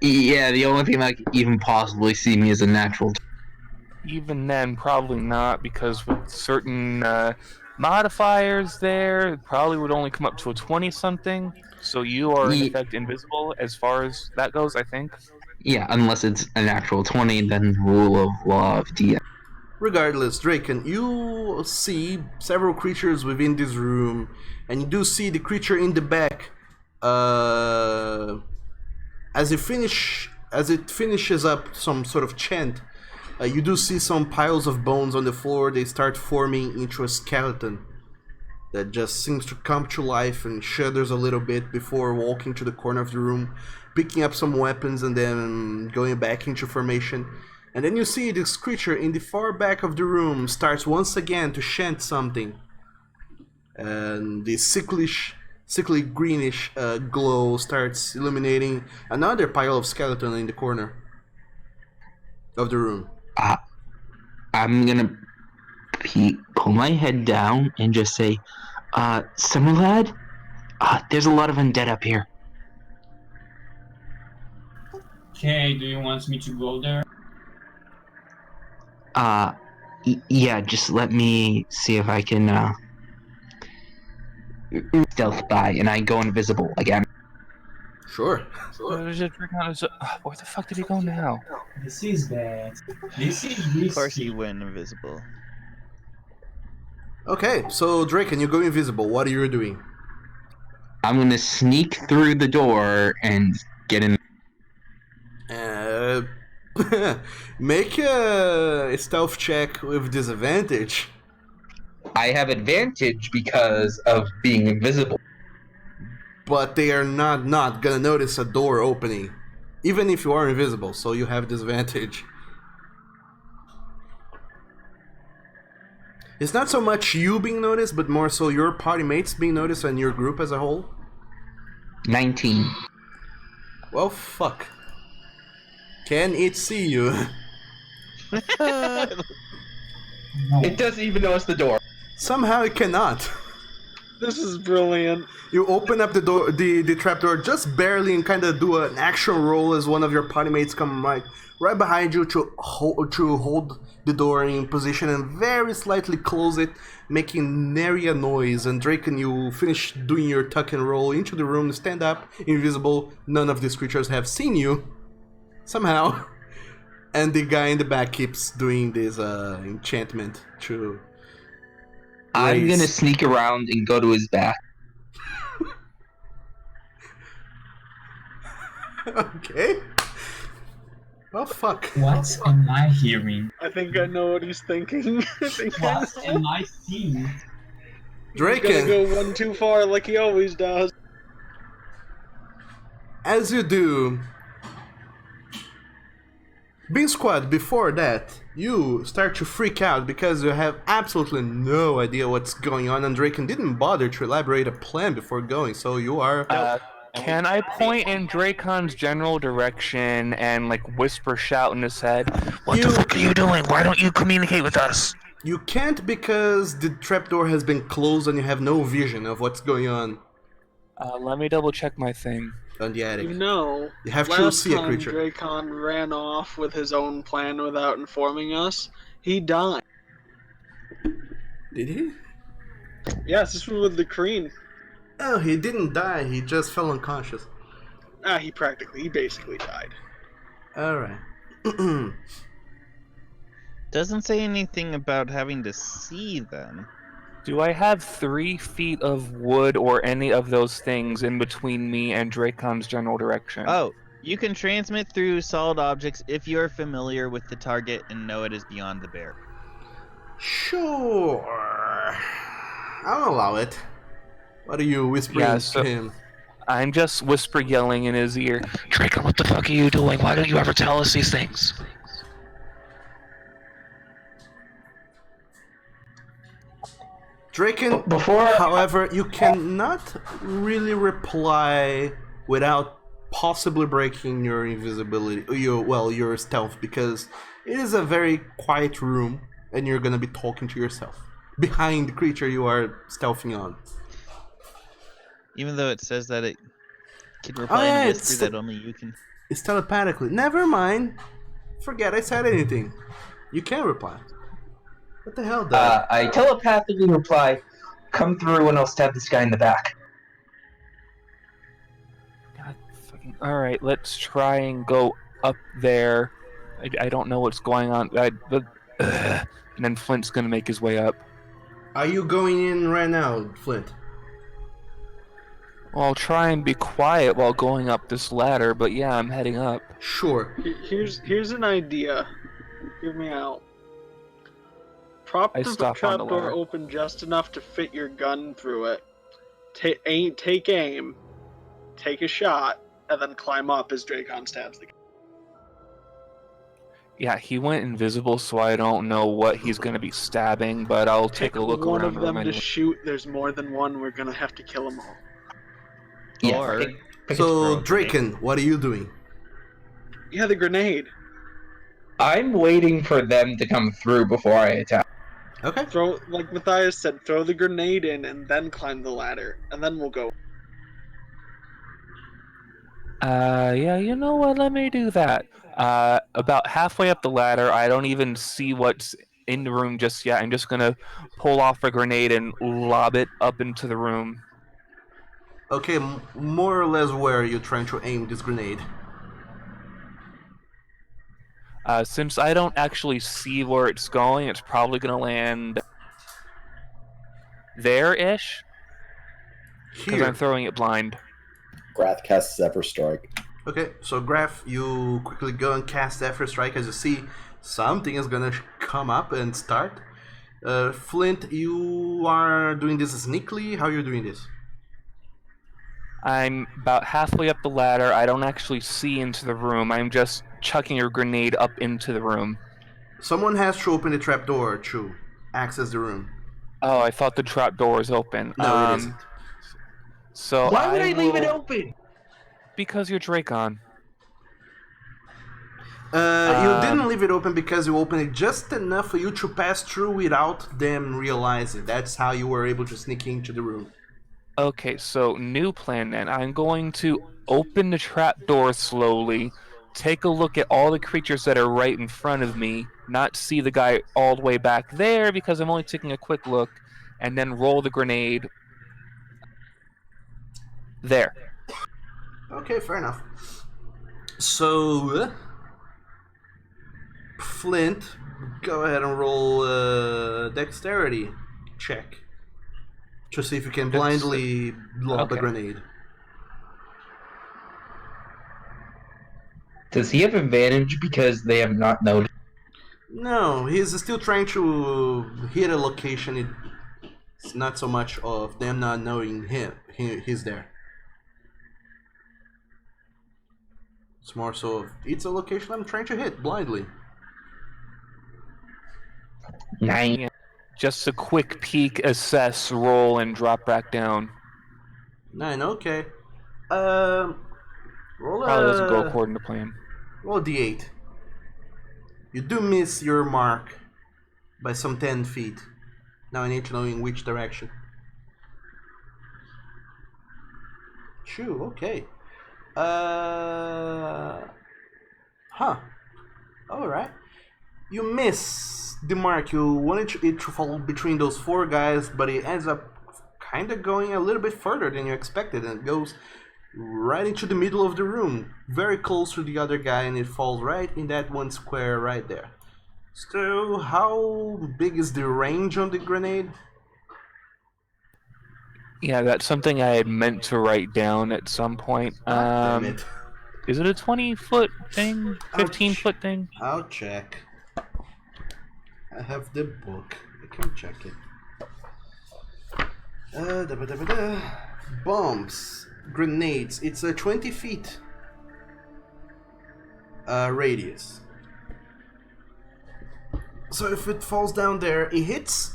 S7: Yeah, the only thing that could even possibly see me is a natural.
S5: Even then, probably not, because with certain modifiers there, it probably would only come up to a 20-something. So you are, in effect, invisible as far as that goes, I think.
S7: Yeah, unless it's a natural 20, then rule of law of DM.
S1: Regardless, Draken, you see several creatures within this room, and you do see the creature in the back. As it finishes up some sort of chant, you do see some piles of bones on the floor. They start forming into a skeleton that just seems to come to life and shudders a little bit before walking to the corner of the room, picking up some weapons and then going back into formation. And then you see this creature in the far back of the room starts once again to chant something. And the sickly greenish glow starts illuminating another pile of skeleton in the corner of the room.
S7: I'm gonna pull my head down and just say, Summer Lad, There's a lot of undead up here.
S6: Okay, do you want me to go there?
S7: Yeah, just let me see if I can, stealth by, and I go invisible again.
S1: Sure.
S5: Where the fuck did he go now?
S6: This is bad. This is
S4: Of course
S6: risky.
S4: he went invisible.
S1: Okay, so Draken, you go invisible. What are you doing?
S7: I'm gonna sneak through the door and get in.
S1: Make a stealth check with disadvantage.
S7: I have advantage because of being invisible.
S1: But they are not gonna notice a door opening, even if you are invisible. So you have disadvantage. It's not so much you being noticed, but more so your party mates being noticed and your group as a whole.
S7: 19.
S1: Well, fuck. Can it see you?
S7: It doesn't even notice the door.
S1: Somehow it cannot.
S8: This is brilliant.
S1: You open up the door, the trapdoor just barely, and kind of do an action roll as one of your party mates come right behind you to hold the door in position and very slightly close it, making nary a noise. And Draken, you finish doing your tuck and roll into the room, stand up, invisible. None of these creatures have seen you somehow, and the guy in the back keeps doing this enchantment to.
S7: I'm gonna sneak around and go to his back.
S1: Okay. Well, fuck.
S6: What am I hearing?
S8: I think I know what he's thinking. I think I
S6: What
S8: know.
S6: am I seeing?
S8: He's
S1: Draken,
S8: gonna go one too far like he always does.
S1: as you do, Bean Squad, before that, you start to freak out because you have absolutely no idea what's going on, and Draken didn't bother to elaborate a plan before going, so you are.
S5: Can I point in Dracon's general direction and whisper, shout in his head? What the fuck are you doing? Why don't you communicate with us?
S1: You can't because the trapdoor has been closed and you have no vision of what's going on
S5: Let me double check my thing.
S1: on the attic.
S8: You know,
S1: You have to
S8: last
S1: see a
S8: time
S1: creature.
S8: Dracon ran off with his own plan without informing us, he died.
S1: Did he?
S8: Yes, this was with the Kreen.
S1: Oh, he didn't die, he just fell unconscious.
S8: He basically died.
S1: Alright.
S4: Doesn't say anything about having to see them.
S5: Do I have 3 feet of wood or any of those things in between me and Dracon's general direction?
S4: Oh, you can transmit through solid objects if you are familiar with the target and know it is beyond the bear.
S1: Sure. I'll allow it. What are you whispering to him?
S5: I'm just whisper yelling in his ear. Dracon, what the fuck are you doing? Why don't you ever tell us these things?
S1: Draken, however, you cannot really reply without possibly breaking your invisibility, your stealth, because it is a very quiet room and you're gonna be talking to yourself behind the creature you are stealthing on.
S4: Even though it says that it can reply in a whisper that only you can.
S1: It's telepathically. Never mind. Forget I said anything. You can reply. What the hell, Doug?
S7: I telepathically reply, come through and I'll stab this guy in the back.
S5: God fucking. Alright, let's try and go up there. I don't know what's going on. And then Flint's gonna make his way up.
S1: Are you going in right now, Flint?
S5: Well, I'll try and be quiet while going up this ladder, but yeah, I'm heading up.
S1: Sure.
S8: Here's an idea. Hear me out. Prop the trapdoor open just enough to fit your gun through it. Take aim, take a shot, and then climb up as Dracon stabs the guy.
S5: Yeah, he went invisible, so I don't know what he's gonna be stabbing, but I'll take a look
S8: one
S5: around
S8: of
S5: the room
S8: them to
S5: anyway.
S8: shoot. There's more than one. We're gonna have to kill them all.
S7: Yeah.
S4: Or
S1: So, Draken, what are you doing?
S8: Yeah, the grenade.
S7: I'm waiting for them to come through before I attack.
S1: Okay.
S8: Throw, like Matthias said, throw the grenade in and then climb the ladder, and then we'll go.
S5: Yeah, you know what? Let me do that. About halfway up the ladder, I don't even see what's in the room just yet. I'm just gonna pull off a grenade and lob it up into the room.
S1: Okay, more or less where are you trying to aim this grenade?
S5: Since I don't actually see where it's going, it's probably gonna land there-ish, because I'm
S1: Here.
S5: throwing it blind.
S3: Grath casts Zephyr Strike.
S1: Okay, so Graf, you quickly go and cast Zephyr Strike as you see something is gonna come up and start. Flint, you are doing this sneakily. How are you doing this?
S5: I'm about halfway up the ladder. I don't actually see into the room. I'm just chucking a grenade up into the room.
S1: Someone has to open the trapdoor to access the room.
S5: Oh, I thought the trap door was open.
S1: No, it isn't.
S5: So
S7: Why would I leave it
S5: will-
S7: open?
S5: Because you're Dracon.
S1: You didn't leave it open because you opened it just enough for you to pass through without them realizing. That's how you were able to sneak into the room.
S5: Okay, so new plan then. I'm going to open the trap door slowly, take a look at all the creatures that are right in front of me, not see the guy all the way back there because I'm only taking a quick look, and then roll the grenade there.
S1: Okay, fair enough. So, Flint, go ahead and roll a dexterity check to see if you can blindly lob a
S5: Okay.
S1: grenade.
S7: Does he have advantage because they have not noticed?
S1: No, he's still trying to hit a location. It's not so much of them not knowing he's there. It's more so of, it's a location I'm trying to hit blindly.
S7: 9.
S5: Yeah. Just a quick peek, assess, roll, and drop back down.
S1: 9, okay. Roll
S5: Probably doesn't go
S1: a
S5: according to plan.
S1: roll a d8. You do miss your mark by some 10 feet. Now I need to know in which direction. Shoo, okay. Alright. You miss the mark. You wanted it to fall between those four guys, but it ends up kind of going a little bit further than you expected, and it goes right into the middle of the room, very close to the other guy, and it falls right in that one square right there. So, how big is the range on the grenade?
S5: Yeah, that's something I had meant to write down at some point.
S1: Damn it.
S5: Is it a 20-foot thing? 15-foot thing?
S1: I'll check. I have the book. I can check it. Bombs. Grenades. It's a 20 feet radius. So if it falls down there, it hits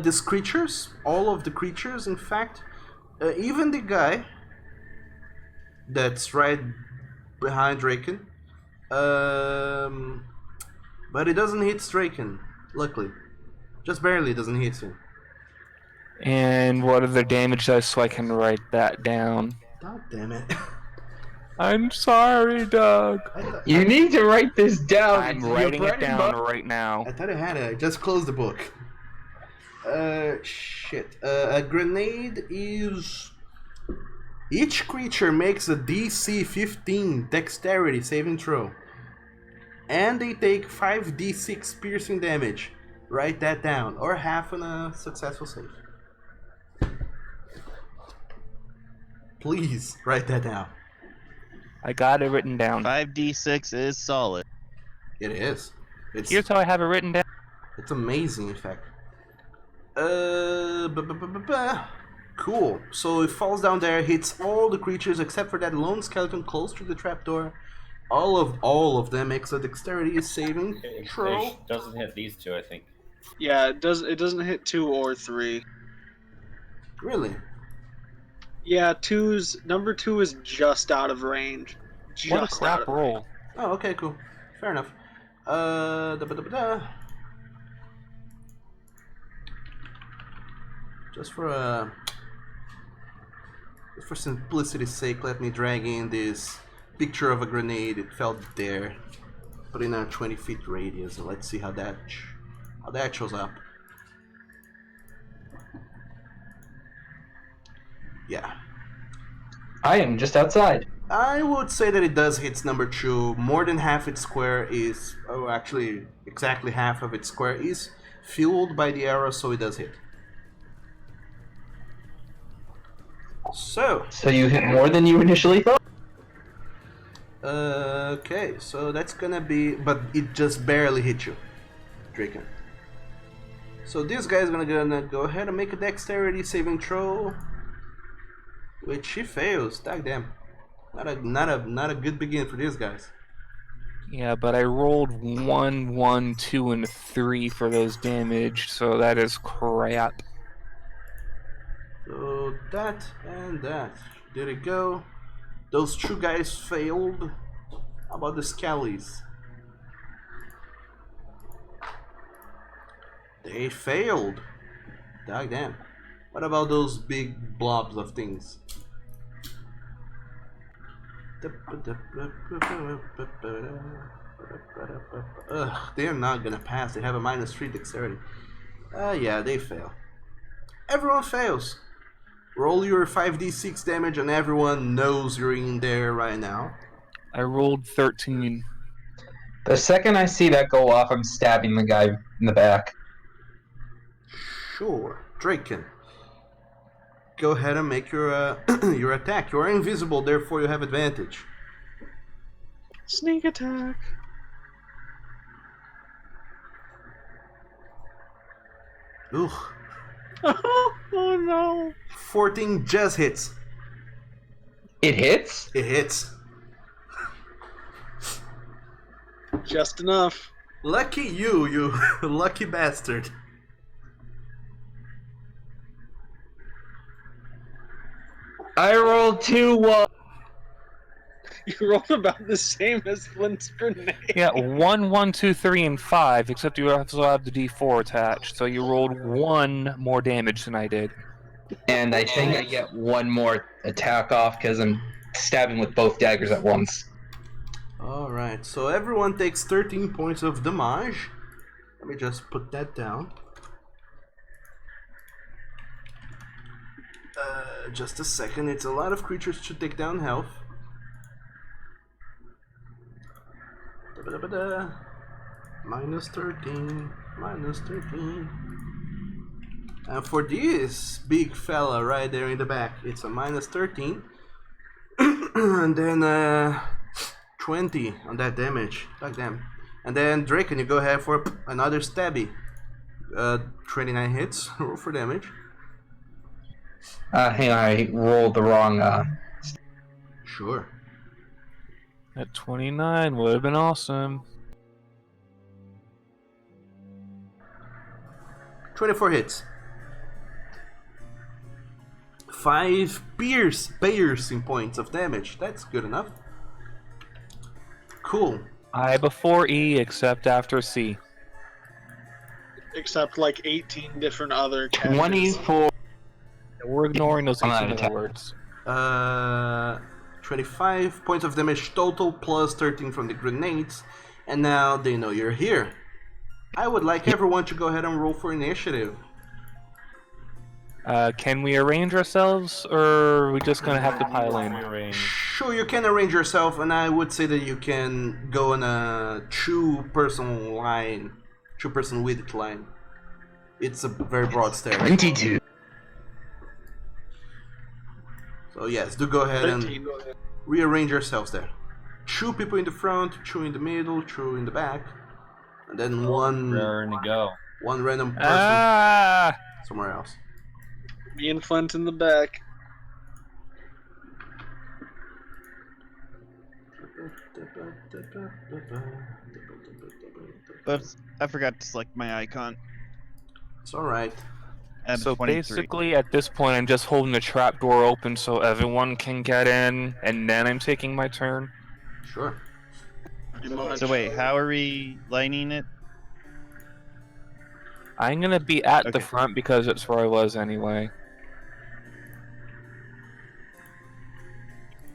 S1: these creatures. All of the creatures, in fact. Even the guy that's right behind Draken. But it doesn't hit Draken, luckily. Just barely doesn't hit him.
S5: And what are the damage dice so I can write that down?
S1: God damn it.
S5: I'm sorry, Doug.
S7: You need to write this down.
S5: I'm
S7: It's your
S5: writing
S7: bread
S5: it
S7: and
S5: down
S7: butter.
S5: right now.
S1: I thought I had it. I just closed the book. Shit. A grenade is... Each creature makes a DC 15 dexterity saving throw. And they take 5d6 piercing damage. Write that down. Or half on a successful save. Please, write that down.
S5: I got it written down.
S4: 5d6 is solid.
S1: It is.
S5: Here's how I have it written down.
S1: It's amazing, in fact. Cool. So it falls down there, hits all the creatures except for that lone skeleton close to the trapdoor. All of them makes a dexterity saving throw.
S2: It doesn't hit these two, I think.
S8: Yeah, it does. It doesn't hit 2 or 3.
S1: Really?
S8: Yeah, number 2 is just out of range.
S5: What a
S8: Just
S5: crap
S8: out of
S5: roll.
S1: Oh, okay, cool. Fair enough. Just for a For simplicity's sake, let me drag in this picture of a grenade. It fell there. Put in a 20 feet radius, and let's see how that shows up. Yeah.
S7: I am just outside.
S1: I would say that it does hit number 2. More than half its square is, oh, actually, exactly half of its square is fueled by the arrow, so it does hit. So
S7: you hit more than you initially thought?
S1: Okay, so that's gonna be, but it just barely hit you, Draken. So this guy's gonna go ahead and make a dexterity saving throw, which he fails. Damn, not a good beginning for these guys.
S5: Yeah, but I rolled 1, 1, 2, and 3 for those damage, so that is crap.
S1: So that and that. Did it go? Those 2 guys failed. How about the Skellies? They failed. Damn. What about those big blobs of things? Ugh, they're not gonna pass. They have a -3 dexterity. Yeah, they fail. Everyone fails. Roll your 5d6 damage, and everyone knows you're in there right now.
S5: I rolled 13.
S7: The second I see that go off, I'm stabbing the guy in the back.
S1: Sure, Draken. Go ahead and make your your attack. You are invisible, therefore you have advantage.
S8: Sneak attack.
S1: Ugh.
S8: Oh no.
S1: 14 just hits.
S7: It hits?
S1: It hits.
S8: Just enough.
S1: Lucky you lucky bastard.
S7: I rolled 2
S8: You rolled about the same as Flint's grenade.
S5: Yeah, 1, 1, 2, 3, and 5, except you also have the d4 attached, so you rolled 1 more damage than I did.
S7: And I think I get 1 more attack off because I'm stabbing with both daggers at once.
S1: Alright, so everyone takes 13 points of damage. Let me just put that down. Just a second, it's a lot of creatures to take down health. -13, -13. And for this big fella right there in the back, it's a -13. And then 20 on that damage. Like them. And then Draken, you go ahead for another stabby. 29 hits. Roll for damage.
S7: Hang on, I rolled the wrong.
S1: Sure.
S5: At 29 would have been awesome.
S1: 24 hits. 5 piercing points of damage. That's good enough. Cool.
S5: I before E, except after C.
S8: Except like 18 different other characters.
S7: 24.
S5: We're ignoring those
S7: I'm not
S5: 18 other
S7: attack-
S5: words.
S1: 25 points of damage total plus 13 from the grenades. And now they know you're here. I would like everyone to go ahead and roll for initiative.
S5: Can we arrange ourselves, or are we just gonna have to pile in?
S1: Sure, you can arrange yourself, and I would say that you can go on a two-person width line. It's a very broad stair.
S7: 22.
S1: So yes, do go ahead
S8: 13.
S1: and rearrange yourselves there. 2 people in the front, 2 in the middle, 2 in the back, and then one
S2: Raring to go.
S1: random person
S5: Ah!
S1: somewhere else.
S8: Me and Flint in the back.
S4: Oops, I forgot to select my icon.
S1: It's alright.
S4: At
S5: So
S4: 23.
S5: basically, at this point, I'm just holding the trap door open so everyone can get in, and then I'm taking my turn.
S1: Sure.
S8: Pretty much.
S4: So wait, how are we lining it?
S5: I'm gonna be at the
S4: Okay.
S5: front because it's where I was anyway.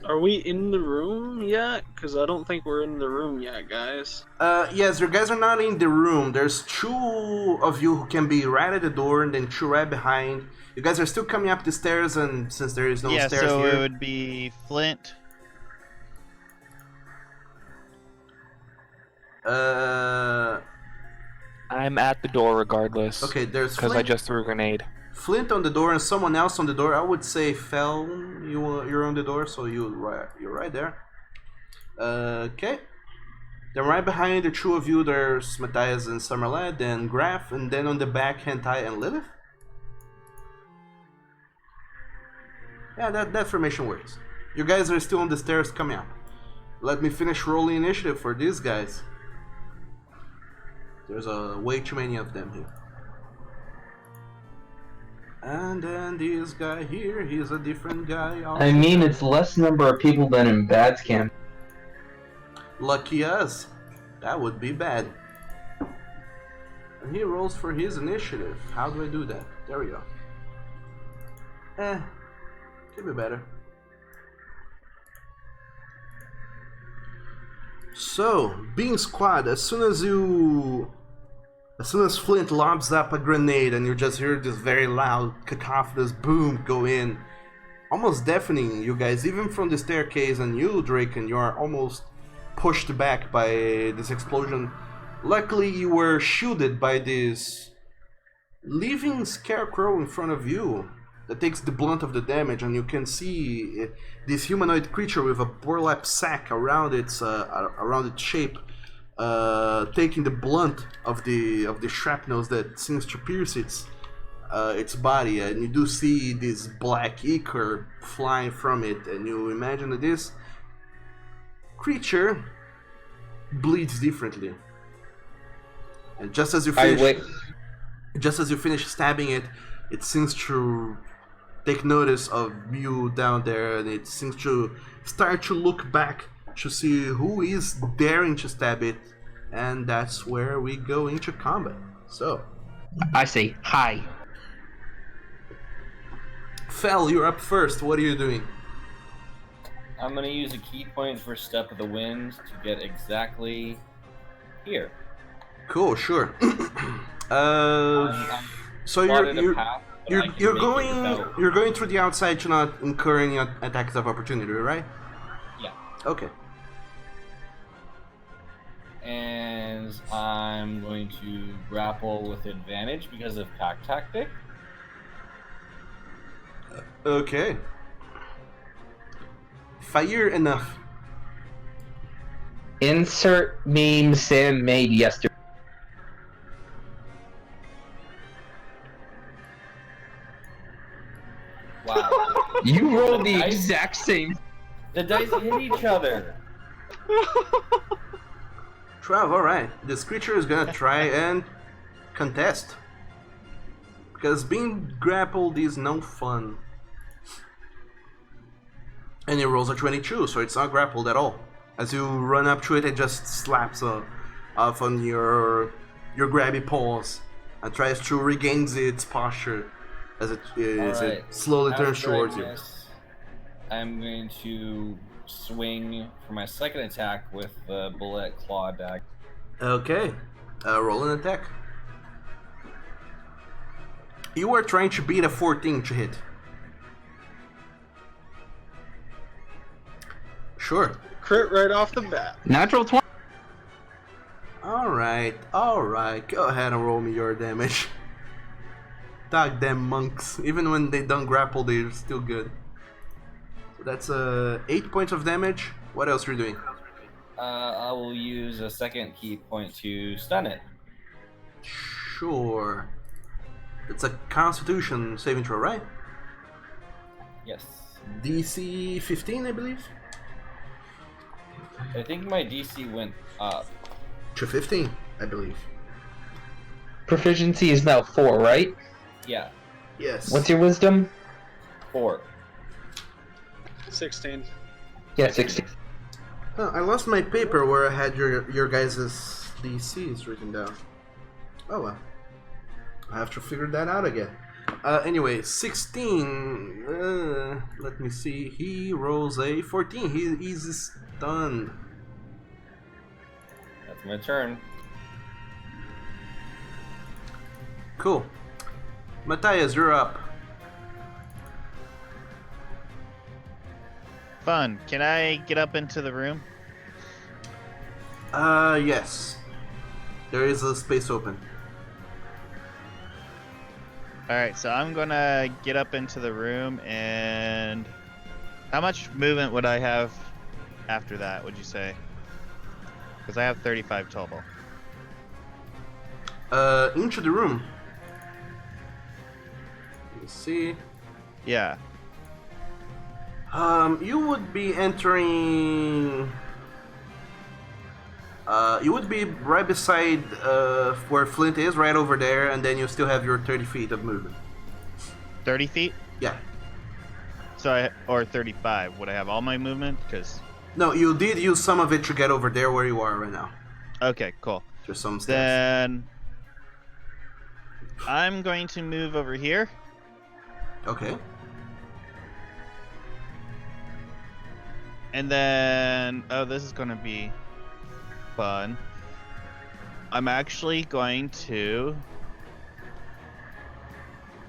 S8: Are we in the room yet? Because I don't think we're in the room yet, guys.
S1: Yes, you guys are not in the room. There's two of you who can be right at the door, and then two right behind. You guys are still coming up the stairs, and since there is no
S4: Yeah,
S1: stairs
S4: so
S1: here,
S4: it would be Flint.
S5: I'm at the door regardless.
S1: Okay, there's
S5: because I
S1: Flint.
S5: just threw a grenade.
S1: Flint on the door and someone else on the door. I would say Fel, you're on the door, so you're right there. Okay. Then right behind the two of you, there's Matthias and Summerlad, then Graf, and then on the back, Hentai and Lilith. Yeah, that formation works. You guys are still on the stairs coming up. Let me finish rolling initiative for these guys. There's way too many of them here. And then this guy here, he's a different guy.
S7: I mean, it's less number of people than in Bad's camp.
S1: Lucky us. That would be bad. And he rolls for his initiative. How do I do that? There we go. Could be better. So, being squad, as soon as Flint lobs up a grenade and you just hear this very loud, cacophonous boom go in, almost deafening you guys, even from the staircase, and you, Draken, you are almost pushed back by this explosion. Luckily, you were shielded by this living scarecrow in front of you that takes the blunt of the damage, and you can see this humanoid creature with a burlap sack around its shape, taking the blunt of the shrapnels that seems to pierce its body, and you do see this black ichor flying from it, and you imagine that this creature bleeds differently. And just as you finish stabbing it, it seems to take notice of you down there, and it seems to start to look back to see who is daring to stab it, and that's where we go into combat. So,
S7: I say hi.
S1: Fel, you're up first. What are you doing?
S2: I'm gonna use a key point for Step of the Wind to get exactly here.
S1: Cool, sure.
S2: I'm
S1: So you're going through the outside to not incur any attacks of opportunity, right?
S2: Yeah.
S1: Okay.
S2: And I'm going to grapple with advantage because of pack tactic.
S1: Okay. Fire enough.
S7: Insert meme Sam made yesterday.
S2: Wow.
S7: You rolled the exact same.
S2: The dice hit each other.
S1: Trav, alright. This creature is gonna try and contest. Because being grappled is no fun. And it rolls a 22, so it's not grappled at all. As you run up to it, it just slaps off on your grabby paws and tries to regain its posture as it slowly turns towards you.
S2: I'm going to swing for my second attack with the bullet claw dagger.
S1: Okay, roll an attack. You are trying to beat a 14 to hit. Sure.
S8: Crit right off the bat.
S7: Natural 20.
S1: Alright. Go ahead and roll me your damage. Dog them monks. Even when they don't grapple, they're still good. So that's 8 points of damage. What else are you doing?
S2: I will use a second key point to stun it.
S1: Sure. It's a Constitution saving throw, right?
S2: Yes.
S1: DC 15, I believe?
S2: I think my DC went up.
S1: To 15, I believe.
S7: Proficiency is now 4, right?
S2: Yeah.
S1: Yes.
S7: What's your wisdom?
S2: 4.
S8: 16.
S7: Yeah, 16.
S1: Oh, I lost my paper where I had your guys' DCs written down. Oh well. I have to figure that out again. Anyway, 16. Let me see. He rolls a 14. He's stunned.
S2: That's my turn.
S1: Cool. Matthias, you're up.
S4: Fun. Can I get up into the room?
S1: Yes. There is a space open.
S4: Alright, so I'm gonna get up into the room, and how much movement would I have after that, would you say? Because I have 35 total.
S1: Into the room. Let me see.
S4: Yeah.
S1: You would be entering. You would be right beside where Flint is, right over there, and then you still have your 30 feet of movement.
S4: 30 feet?
S1: Yeah.
S4: So or 35. Would I have all my movement? Because.
S1: No, you did use some of it to get over there where you are right now.
S4: Okay, cool.
S1: There's some steps.
S4: Then I'm going to move over here.
S1: Okay.
S4: And then, oh, this is going to be fun. I'm actually going to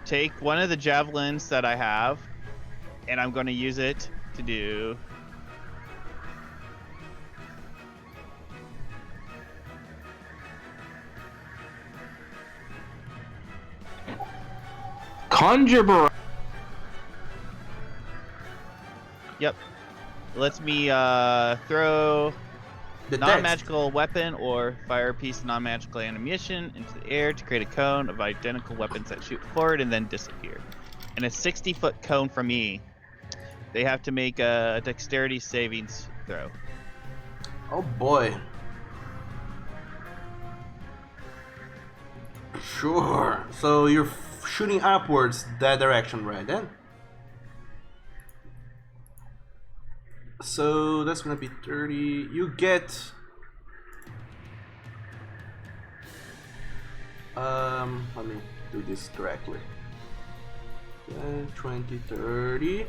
S4: take one of the javelins that I have, and I'm going to use it to do...
S7: Conjure Barrage.
S4: Yep. Lets me throw
S1: The
S4: non-magical weapon or fire a piece of non-magical ammunition into the air to create a cone of identical weapons that shoot forward and then disappear. And a 60-foot cone from me. They have to make a dexterity savings throw.
S1: Oh boy. Sure. So you're shooting upwards that direction, right then? So that's gonna be 30. You get let me do this correctly. 10, 20, 30.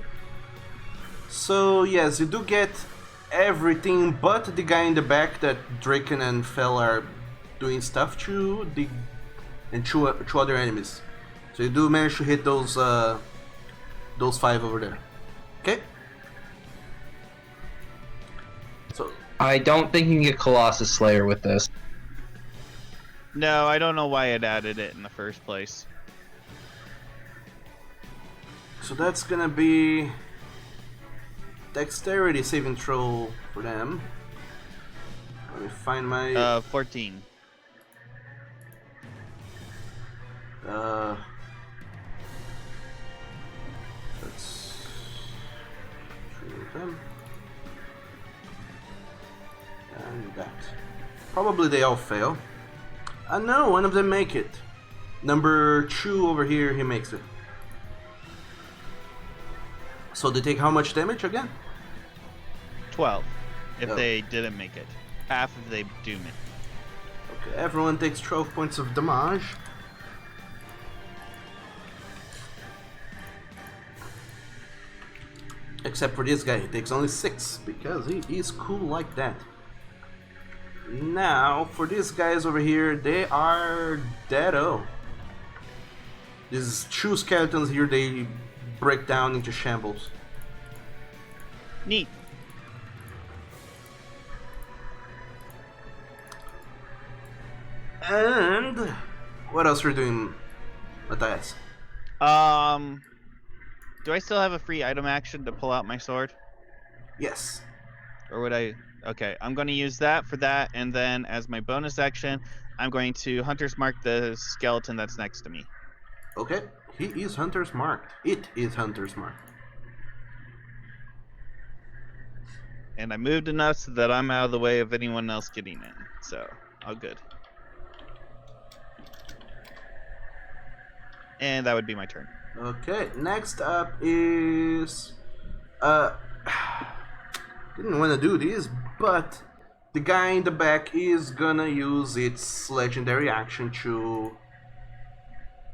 S1: So yes, you do get everything but the guy in the back that Draken and Fel are doing stuff to, and two other enemies. So you do manage to hit those 5 over there. Okay? So
S7: I don't think you can get Colossus Slayer with this.
S4: No, I don't know why it added it in the first place.
S1: So that's gonna be dexterity saving throw for them. Let me find my
S4: 14.
S1: Let's shoot them. And that. Probably they all fail. No, one of them make it. Number 2 over here, he makes it. So they take how much damage again?
S4: 12. If
S1: Oh.
S4: they didn't make it. Half if they do make it.
S1: Okay, everyone takes 12 points of damage. Except for this guy, he takes only 6 because he is cool like that. Now, for these guys over here, they are dead-o. These 2 skeletons here, they break down into shambles.
S4: Neat.
S1: And what else are you doing, Matthias?
S4: Do I still have a free item action to pull out my sword?
S1: Yes.
S4: Or would I? Okay, I'm going to use that for that, and then as my bonus action, I'm going to Hunter's Mark the skeleton that's next to me.
S1: Okay, he is Hunter's marked. It is Hunter's marked.
S4: And I moved enough so that I'm out of the way of anyone else getting in. So, all good. And that would be my turn.
S1: Okay, next up is didn't want to do this, but the guy in the back is gonna use its legendary action to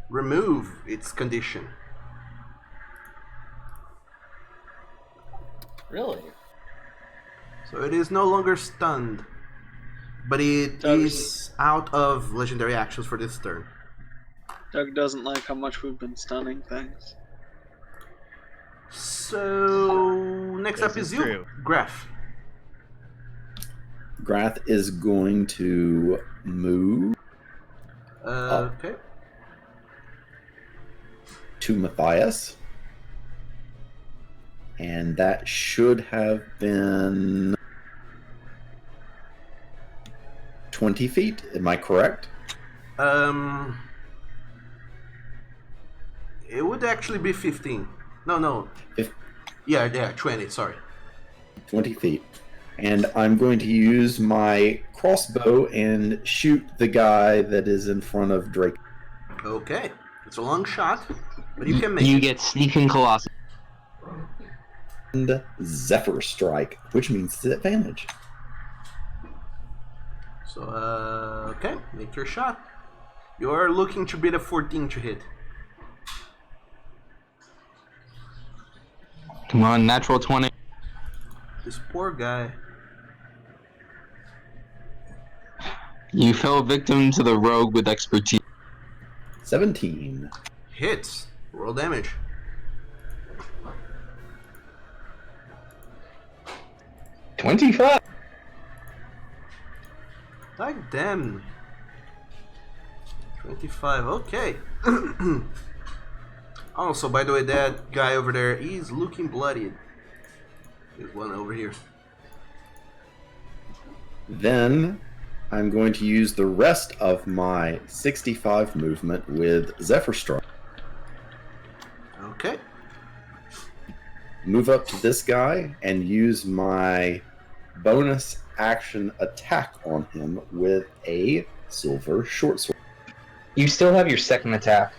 S1: remove its condition.
S2: Really?
S1: So it is no longer stunned, but it is out of legendary actions for this turn.
S8: Doug doesn't like how much we've been stunning things.
S1: So next
S4: This
S1: up is
S4: is
S1: you,
S4: true.
S1: Graf.
S3: Grath is going to move
S1: Okay.
S3: to Matthias. And that should have been 20 feet. Am I correct?
S1: It would actually be 15. No. Yeah, 20, sorry.
S3: 20 feet. And I'm going to use my crossbow and shoot the guy that is in front of Drake.
S1: Okay. It's a long shot, but you can make
S7: You
S1: it.
S7: get sneaking colossus.
S3: And Zephyr Strike, which means disadvantage.
S1: So, okay, make your shot. You're looking to beat a 14 to hit.
S7: Come on, natural 20.
S1: This poor guy.
S7: You fell victim to the rogue with expertise.
S3: 17.
S1: Hits. Roll damage.
S7: $25.
S1: Like damn. 25, okay. Also, by the way, that guy over there is looking bloodied. There's one over here.
S3: Then I'm going to use the rest of my 65 movement with Zephyr Strike.
S1: Okay.
S3: Move up to this guy and use my bonus action attack on him with a silver short sword.
S7: You still have your second attack.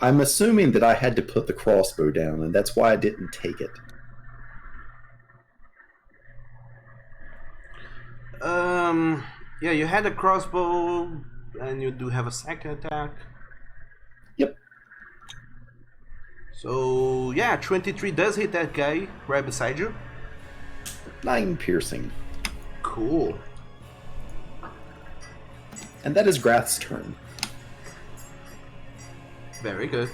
S3: I'm assuming that I had to put the crossbow down, and that's why I didn't take it.
S1: Yeah, you had a crossbow, and you do have a second attack.
S3: Yep.
S1: So, yeah, 23 does hit that guy right beside you.
S3: 9 piercing.
S1: Cool.
S3: And that is Grath's turn.
S1: Very good.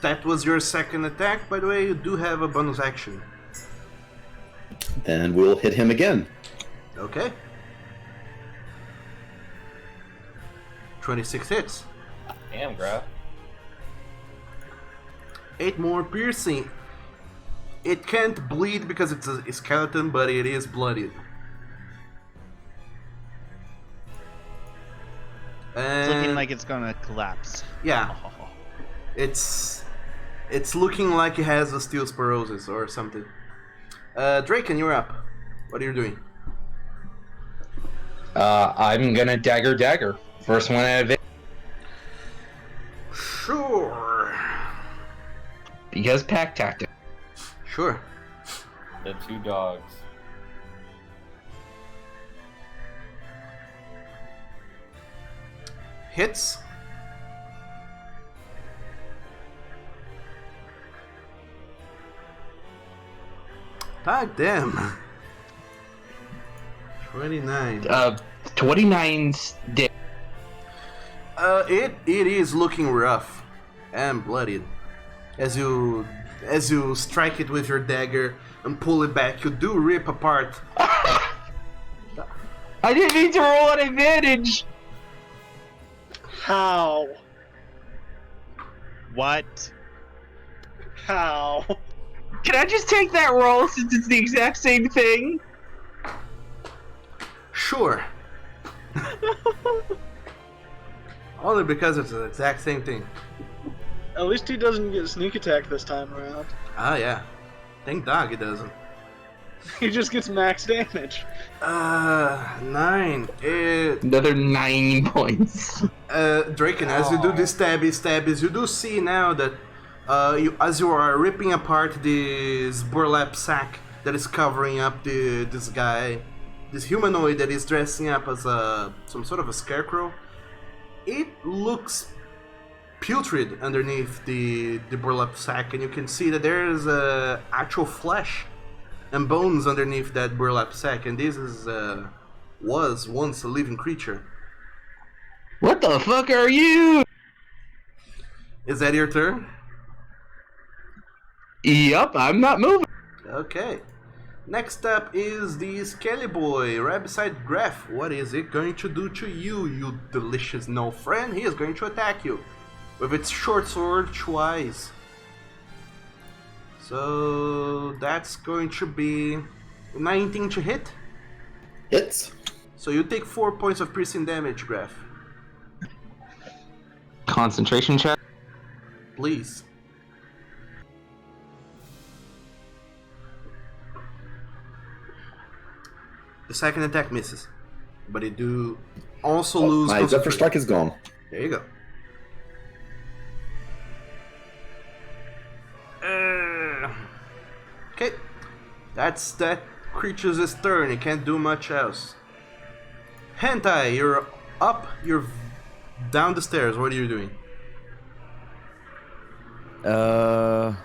S1: That was your second attack, by the way. You do have a bonus action.
S3: Then we'll hit him again.
S1: Okay. 26 hits.
S2: Damn, Graf.
S1: 8 more piercing. It can't bleed because it's a skeleton, but it is bloodied.
S4: It's looking like it's gonna collapse.
S1: Yeah. It's looking like it has osteosporosis or something. Draken, you're up. What are you doing?
S7: I'm gonna dagger. First one out of it.
S1: Sure.
S7: Because pack tactic.
S1: Sure.
S2: The two dogs.
S1: Hits. God damn. 29.
S7: 29's dead.
S1: It is looking rough and bloodied. As you strike it with your dagger and pull it back, you do rip apart.
S7: I didn't need to roll an advantage.
S8: How?
S4: What?
S8: How?
S7: Can I just take that roll since it's the exact same thing?
S1: Sure. Only because it's the exact same thing.
S8: At least he doesn't get sneak attack this time around.
S1: Ah, yeah. Thank dog it doesn't.
S8: He just gets max damage.
S1: 9.
S7: Another 9 points.
S1: Draken, as you do this stabbies, you do see now that as you are ripping apart this burlap sack that is covering up this guy, this humanoid that is dressing up as some sort of a scarecrow. It looks putrid underneath the burlap sack, and you can see that there is actual flesh and bones underneath that burlap sack, and this is was once a living creature.
S7: What the fuck are you?
S1: Is that your turn?
S7: Yup, I'm not moving.
S1: Okay. Next up is the Skelly Boy, right beside Graf. What is it going to do to you, you delicious no friend? He is going to attack you with its short sword twice. So that's going to be 19 to hit.
S3: Hits.
S1: So you take 4 points of piercing damage, Graf.
S7: Concentration check.
S1: Please. The second attack misses, but you do also lose.
S3: My Zephyr Strike is gone.
S1: There you go. Okay, that's that creature's turn. It can't do much else. Hentai, you're up. You're down the stairs. What are you doing?
S10: Are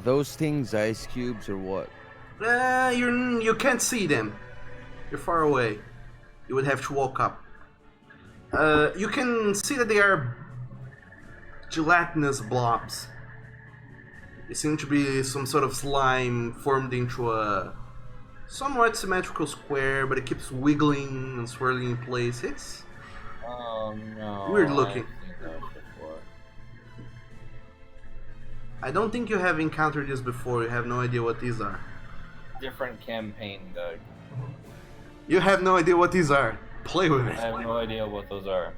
S10: those things ice cubes or what?
S1: You can't see them. You're far away. You would have to walk up. You can see that they are gelatinous blobs. They seem to be some sort of slime formed into a somewhat symmetrical square, but it keeps wiggling and swirling in place. It's
S2: Oh no.
S1: weird looking.
S2: I've seen those before.
S1: I don't think you have encountered this before. You have no idea what these are.
S2: Different campaign, Doug.
S1: You have no idea what these are. Play with
S2: I
S1: it.
S2: have no idea what those are.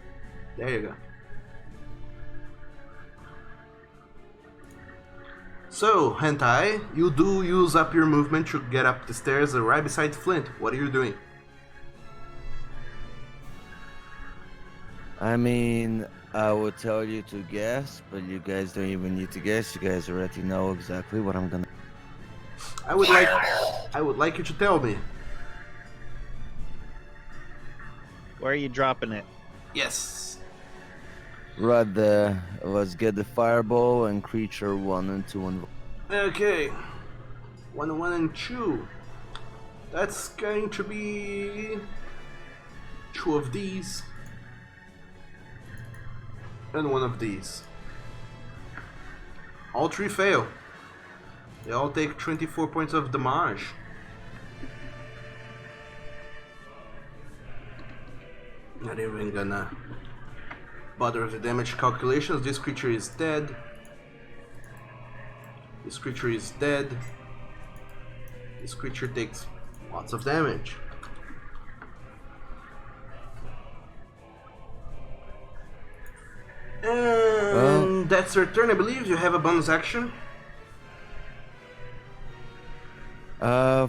S1: There you go. So, Hentai, you do use up your movement to get up the stairs right beside Flint. What are you doing?
S10: I mean, I would tell you to guess, but you guys don't even need to guess. You guys already know exactly what I'm gonna.
S1: I would like you to tell me.
S4: Where are you dropping it?
S1: Yes.
S10: Right there. Let's get the fireball and creature 1 and 2 involved.
S1: Okay. 1, 1, and 2. That's going to be 2 of these. And 1 of these. All 3 fail. They all take 24 points of damage. Not even gonna bother with the damage calculations. This creature is dead. This creature is dead. This creature takes lots of damage. And that's your turn, I believe. You have a bonus action.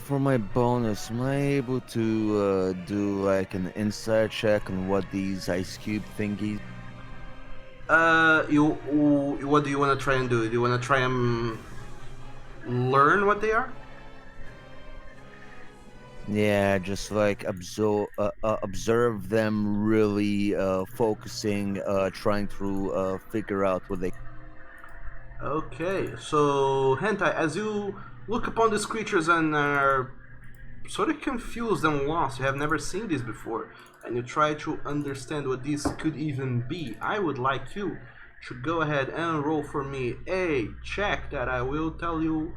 S10: For my bonus, am I able to do like an insight check on what these ice cube thingies?
S1: What do you want to try and do? Do you want to try and learn what they are?
S10: Yeah, just like observe them, really focusing, trying to figure out what they.
S1: Okay, so Hentai, as you look upon these creatures and are sort of confused and lost, you have never seen these before, and you try to understand what these could even be, I would like you to go ahead and roll for me a check that I will tell you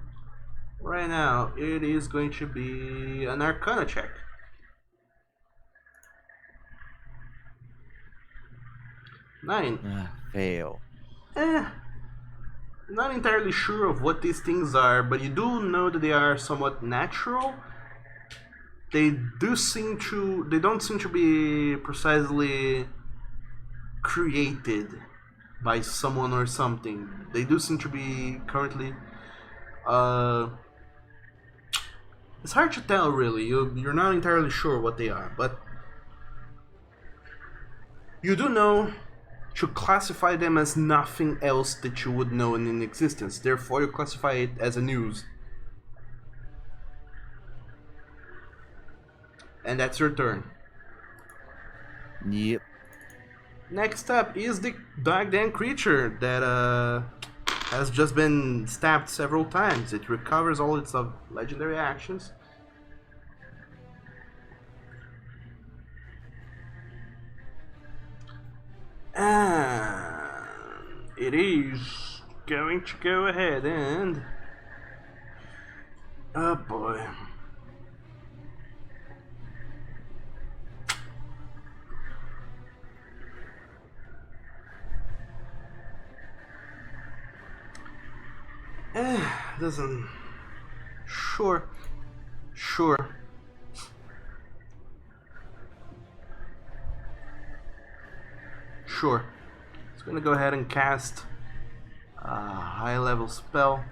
S1: right now. It is going to be an Arcana check. 9.
S10: Fail.
S1: Not entirely sure of what these things are, but you do know that they are somewhat natural. They don't seem to be precisely created by someone or something. They do seem to be currently it's hard to tell really. You're not entirely sure what they are, but you do know to classify them as nothing else that you would know in existence. Therefore, you classify it as a news. And that's your turn.
S10: Yep.
S1: Next up is the dog-den creature that has just been stabbed several times. It recovers all its legendary actions. And it is going to go ahead and... Oh boy. Doesn't... Sure. Sure. Sure. It's gonna go ahead and cast a high-level spell.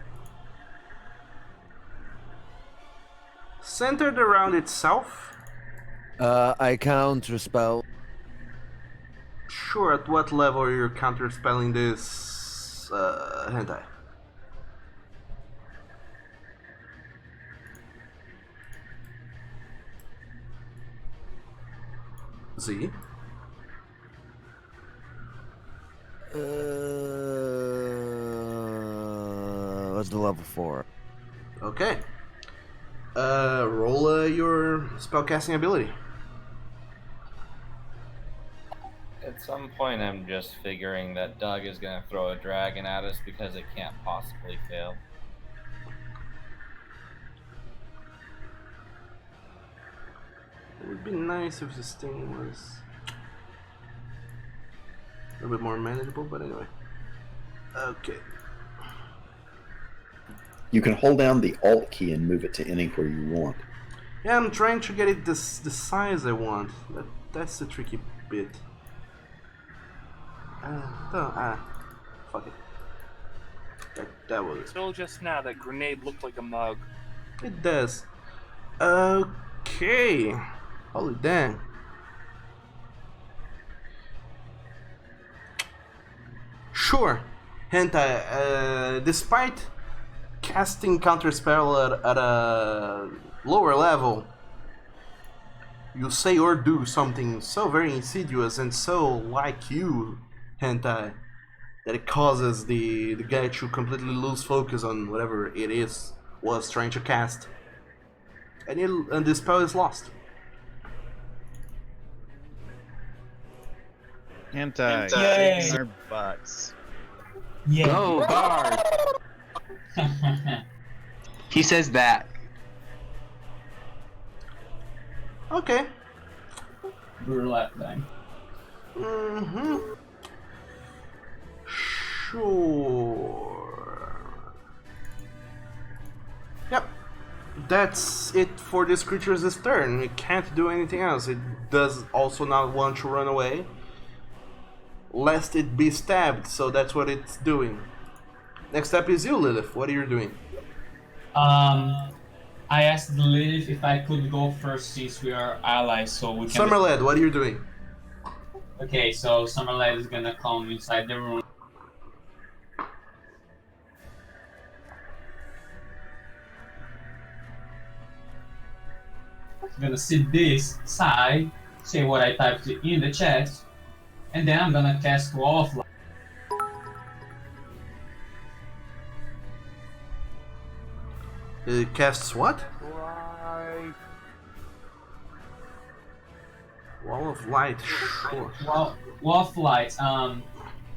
S1: Centered around itself.
S10: I counter spell.
S1: Sure, at what level are you counterspelling this hentai? Z?
S10: What's the level 4?
S1: Okay. Roll your spellcasting ability.
S2: At some point, I'm just figuring that Doug is going to throw a dragon at us because it can't possibly fail.
S1: It would be nice if this thing was a little bit more manageable, but anyway. Okay.
S3: You can hold down the Alt key and move it to anywhere you want.
S1: Yeah, I'm trying to get it the size I want. That's the tricky bit. Fuck it. That was it.
S5: Until just now, that grenade looked like a mug.
S1: It does. Okay. Holy damn. Sure. Hentai, despite casting counterspell at a lower level, you say or do something so very insidious and so like you, Hentai, that it causes the guy to completely lose focus on whatever it was trying to cast. And the spell is lost.
S4: Hentai.
S6: Yay.
S4: Kicking our butts.
S6: Yeah.
S7: Go, guard! He says that.
S1: Okay.
S6: Brutal left time.
S1: Mm-hmm. Sure. Yep. That's it for this creature's turn. It can't do anything else. It does also not want to run away, lest it be stabbed, so that's what it's doing. Next up is you, Lilith. What are you doing?
S6: I asked Lilith if I could go first since we are allies, so we can.
S1: Summerlad, what are you doing?
S6: Okay, so Summerlad is gonna come inside the room. I'm gonna sit this side, say what I typed in the chat, and then I'm gonna cast Wall of Light.
S1: It casts what?
S5: Right.
S1: Wall of Light, sure.
S6: Wall of Light,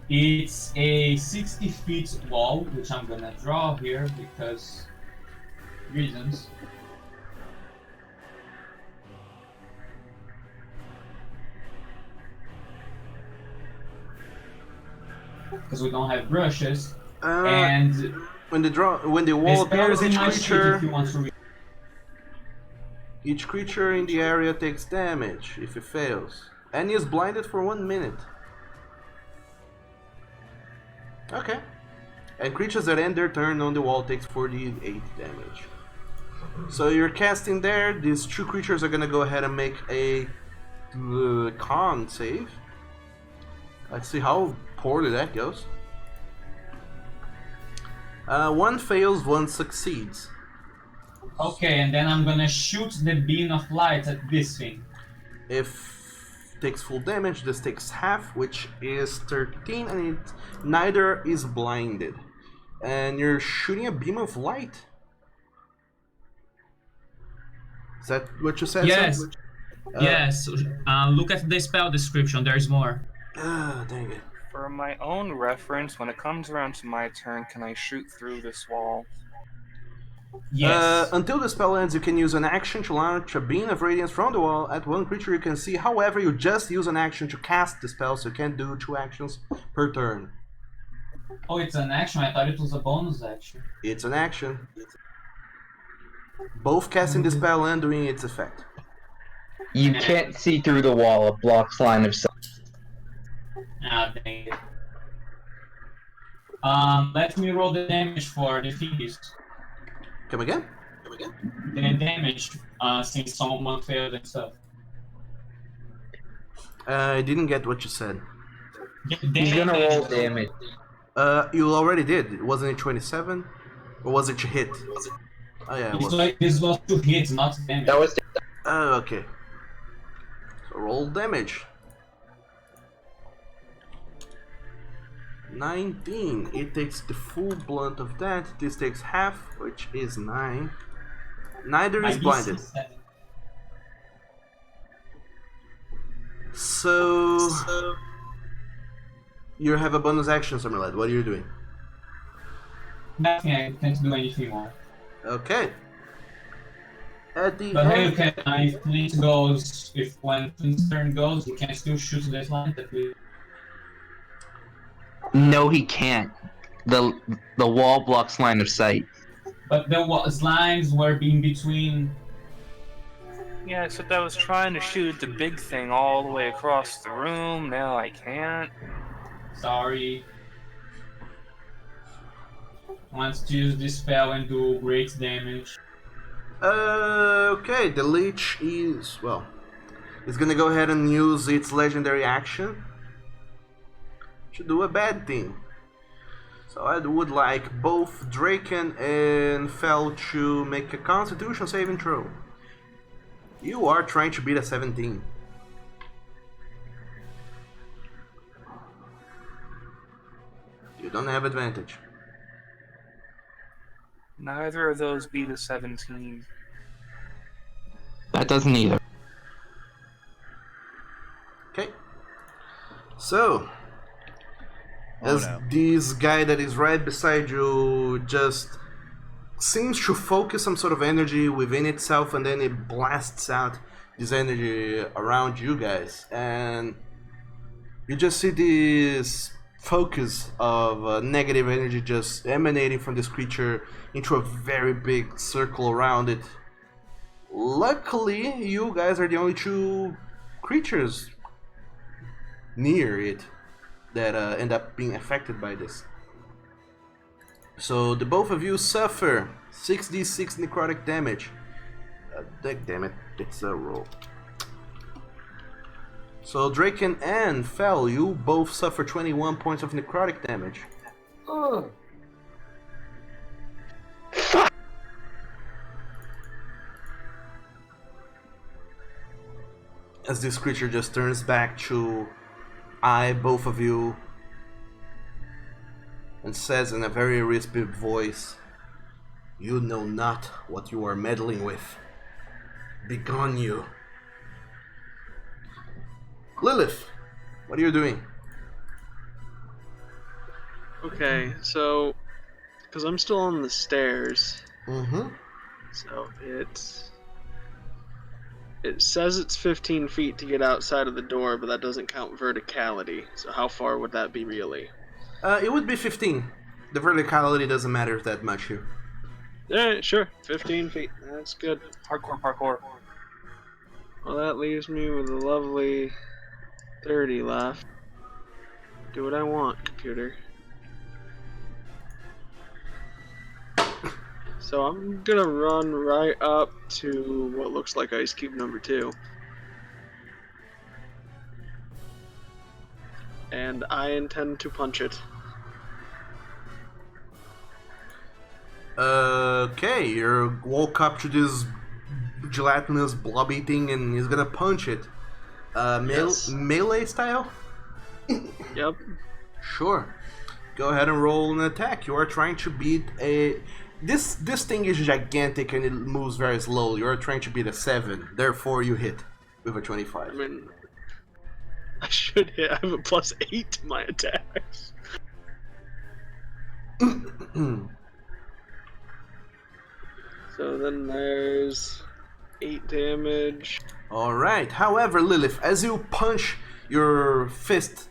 S6: it's a 60 feet wall, which I'm gonna draw here because reasons. Because we don't have brushes, and
S1: when the wall appears, each creature in the area takes damage if it fails, and is blinded for 1 minute. Okay. And creatures that end their turn on the wall takes 48 damage. So you're casting there. These two creatures are gonna go ahead and make a con save. Let's see how poorly that goes. One fails, one succeeds.
S6: Okay, and then I'm gonna shoot the beam of light at this thing.
S1: If takes full damage, this takes half, which is 13, and it neither is blinded. And you're shooting a beam of light. Is that what you said?
S6: Yes.
S1: Sam?
S6: Yes. Look at the spell description. There's more.
S1: Dang it.
S5: For my own reference, when it comes around to my turn, can I shoot through this wall?
S6: Yes.
S1: Until the spell ends, you can use an action to launch a beam of radiance from the wall at one creature you can see. However, you just use an action to cast the spell, so you can't do 2 actions per turn.
S6: Oh, it's an action. I thought it was a bonus action.
S1: It's an action. Both casting the spell and doing its effect.
S7: You can't see through the wall. It blocks line of sight.
S6: Ah, dang it. Let me roll the damage for the thieves.
S1: Come again?
S6: The damage, since someone failed and stuff.
S1: I didn't get what you said.
S7: He's gonna roll damage.
S1: You already did. Wasn't it 27? Or was it your hit? Oh yeah, it was.
S6: This was 2 hits, not damage.
S7: That was
S1: Okay. So roll damage. 19. It takes the full blunt of that. This takes half, which is 9. Neither is blinded. So you have a bonus action, Summerlad. What are you doing?
S6: Nothing. I can't do anything more.
S1: Okay. At the
S6: But hey,
S1: end,
S6: you can, if Flint goes, when Flint's turn goes, you can still shoot this line that we.
S7: No, he can't. The wall blocks line of sight.
S6: But the lines were in between.
S5: Yeah, except I was trying to shoot the big thing all the way across the room. Now I can't.
S6: Sorry. Wants to use this spell and do great damage.
S1: okay, the leech is, well, it's gonna go ahead and use its legendary action to do a bad thing. So I would like both Draken and Fel to make a Constitution saving throw. You are trying to beat a 17. You don't have advantage.
S5: Neither of those beat a 17.
S7: That doesn't either.
S1: Okay. So, as this guy that is right beside you just seems to focus some sort of energy within itself, and then it blasts out this energy around you guys, and you just see this focus of negative energy just emanating from this creature into a very big circle around it. Luckily, you guys are the only 2 creatures near it that end up being affected by this. So the both of you suffer 6d6 necrotic damage. Damn it, it's a roll. So Draken and Fel, you both suffer 21 points of necrotic damage. As this creature just turns back to eye both of you and says in a very raspy voice, "You know not what you are meddling with. Begone you." Lilith, what are you doing?
S8: Okay, so because I'm still on the stairs,
S1: Mm-hmm.
S8: so it says it's 15 feet to get outside of the door, but that doesn't count verticality. So how far would that be really?
S1: It would be 15. The verticality doesn't matter that much here.
S8: Yeah, sure, 15 feet. That's good.
S5: Parkour.
S8: Well, that leaves me with a lovely 30 left. Do what I want, computer. So I'm gonna run right up to what looks like ice cube number 2. And I intend to punch it.
S1: Okay, you walk up to this gelatinous blobby thing and he's gonna punch it.
S8: Yes.
S1: Melee style?
S8: Yep.
S1: Sure. Go ahead and roll an attack. You are trying to beat a... This thing is gigantic and it moves very slowly. You are trying to beat a 7. Therefore, you hit with a 25.
S8: I mean, I should hit. I have a +8 to my attacks. So then there's 8 damage.
S1: Alright, however, Lilith, as you punch, your fist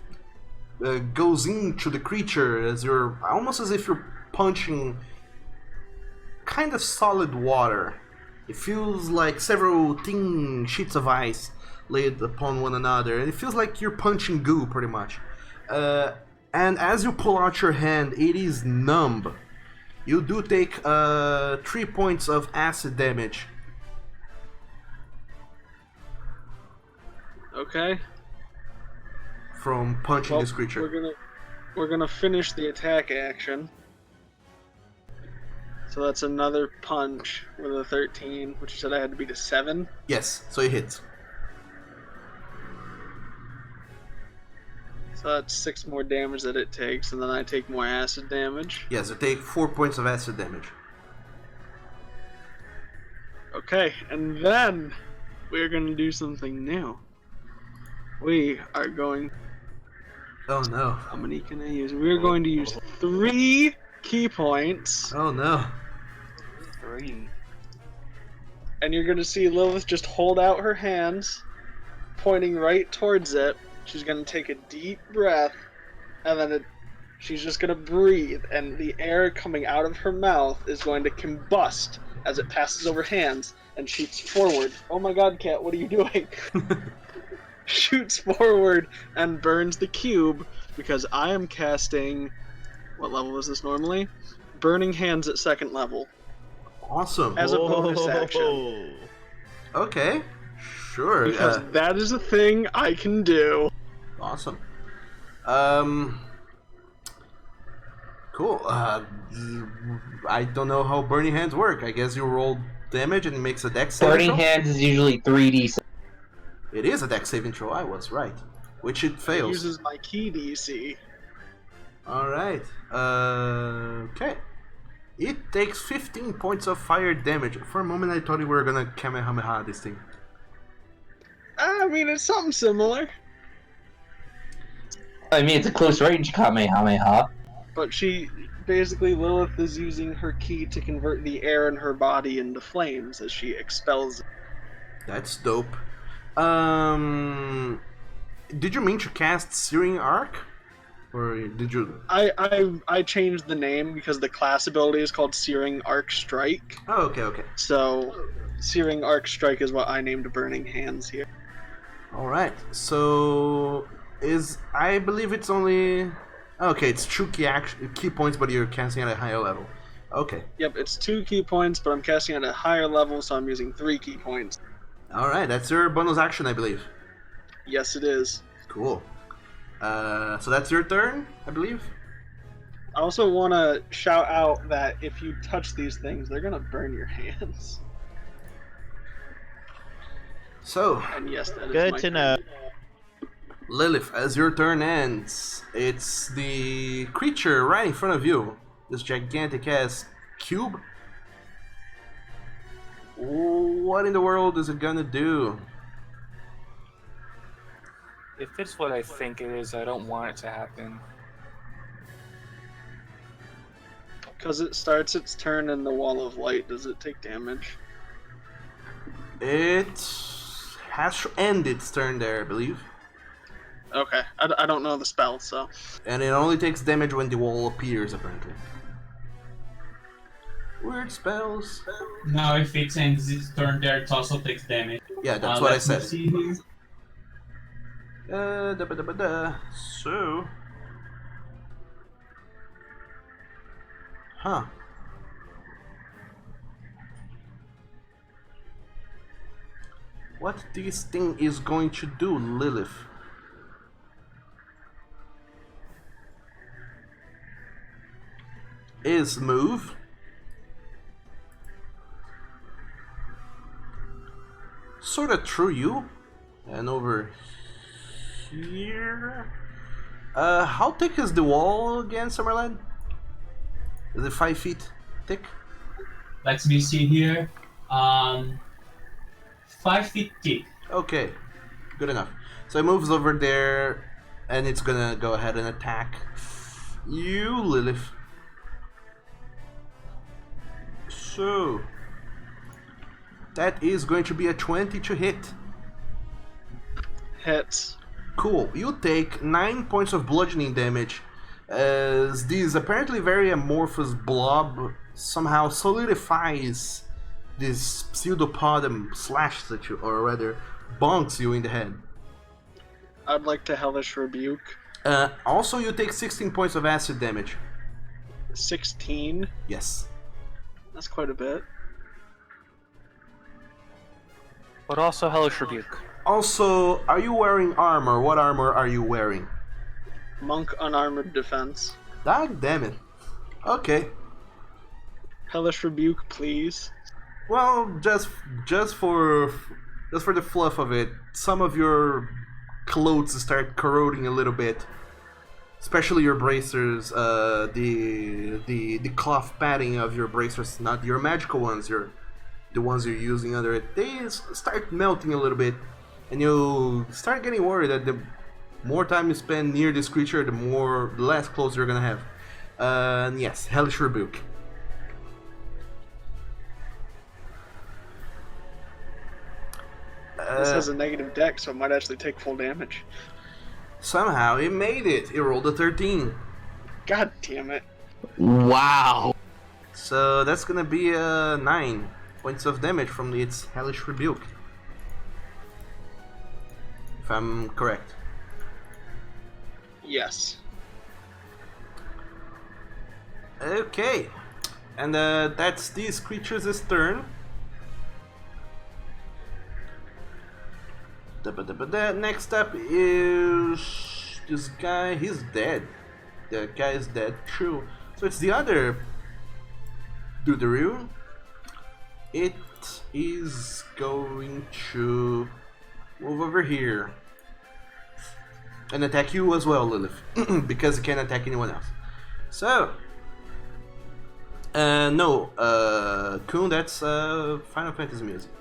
S1: goes into the creature as you're almost as if you're punching kind of solid water. It feels like several thin sheets of ice laid upon one another, and it feels like you're punching goo pretty much. And as you pull out your hand, it is numb. You do take 3 points of acid damage.
S8: Okay.
S1: From punching this creature.
S8: We're gonna finish the attack action. So that's another punch with a 13, which you said I had to beat a 7.
S1: Yes, so it hits.
S8: So that's 6 more damage that it takes, and then I take more acid damage.
S1: Yes, you take 4 points of acid damage.
S8: Okay, and then we're gonna do something new. We are going...
S1: Oh no.
S8: How many can I use? We're going to use 3 key points.
S1: Oh no.
S5: 3.
S8: And you're gonna see Lilith just hold out her hands, pointing right towards it. She's gonna take a deep breath, and then she's just gonna breathe, and the air coming out of her mouth is going to combust as it passes over hands and shoots forward. Oh my god, Cat, what are you doing? Shoots forward and burns the cube, because I am casting... What level is this normally? Burning Hands at 2nd level.
S1: Awesome.
S8: As a bonus action.
S1: Okay. Sure.
S8: Because that is a thing I can do.
S1: Awesome. Cool. I don't know how burning hands work. I guess you roll damage and it makes a dex saving
S7: Burning
S1: throw?
S7: hands is usually 3d.
S1: It is a dex saving throw. I was right. Which it
S8: It
S1: fails.
S8: uses my key DC.
S1: Alright. Okay. It takes 15 points of fire damage. For a moment I thought you were gonna Kamehameha this thing.
S8: I mean, it's something similar.
S7: I mean, it's a close range Kamehameha.
S8: But basically, Lilith is using her key to convert the air in her body into flames as she expels it.
S1: That's dope. Did you mean to cast Searing Arc? Or did you...
S8: I changed the name because the class ability is called Searing Arc Strike.
S1: Oh, okay.
S8: So, Searing Arc Strike is what I named Burning Hands here.
S1: Alright, so... I believe it's only... Okay, it's 2 key points, but you're casting at a higher level. Okay.
S8: Yep, it's 2 key points, but I'm casting at a higher level, so I'm using 3 key points.
S1: Alright, that's your bonus action, I believe.
S8: Yes, it is.
S1: Cool. So that's your turn, I believe?
S8: I also want to shout out that if you touch these things, they're going to burn your hands.
S1: So,
S8: And yes, that is
S4: Good
S8: my
S4: to
S8: turn.
S4: know.
S1: Lilith, as your turn ends, it's the creature right in front of you. This gigantic-ass cube. What in the world is it gonna do?
S5: If it's what I think it is, I don't want it to happen.
S8: Because it starts its turn in the wall of light, does it take damage?
S1: It has to end its turn there, I believe.
S8: Okay, I don't know the spell, so...
S1: And it only takes damage when the wall appears, apparently. Weird spells.
S6: Now, if it ends its turn there, it also takes damage.
S1: Yeah, that's what I
S6: Let me
S1: said.
S6: see here.
S1: So... Huh. What this thing is going to do, Lilith? Is move. sort of through you, and over here. How thick is the wall again, Summerland? Is it 5 feet thick?
S6: Let me see here. 5 feet thick.
S1: Okay, good enough. So it moves over there, and it's gonna go ahead and attack you, Lilith. So that is going to be a 20 to hit.
S8: Hits.
S1: Cool. You take 9 points of bludgeoning damage as this apparently very amorphous blob somehow solidifies this pseudopod and slashes at you, or rather, bonks you in the head.
S8: I'd like to Hellish Rebuke.
S1: Also, you take 16 points of acid damage.
S8: 16?
S1: Yes.
S8: That's quite a bit.
S5: But also Hellish Rebuke.
S1: Also, are you wearing armor? What armor are you wearing?
S8: Monk Unarmored Defense.
S1: God damn it. Okay.
S8: Hellish Rebuke, please.
S1: Well, just for the fluff of it, some of your clothes start corroding a little bit, especially your bracers. The cloth padding of your bracers, not your magical ones, the ones you're using under it, they start melting a little bit, and you start getting worried that the more time you spend near this creature, the less clothes you're gonna have. And yes, Hellish Rebuke.
S8: This has a negative deck, so it might actually take full damage.
S1: Somehow it made it. It rolled a 13.
S8: God damn it.
S7: Wow.
S1: So that's gonna be 9 points of damage from its Hellish Rebuke. If I'm correct.
S8: Yes.
S1: Okay. And that's these creatures' turn. Next up is this guy. He's dead. The guy is dead. True. So it's the other Duderoo. It is going to move over here and attack you as well, Lilith, because it can't attack anyone else. So, no, Kuhn, that's Final Fantasy music.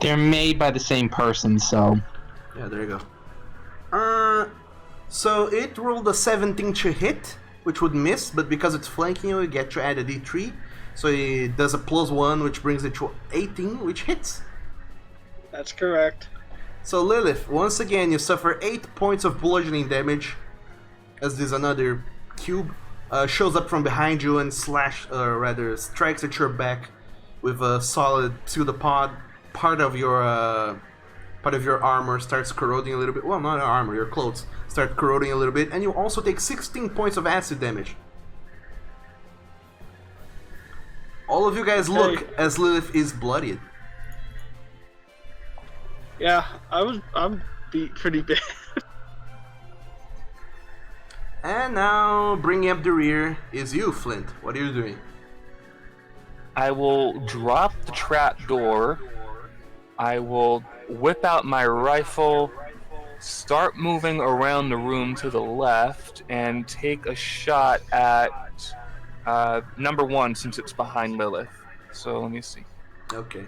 S7: They're made by the same person, so.
S1: Yeah, there you go. So it rolled a 17 to hit, which would miss, but because it's flanking you, you get to add a d3. So it does a +1, which brings it to 18, which hits.
S8: That's correct.
S1: So Lilith, once again, you suffer 8 points of bludgeoning damage, as this another cube shows up from behind you and strikes at your back with a solid pseudopod. Part of your armor starts corroding a little bit. Well, not your armor, your clothes start corroding a little bit, and you also take 16 points of acid damage. All of you guys look as Lilith is bloodied.
S8: Yeah, I'm beat pretty bad.
S1: And now, bringing up the rear is you, Flint. What are you doing?
S5: I will drop the trap door. I will whip out my rifle, start moving around the room to the left, and take a shot at number 1 since it's behind Lilith. So let me see.
S1: Okay.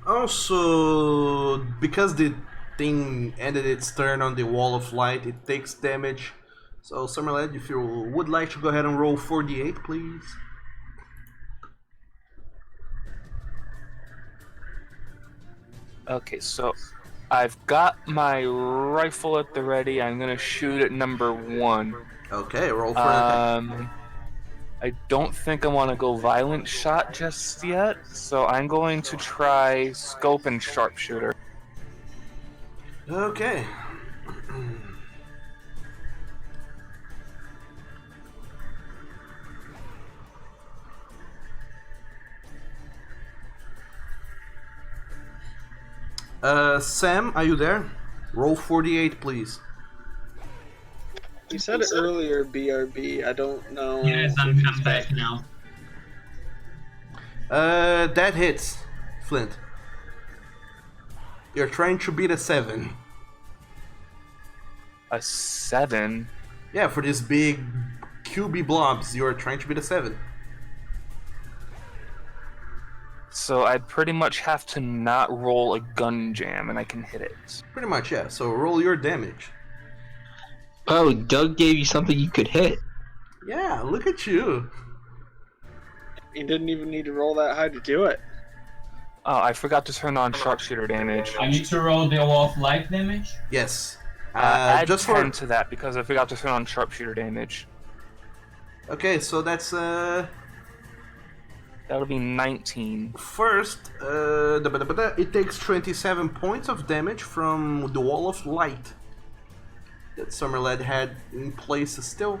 S1: Also, because the thing ended its turn on the wall of light, it takes damage. So, Summerlad, if you would like to go ahead and roll 4d8, please.
S5: Okay, so I've got my rifle at the ready. I'm gonna shoot at number 1.
S1: Okay, roll for an attack.
S5: I don't think I want to go violent shot just yet, so I'm going to try scope and sharpshooter.
S1: Okay. Sam, are you there? Roll 48, please.
S8: He said it earlier, BRB. I don't know.
S6: Yes,
S8: if
S6: I'm
S8: he's
S6: back now.
S1: That hits, Flint. You're trying to beat a 7.
S5: A 7?
S1: Yeah, for these big QB blobs, you're trying to beat a 7.
S5: So I'd pretty much have to not roll a gun jam and I can hit it.
S1: Pretty much, yeah. So roll your damage.
S7: Oh, Doug gave you something you could hit.
S1: Yeah, look at you.
S8: He didn't even need to roll that high to do it.
S5: Oh, I forgot to turn on sharpshooter damage.
S6: I need to roll the wall of light damage.
S1: Yes.
S5: Add
S1: just
S5: 10 to that because I forgot to turn on sharpshooter damage.
S1: Okay, so that's
S5: That'll be 19.
S1: first. It takes 27 points of damage from the wall of light that Summerlad had in place still.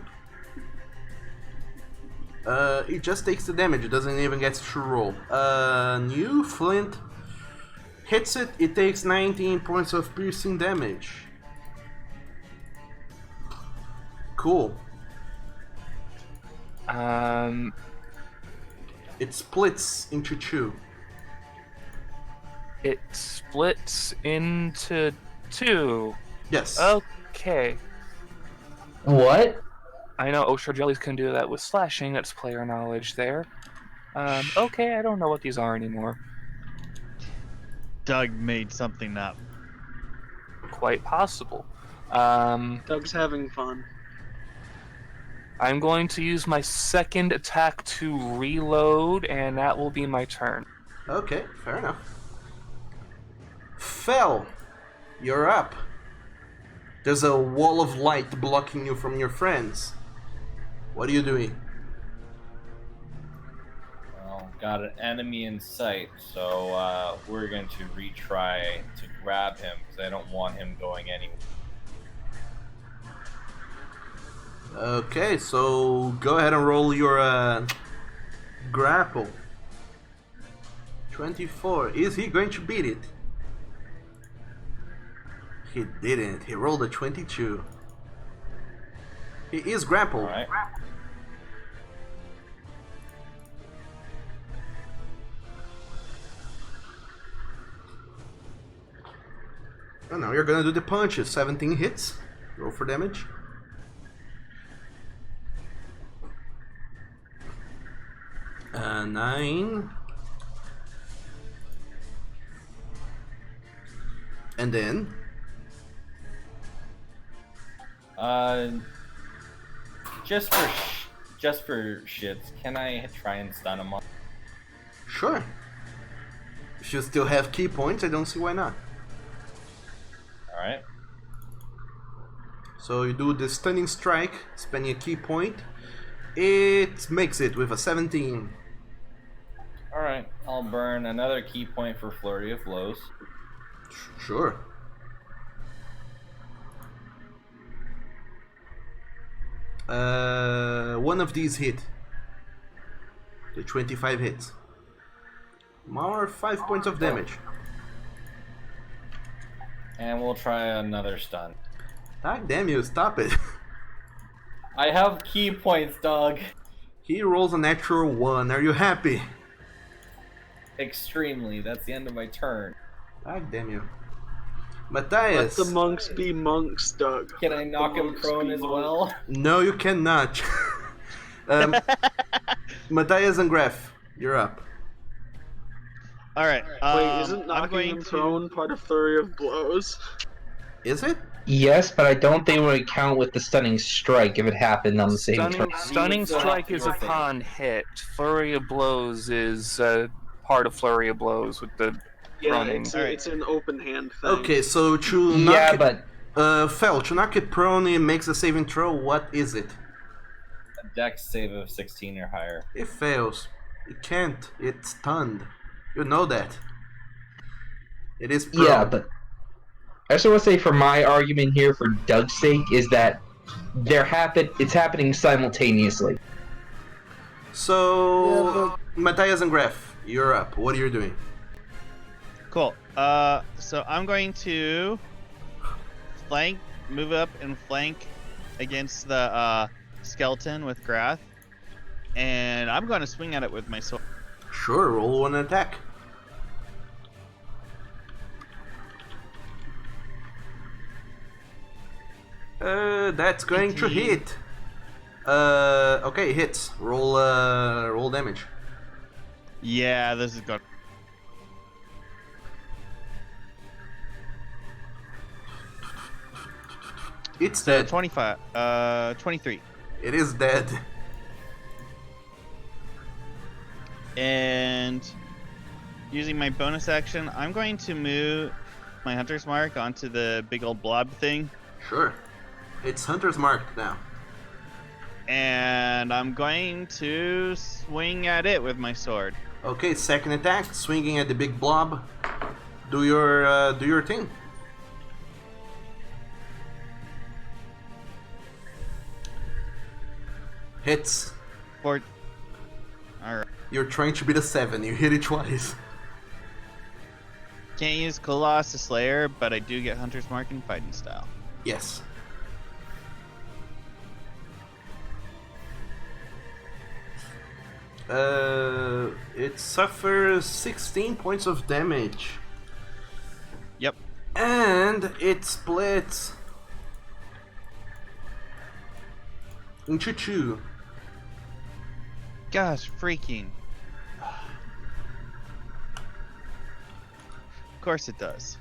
S1: It just takes the damage. It doesn't even get to roll. New Flint hits it. It takes 19 points of piercing damage. Cool. It splits into 2.
S5: It splits into 2.
S1: Yes.
S5: Okay.
S7: What?
S5: I know Oshar Jellies can do that with slashing. That's player knowledge there. Okay, I don't know what these are anymore.
S4: Doug made something up.
S5: Quite possible.
S8: Doug's having fun.
S5: I'm going to use my second attack to reload, and that will be my turn.
S1: Okay, fair enough. Fel, you're up. There's a wall of light blocking you from your friends. What are you doing?
S2: Well, got an enemy in sight, so we're going to retry to grab him because I don't want him going anywhere.
S1: Okay, so go ahead and roll your grapple. 24. Is he going to beat it? He didn't. He rolled a 22. He is grappled.
S2: All right.
S1: And now you're gonna do the punches. 17 hits. Roll for damage. Nine. And then?
S2: Just for shits, can I try and stun him?
S1: Sure. If you still have key points, I don't see why not.
S2: All right.
S1: So you do the stunning strike, spending a key point. It makes it with a 17.
S2: All right. I'll burn another key point for flurry of blows.
S1: Sure. One of these hit. The 25 hits. More 5 points of damage.
S2: And we'll try another stun.
S1: God damn you, stop it.
S2: I have key points, dog.
S1: He rolls a natural 1. Are you happy?
S2: Extremely. That's the end of my turn.
S1: God damn you.
S8: Let
S1: Matthias.
S8: the monks be monks, Doug.
S2: Can I knock him prone as well?
S1: No, you cannot. Matthias and Graf, you're up.
S4: All right.
S8: Wait, isn't
S4: I'm
S8: knocking
S4: going
S8: him
S4: to.
S8: prone part of flurry of blows?
S1: Is it?
S7: Yes, but I don't think it would count with the stunning strike if it happened on the same turn.
S5: Stunning strike is upon hit. Flurry of blows is part of flurry of blows with the
S8: Yeah,
S5: proning.
S8: it's an open hand thing.
S1: Okay, so to
S7: Yeah,
S1: knock it, Fel, to knock it prone, it makes a saving throw. What is it?
S2: A dex save of 16 or higher.
S1: It fails. It can't. It's stunned. You know that. It is prone.
S7: Yeah, but I just want to say, for my argument here, for Doug's sake, is that it's happening simultaneously.
S1: So, Matthias and Graf, you're up. What are you doing?
S4: Cool. So I'm going to move up and flank against the skeleton with Grath, and I'm going to swing at it with my sword.
S1: Sure, roll one attack. That's going to
S4: 18.
S1: hit. Okay, hits. Roll damage.
S4: Yeah, this is good.
S1: It's
S4: So
S1: dead.
S4: 23.
S1: It is dead.
S4: And using my bonus action, I'm going to move my hunter's mark onto the big old blob thing,
S1: Sure. It's Hunter's Mark now.
S4: and I'm going to swing at it with my sword.
S1: Okay, second attack, swinging at the big blob. Do your thing. Hits.
S4: Alright.
S1: You're trying to beat a 7. You hit it twice.
S4: Can't use Colossus Slayer, but I do get hunter's mark in fighting style.
S1: Yes. It suffers 16 points of damage.
S4: Yep.
S1: And it splits into 2.
S4: Gosh, freaking. Of course it does.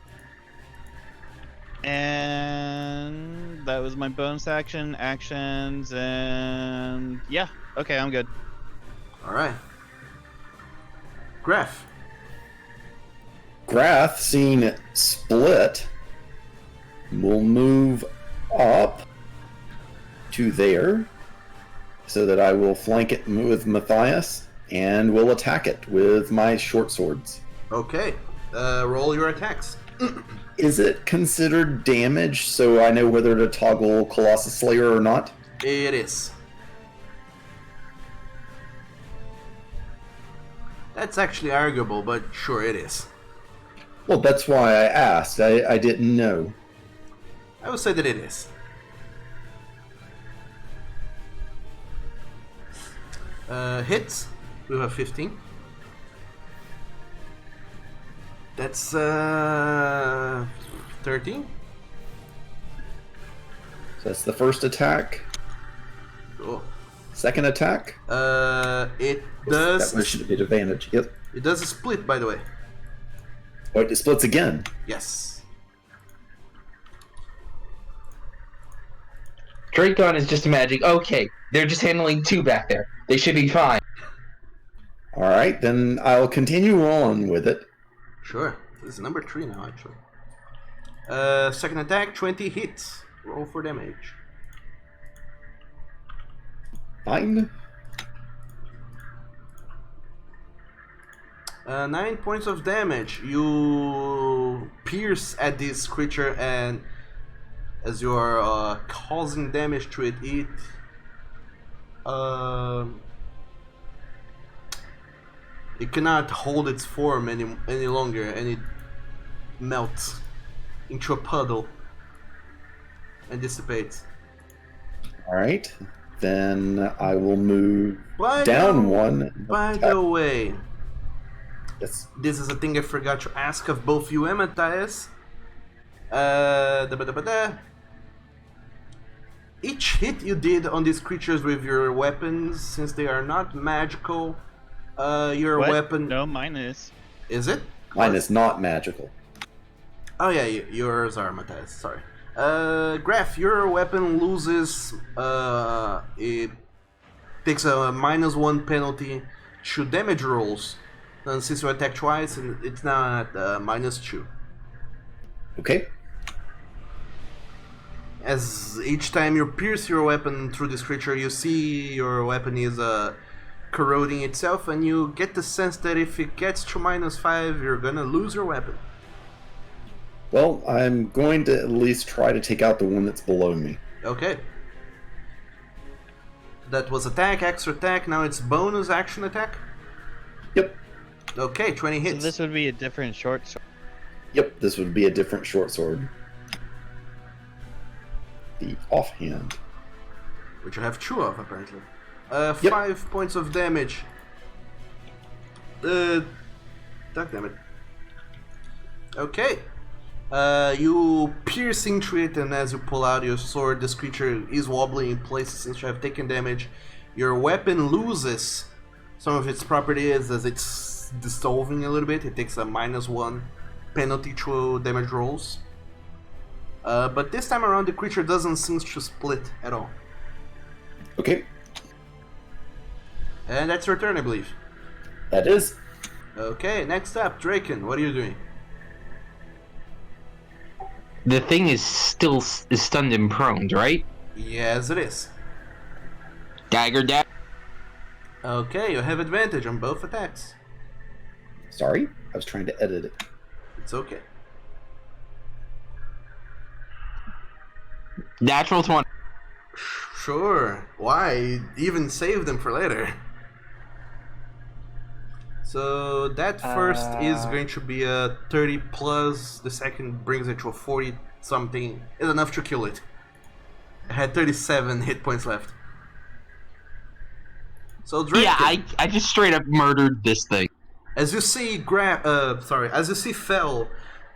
S4: And that was my bonus actions, and yeah, okay, I'm good.
S1: Alright. Graph.
S3: Grath, seeing it split, will move up to there so that I will flank it with Matthias and will attack it with my short swords.
S1: Okay. Roll your attacks.
S3: Is it considered damage so I know whether to toggle Colossus Slayer or not?
S1: It is. That's actually arguable, but sure it is.
S3: Well, that's why I asked. I didn't know.
S1: I would say that it is. Hits. We have 15. That's 13.
S3: So that's the first attack.
S1: Cool.
S3: Second attack.
S1: It
S3: That
S1: does.
S3: one should be advantage. Yep.
S1: It does a split, by the way.
S3: Wait, it splits again.
S1: Yes.
S7: Dracon is just a magic. Okay, they're just handling 2 back there. They should be fine.
S3: All right, then I'll continue on with it.
S1: Sure. This is number 3 now, actually. Second attack, 20 hits. Roll for damage.
S3: 9.
S1: 9 points of damage. You pierce at this creature, and as you are causing damage to it, it cannot hold its form any longer, and it melts into a puddle and dissipates.
S3: All right, then I will move
S1: By
S3: down
S1: the-
S3: one.
S1: By the way,
S3: Yes.
S1: this is a thing I forgot to ask of both you and Matthias. Each hit you did on these creatures with your weapons, since they are not magical, your
S4: What?
S1: weapon...
S4: No, mine is.
S1: Is it?
S3: Mine is not magical.
S1: Oh yeah, yours are, Matthias, sorry. Graph, your weapon loses, it takes a -1 penalty to damage rolls. And since you attack twice, and it's now at -2.
S3: Okay.
S1: As each time you pierce your weapon through this creature, you see your weapon is corroding itself, and you get the sense that if it gets to -5, you're gonna lose your weapon.
S3: Well, I'm going to at least try to take out the one that's below me.
S1: Okay. That was attack, extra attack, now it's bonus action attack.
S3: Yep.
S1: Okay, 20
S4: So
S1: hits.
S4: this would be a different short sword.
S3: Yep, this would be a different short sword. The offhand.
S1: which you have 2 of apparently.
S3: Yep.
S1: 5 points of damage. God damn it. Okay. You pierce into it, and as you pull out your sword, this creature is wobbling in places since you have taken damage. Your weapon loses some of its properties as it's dissolving a little bit. It takes a -1 penalty to damage rolls. But this time around, the creature doesn't seem to split at all.
S3: Okay,
S1: And that's your turn, I believe.
S3: that is.
S1: Okay, next up, Draken, what are you doing?
S7: The thing is still stunned and prone, right?
S1: Yes, it is.
S7: Dagger.
S1: Okay, you have advantage on both attacks.
S3: Sorry, I was trying to edit it.
S1: It's okay.
S7: Natural 20.
S1: Sure. Why? Even save them for later. So that first is going to be a 30 plus. The second brings it to a 40 something. Is enough to kill it. I had 37 hit points left. So Draken,
S7: Yeah, I just straight up murdered this thing.
S1: as you see Fel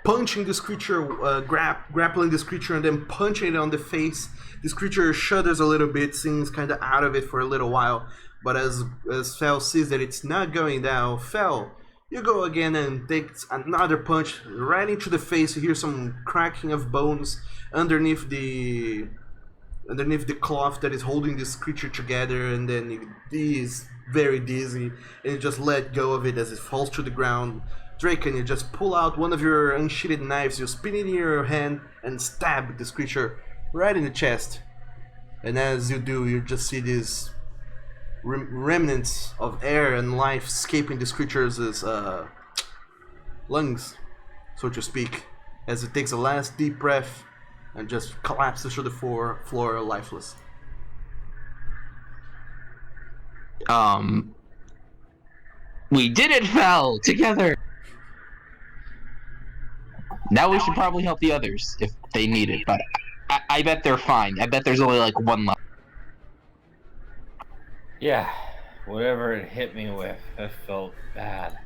S1: punching this creature, grappling this creature and then punching it on the face, this creature shudders a little bit, seems kind of out of it for a little while. But as Fel sees that it's not going down, Fel, you go again and take another punch right into the face. You hear some cracking of bones underneath the cloth that is holding this creature together, and then he is very dizzy, and you just let go of it as it falls to the ground. Draken, you just pull out one of your unsheathed knives, you spin it in your hand and stab this creature right in the chest. And as you do, you just see these remnants of air and life escaping this creature's lungs, so to speak, as it takes a last deep breath and just collapses to the floor lifeless.
S7: We did it, Fel, together. Now we should probably help the others if they need it, but I bet they're fine. I bet there's only like one left.
S2: Yeah, whatever it hit me with, it felt bad.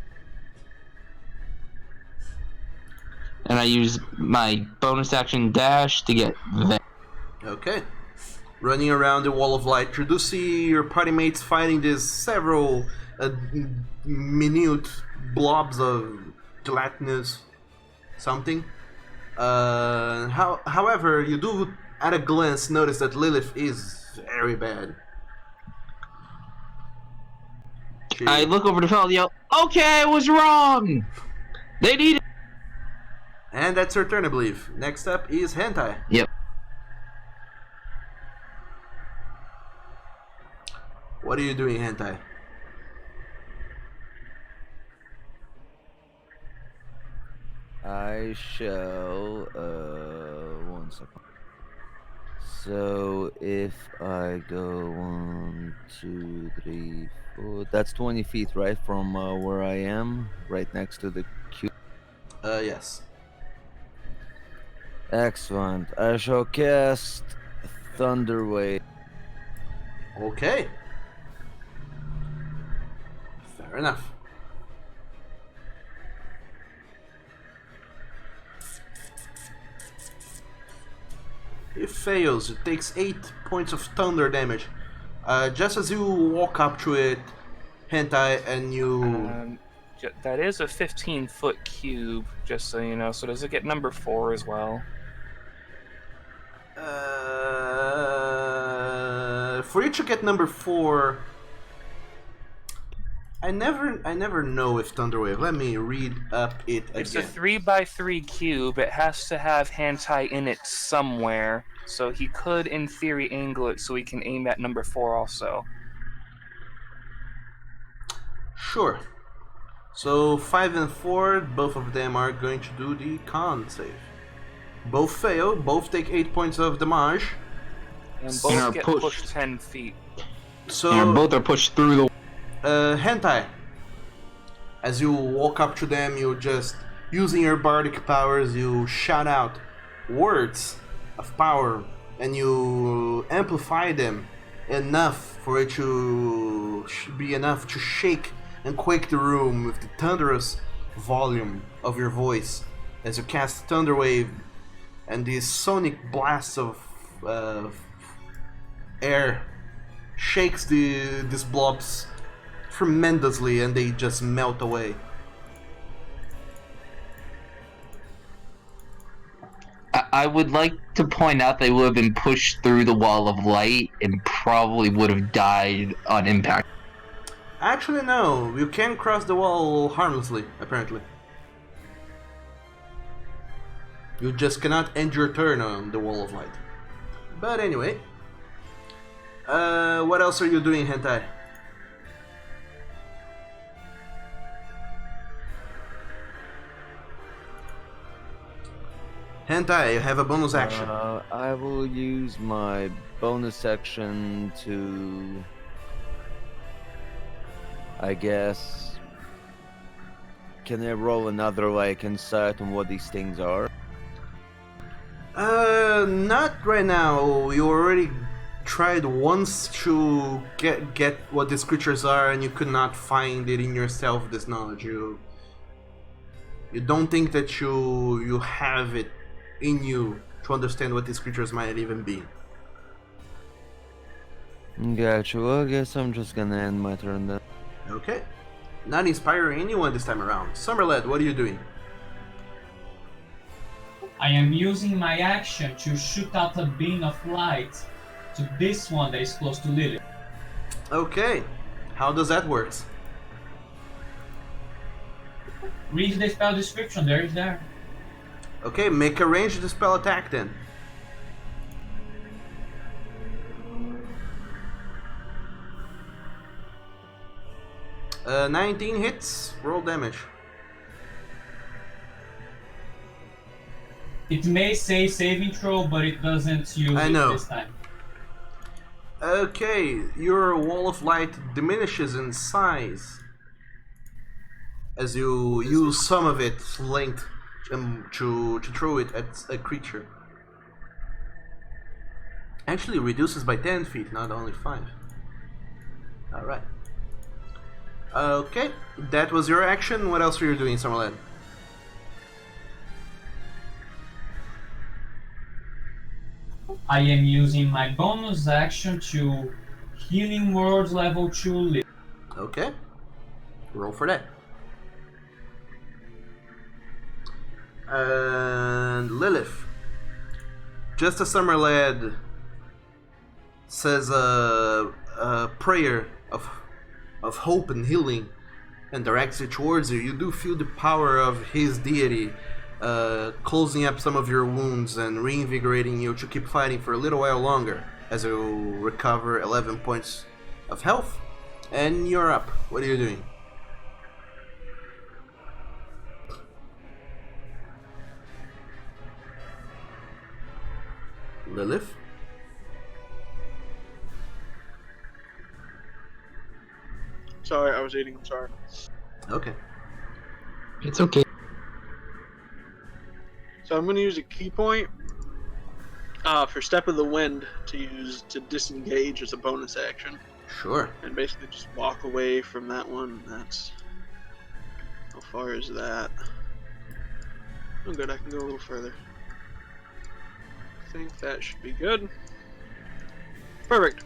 S7: And I use my bonus action dash to get there.
S1: Okay. Running around the wall of light, you do see your party mates fighting these several minute blobs of gelatinous something. However, you do at a glance notice that Lilith is very bad.
S7: I look over to Fel and yell, "Okay, I was wrong! They need it!"
S1: And that's her turn, I believe. Next up is Hentai.
S7: Yep.
S1: What are you doing, Hentai?
S10: I shall. 1 second. So if I go 1, 2, 3, 4, that's 20 feet, right, from where I am, right next to the cube.
S1: Yes.
S10: Excellent. I shall cast Thunder Wave.
S1: Okay. Fair enough. It fails. It takes 8 points of thunder damage. Just as you walk up to it, Hentai, and you...
S5: That is a 15-foot cube, just so you know. So does it get number 4 as well?
S1: For you to get number 4... I never know if Thunderwave. Let me read up it again.
S5: It's a 3x3 cube. It has to have Hentai in it somewhere. So he could, in theory, angle it so he can aim at number 4 also.
S1: Sure. So 5 and 4, both of them are going to do the con save. Both fail, both take 8 points of damage.
S5: And both get pushed 10 feet.
S1: So
S7: and both are pushed through the...
S1: Hentai, as you walk up to them, you just, using your bardic powers, you shout out words of power and you amplify them enough for it to be enough to shake and quake the room with the thunderous volume of your voice as you cast Thunderwave, and these sonic blasts of air shakes these blobs tremendously, and they just melt away.
S7: I would like to point out they would have been pushed through the wall of light and probably would have died on impact.
S1: Actually, no. You can cross the wall harmlessly, apparently. You just cannot end your turn on the wall of light. But anyway. What else are you doing, Hentai? Hentai, you have a bonus action.
S10: I will use my bonus action to, I guess. Can I roll another insight on what these things are?
S1: Not right now. You already tried once to get what these creatures are, and you could not find it in yourself. This knowledge, you don't think that you have it in you to understand what these creatures might even be.
S10: Gotcha. Well, I guess I'm just gonna end my turn then.
S1: Okay. Not inspiring anyone this time around. Summerlad, what are you doing?
S6: I am using my action to shoot out a beam of light to this one that is close to Lily.
S1: Okay. How does that work?
S6: Read the spell description, there is there.
S1: Okay, make a ranged spell attack then. Uh, 19 hits, roll damage.
S6: It may say saving throw, but it doesn't use
S1: I
S6: it
S1: know.
S6: this time.
S1: Okay, your wall of light diminishes in size as you use some of its length to throw it at a creature. Actually reduces by 10 feet, not only 5. Alright. Okay, that was your action. What else were you doing, Summerland?
S6: I am using my bonus action to Healing Words level 2 Lily.
S1: Okay, roll for that. And Lilith, just as Summerlad says a prayer of hope and healing and directs it towards you, you do feel the power of his deity closing up some of your wounds and reinvigorating you to keep fighting for a little while longer as you recover 11 points of health. And you're up. What are you doing? Lilith?
S8: Sorry, I was eating. I'm sorry.
S1: Okay.
S7: It's okay.
S8: So I'm going to use a key point for Step of the Wind to use to disengage as a bonus action.
S1: Sure.
S8: And basically just walk away from that one. That's... How far is that? Oh good, I can go a little further. I think that should be good. Perfect.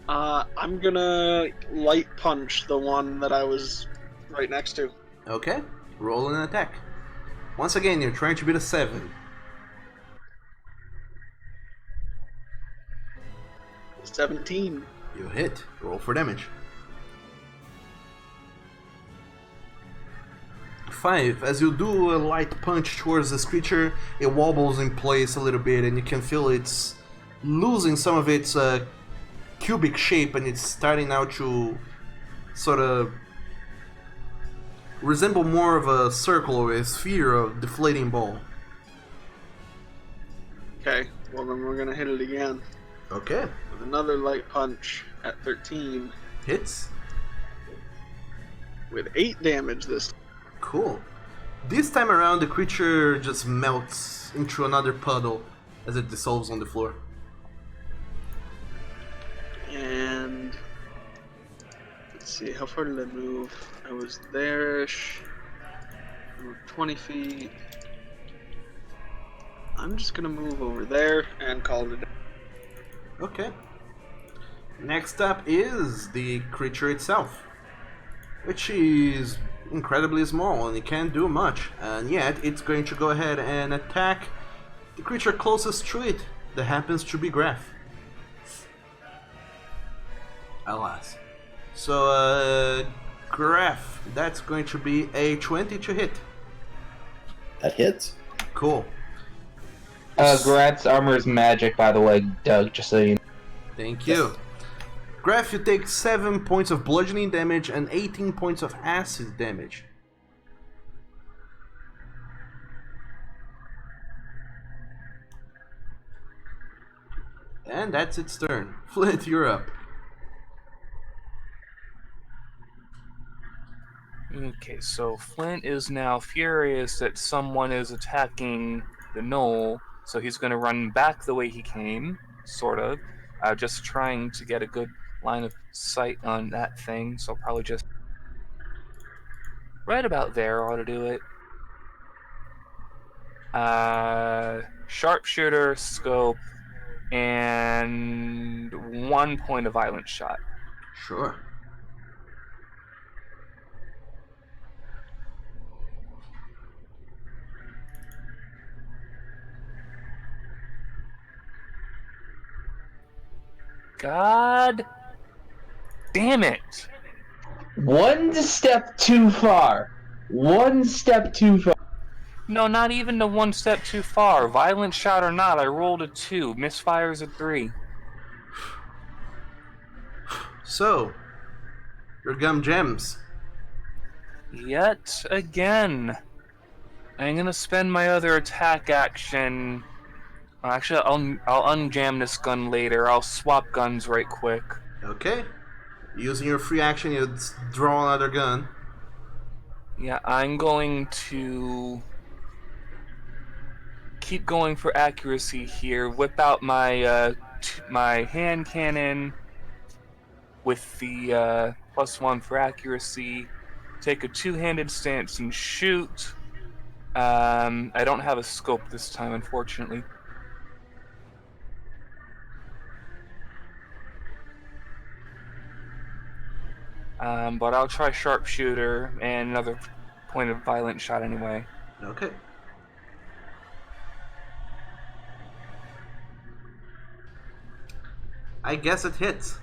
S8: I'm gonna light punch the one that I was right next to.
S1: Okay. Roll an attack. Once again, you're trying to beat a 7.
S8: 17.
S1: You hit. Roll for damage. 5. As you do a light punch towards this creature, it wobbles in place a little bit, and you can feel it's losing some of its cubic shape, and it's starting now to sort of resemble more of a circle or a sphere of deflating ball.
S8: Okay, well then we're gonna hit it again
S1: Okay.
S8: with another light punch at 13
S1: Hits.
S8: with 8 damage this time.
S1: Cool. This time around, the creature just melts into another puddle as it dissolves on the floor.
S8: Let's see, how far did I move? I was there-ish. I moved 20 feet. I'm just gonna move over there and call it a day.
S1: Okay. Next up is the creature itself, which is incredibly small and it can't do much, and yet it's going to go ahead and attack the creature closest to it. That happens to be Graf. Alas. So, Graf, that's going to be a 20 to hit.
S3: That hits.
S1: Cool.
S7: Graf's armor is magic, by the way, Doug, just so you know.
S1: Thank you. Graf, you take 7 points of bludgeoning damage and 18 points of acid damage. And that's its turn. Flint, you're up.
S5: Okay, so Flint is now furious that someone is attacking the knoll, so he's going to run back the way he came, sort of, just trying to get a good line of sight on that thing, so probably just right about there ought to do it. Sharpshooter, scope, and 1 point of violent shot.
S1: Sure.
S5: God damn it!
S7: One step too far. One step too far.
S5: No, not even the 1 step too far. Violent shot or not, I rolled a 2. Misfires a 3.
S1: So, your gum gems.
S5: Yet again. I'm gonna spend my other attack action. Actually, I'll unjam this gun later. I'll swap guns right quick.
S1: Okay. Using your free action, you draw another gun.
S5: Yeah, I'm going to keep going for accuracy here. Whip out my my hand cannon with the +1 for accuracy. Take a two-handed stance and shoot. I don't have a scope this time, unfortunately. But I'll try sharpshooter and another point of violent shot anyway.
S1: Okay. I guess it hits.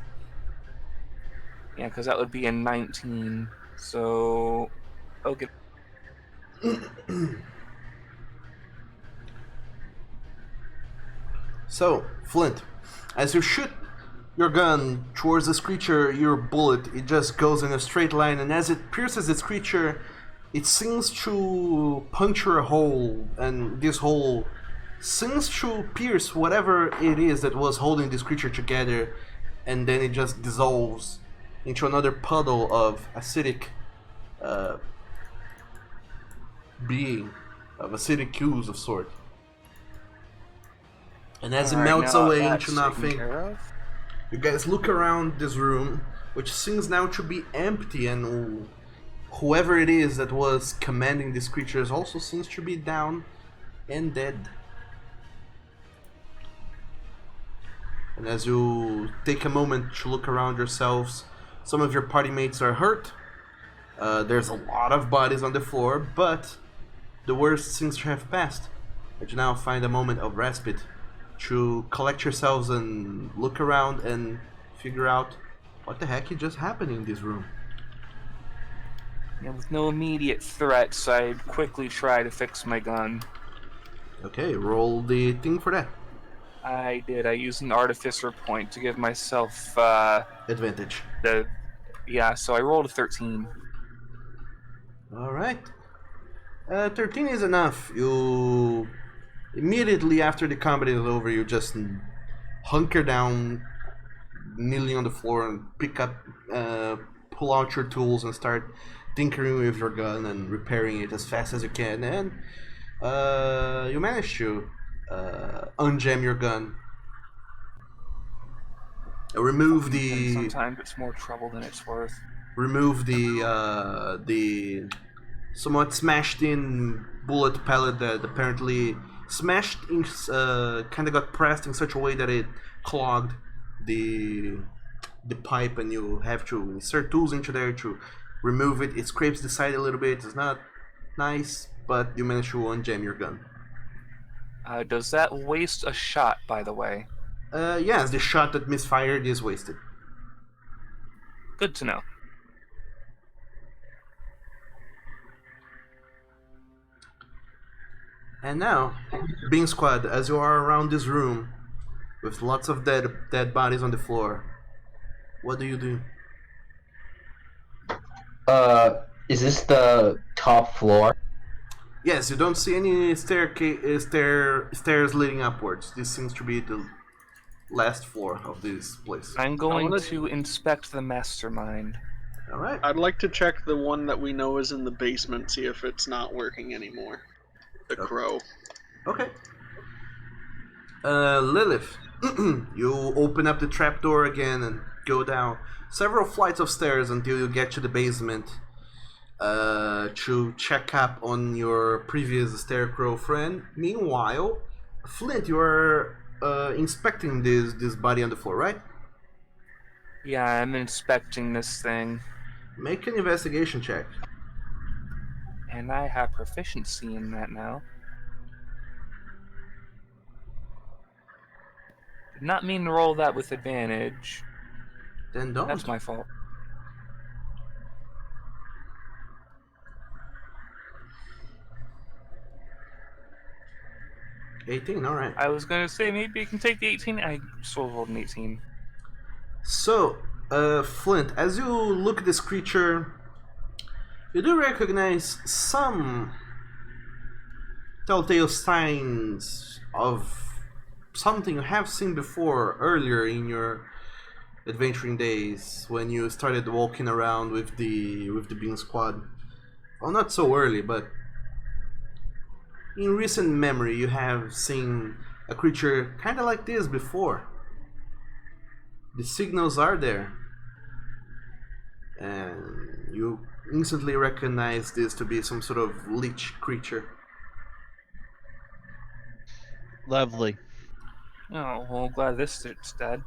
S5: Yeah, because that would be a 19. So, okay.
S1: So, Flint, as you shoot your gun towards this creature, your bullet, it just goes in a straight line, and as it pierces this creature, it seems to puncture a hole, and this hole seems to pierce whatever it is that was holding this creature together, and then it just dissolves into another puddle of acidic being, of acidic ooze of sort. And as it melts away into nothing, you guys look around this room, which seems now to be empty, and whoever it is that was commanding these creatures also seems to be down and dead. And as you take a moment to look around yourselves, some of your party mates are hurt. There's a lot of bodies on the floor, but the worst seems to have passed. And you now find a moment of respite to collect yourselves and look around and figure out what the heck is just happening in this room.
S5: Yeah, with no immediate threats, I quickly try to fix my gun.
S1: Okay, roll the thing for that.
S5: I did. I used an artificer point to give myself
S1: Advantage.
S5: So I rolled a 13.
S1: Alright. 13 is enough. You immediately after the combat is over, you just hunker down, kneeling on the floor, and pull out your tools and start tinkering with your gun and repairing it as fast as you can. And you manage to unjam your gun. Remove the.
S5: Sometimes it's more trouble than it's worth.
S1: remove the somewhat smashed in bullet pellet that apparently smashed in, kind of got pressed in such a way that it clogged the pipe, and you have to insert tools into there to remove it. It scrapes the side a little bit. It's not nice, but you manage to unjam your gun.
S5: Does that waste a shot, by the way?
S1: Yes, the shot that misfired is wasted.
S5: Good to know.
S1: And now, Bean Squad, as you are around this room with lots of dead bodies on the floor, what do you do?
S7: Is this the top floor?
S1: Yes, you don't see any stairs leading upwards. This seems to be the last floor of this place.
S5: I'm going to inspect the mastermind.
S1: All right.
S8: I'd like to check the one that we know is in the basement, see if it's not working anymore. The crow.
S1: Okay. Lilith, you open up the trapdoor again and go down several flights of stairs until you get to the basement to check up on your previous scarecrow friend. Meanwhile, Flint, you are inspecting this body on the floor, right?
S5: Yeah, I'm inspecting this thing.
S1: Make an investigation check.
S5: And I have proficiency in that now. Did not mean to roll that with advantage.
S1: Then don't.
S5: That's my fault.
S1: $18, alright.
S5: I was gonna say maybe you can take the 18. I still rolled an 18.
S1: So, Flint, as you look at this creature, you do recognize some telltale signs of something you have seen before earlier in your adventuring days when you started walking around with the Bean Squad. Well, not so early, but in recent memory you have seen a creature kind of like this before. The signals are there, and you instantly recognize this to be some sort of lich creature.
S4: Lovely.
S5: Oh, well, glad this is dead.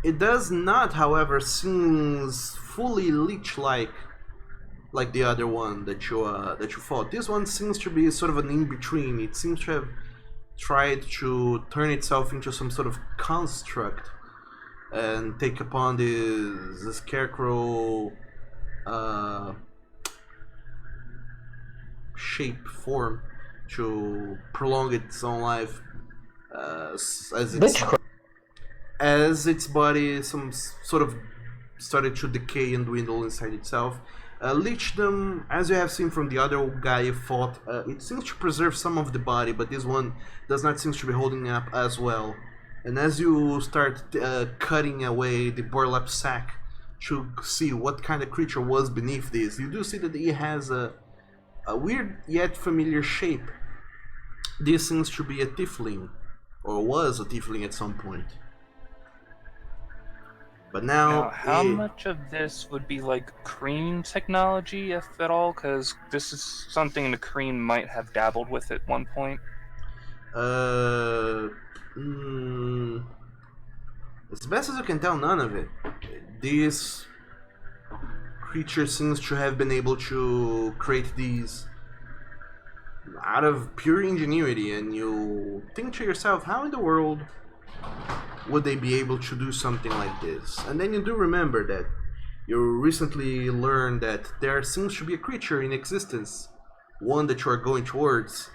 S1: It does not, however, seem fully lich-like like the other one that you fought. This one seems to be sort of an in-between. It seems to have tried to turn itself into some sort of construct and take upon this scarecrow shape form to prolong its own life as its body some sort of started to decay and dwindle inside itself. Lichdom, as you have seen from the other guy you fought, it seems to preserve some of the body, but this one does not seem to be holding up as well. And as you start cutting away the burlap sack to see what kind of creature was beneath this, you do see that he has a weird yet familiar shape. This seems to be a tiefling, or was a tiefling at some point. But now
S5: how much of this would be like Cream technology, if at all? Because this is something the Cream might have dabbled with at one point.
S1: As best as you can tell, none of it. This creature seems to have been able to create these out of pure ingenuity, and you think to yourself, how in the world would they be able to do something like this? And then you do remember that you recently learned that there seems to be a creature in existence, one that you are going towards,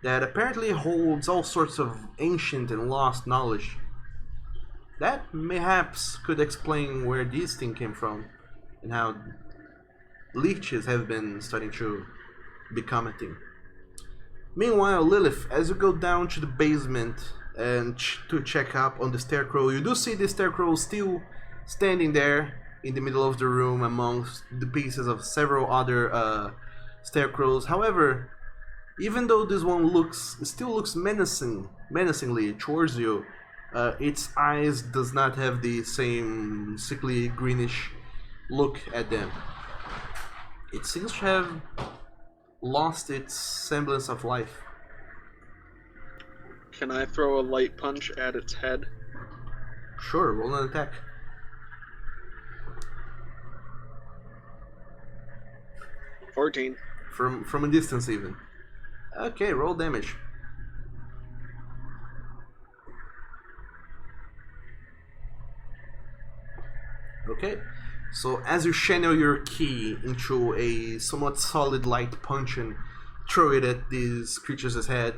S1: that apparently holds all sorts of ancient and lost knowledge. That perhaps could explain where this thing came from, and how leeches have been starting to become a thing. Meanwhile, Lilith, as you go down to the basement and to check up on the scarecrow, you do see the scarecrow still standing there in the middle of the room amongst the pieces of several other scarecrows. However, even though this one still looks menacingly towards you, its eyes does not have the same sickly greenish look at them. it seems to have lost its semblance of life.
S8: Can I throw a light punch at its head?
S1: Sure, roll an attack.
S8: $14.
S1: From a distance even. Okay, roll damage. Okay, so as you channel your ki into a somewhat solid light punch and throw it at this creature's head,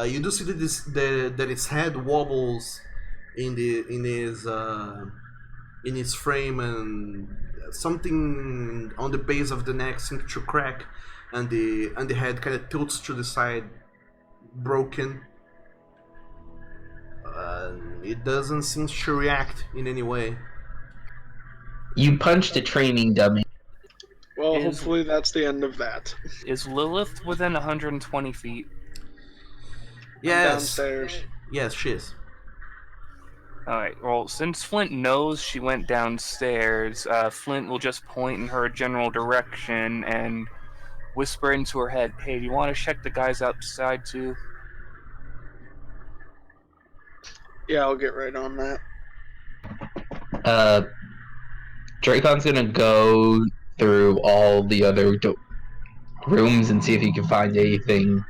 S1: you do see that its head wobbles in its frame, and something on the base of the neck seems to crack, and the head kind of tilts to the side, broken. It doesn't seem to react in any way.
S7: You punched a training dummy.
S8: Well,
S5: Is-
S8: hopefully that's the end of that.
S5: Is Lilith within 120 feet?
S1: Yes.
S8: Downstairs.
S1: Yes, she is.
S5: Alright, well, since Flint knows she went downstairs, Flint will just point in her general direction and whisper into her head, "Hey, do you want to check the guys outside too?"
S8: Yeah, I'll get right on that.
S7: Dracon's gonna go through all the other rooms and see if he can find anything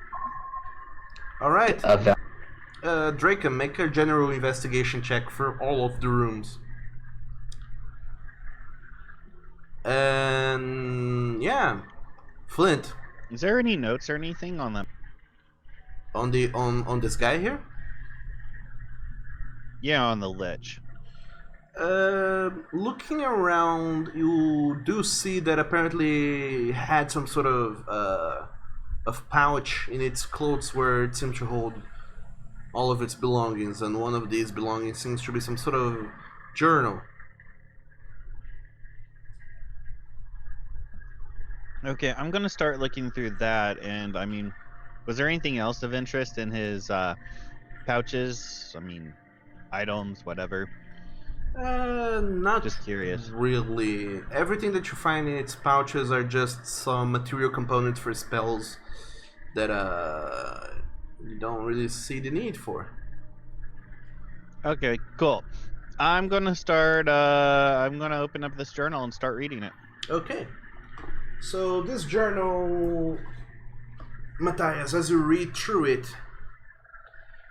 S1: Alright.
S7: of that.
S1: Draken, make a general investigation check for all of the rooms. And yeah, Flint,
S4: Is there any notes or anything on them?
S1: on this guy here.
S4: Yeah, on the lich.
S1: Looking around, you do see that apparently it had some sort of pouch in its clothes where it seemed to hold all of its belongings, and one of these belongings seems to be some sort of journal.
S4: Okay, I'm gonna start looking through that, and I mean, was there anything else of interest in his pouches? I mean, items, whatever.
S1: Not
S4: Just curious.
S1: really. Everything that you find in its pouches are just some material components for spells that you don't really see the need for.
S4: Okay, cool. I'm gonna start. I'm gonna open up this journal and start reading it.
S1: Okay. So this journal, Matthias, as you read through it,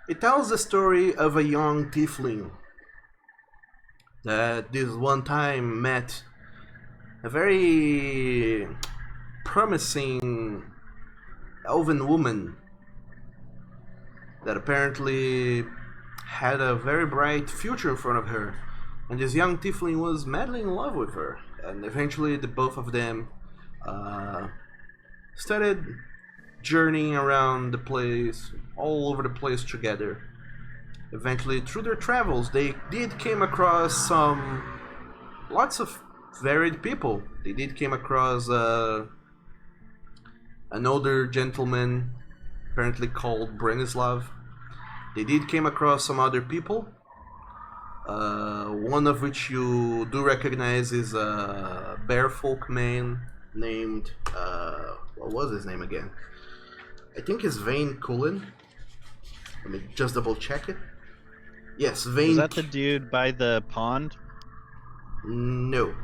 S1: it tells the story of a young tiefling that this one time met a very promising elven woman that apparently had a very bright future in front of her, and this young tiefling was madly in love with her, and eventually the both of them started journeying around the place, all over the place together. Eventually, through their travels, they did came across lots of varied people. They did came across an older gentleman, apparently called Brenislav. They did came across some other people. One of which you do recognize is a bearfolk man named what was his name again? I think it's Vane Cullen. Let me just double check it. Yes, Vane.
S4: Is that the dude by the pond?
S1: No.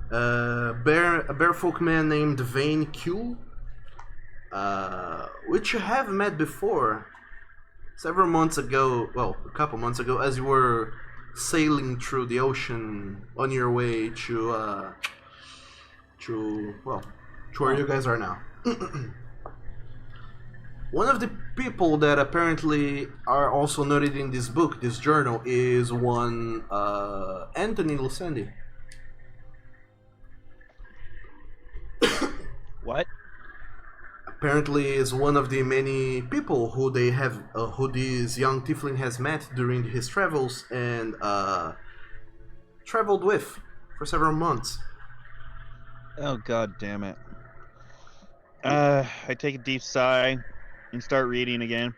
S1: A bearfolk man named Vane Kuhl, which you have met before several months ago. Well, a couple months ago, as you were sailing through the ocean on your way to where you guys are now. One of the people that apparently are also noted in this book, this journal, is one Anthony Lucendi.
S4: What?
S1: Apparently, is one of the many people who they have, who this young tiefling has met during his travels and traveled with for several months.
S4: Oh god damn it. I take a deep sigh and start reading again.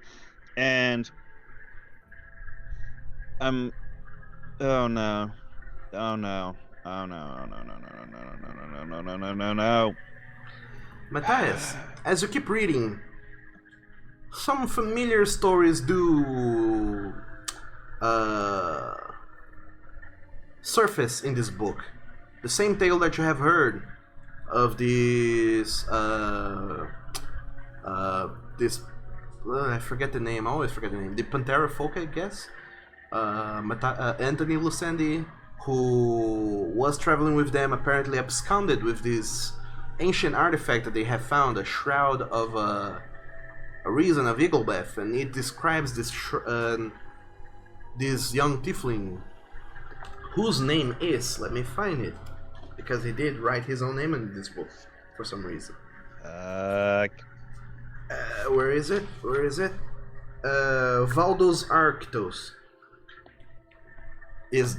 S4: And oh no. Oh no. Oh no. Oh no no no no no no no no no no no no no.
S1: Matthias, as you keep reading, some familiar stories do surface in this book. The same tale that you have heard of this I forget the name. I always forget the name. The Pantera folk, I guess. Anthony Lucendi, who was traveling with them, apparently absconded with this ancient artifact that they have found, a shroud of a reason of Eaglebeth, and it describes this young tiefling, whose name is, let me find it, because he did write his own name in this book for some reason. Where is it? Valdos Arctos is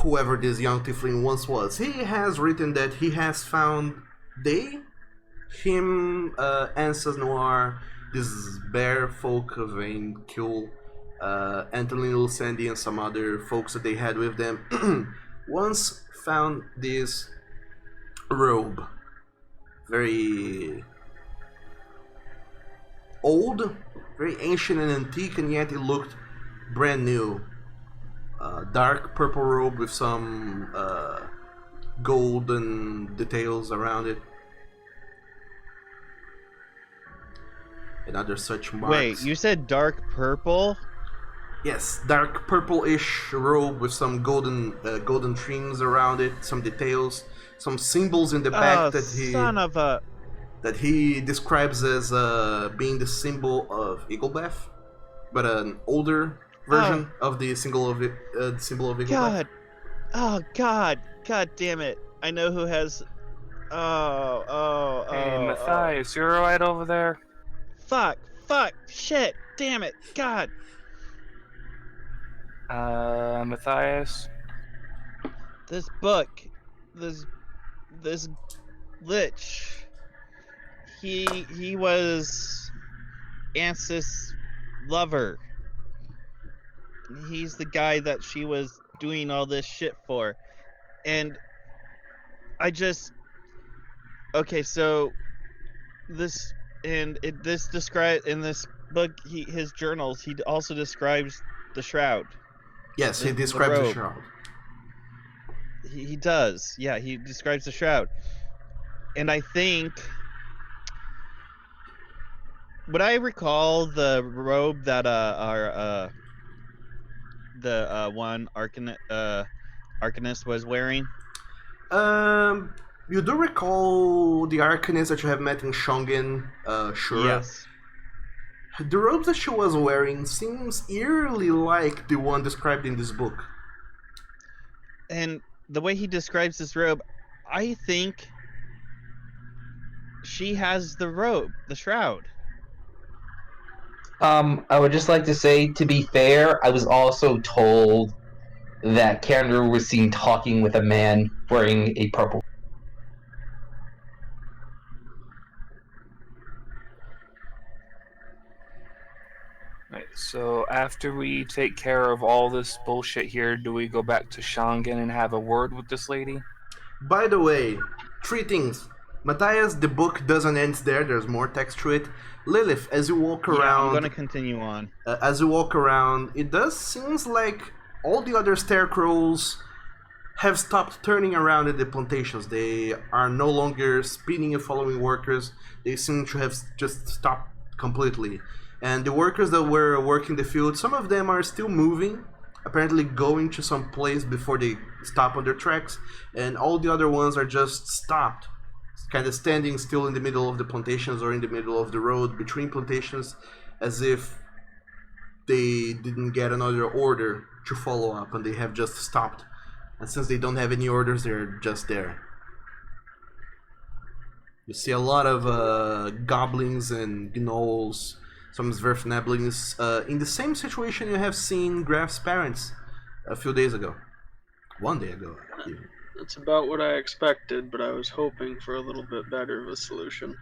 S1: whoever this young tiefling once was. He has written that he has found Ansas Noir, this bear folk of Vain Kill, Anthony Lucendi, and some other folks that they had with them, once found this robe. Very old, very ancient and antique, and yet it looked brand new. Dark purple robe with some golden details around it. And other such marks.
S4: Wait, you said dark purple?
S1: Yes, dark purple-ish robe with some golden trims around it, some details, some symbols in the back that he describes as being the symbol of Eaglebeth, but an older version of the symbol of Eaglebeth.
S4: God damn it! I know who has.
S5: Hey, Matthias, you're right over there.
S4: Fuck, shit, damn it, God.
S5: Matthias.
S4: This book, this lich. He was Ansys' lover. He's the guy that she was doing all this shit for. And I just so this described in this book, his journals, he also describes the shroud.
S1: Yes, he describes the shroud.
S4: He does. Yeah, he describes the shroud. And I think, would I recall the robe that one Arcanist was wearing?
S1: You do recall the Arcanist that you have met in Shongen, Shura?
S4: Yes.
S1: The robes that she was wearing seems eerily like the one described in this book.
S4: And the way he describes this robe, I think she has the robe, the shroud.
S7: I would just like to say, to be fair, I was also told that Kendra was seen talking with a man wearing a purple.
S5: Right, so after we take care of all this bullshit here, do we go back to Shongen and have a word with this lady?
S1: By the way, 3 things. Matthias, the book doesn't end there. There's more text to it. Lilith, as you walk around...
S4: I'm going to continue on.
S1: As you walk around, it does seems like all the other scarecrows have stopped turning around at the plantations. They are no longer speeding and following workers. They seem to have just stopped completely. And the workers that were working the field, some of them are still moving, apparently going to some place before they stop on their tracks, and all the other ones are just stopped, kind of standing still in the middle of the plantations or in the middle of the road between plantations, as if they didn't get another order to follow up and they have just stopped. And since they don't have any orders, they're just there. You see a lot of goblins and gnolls, some Zwerfnablings, in the same situation you have seen Graf's parents a few days ago. 1 day ago, even.
S8: That's about what I expected, but I was hoping for a little bit better of a solution.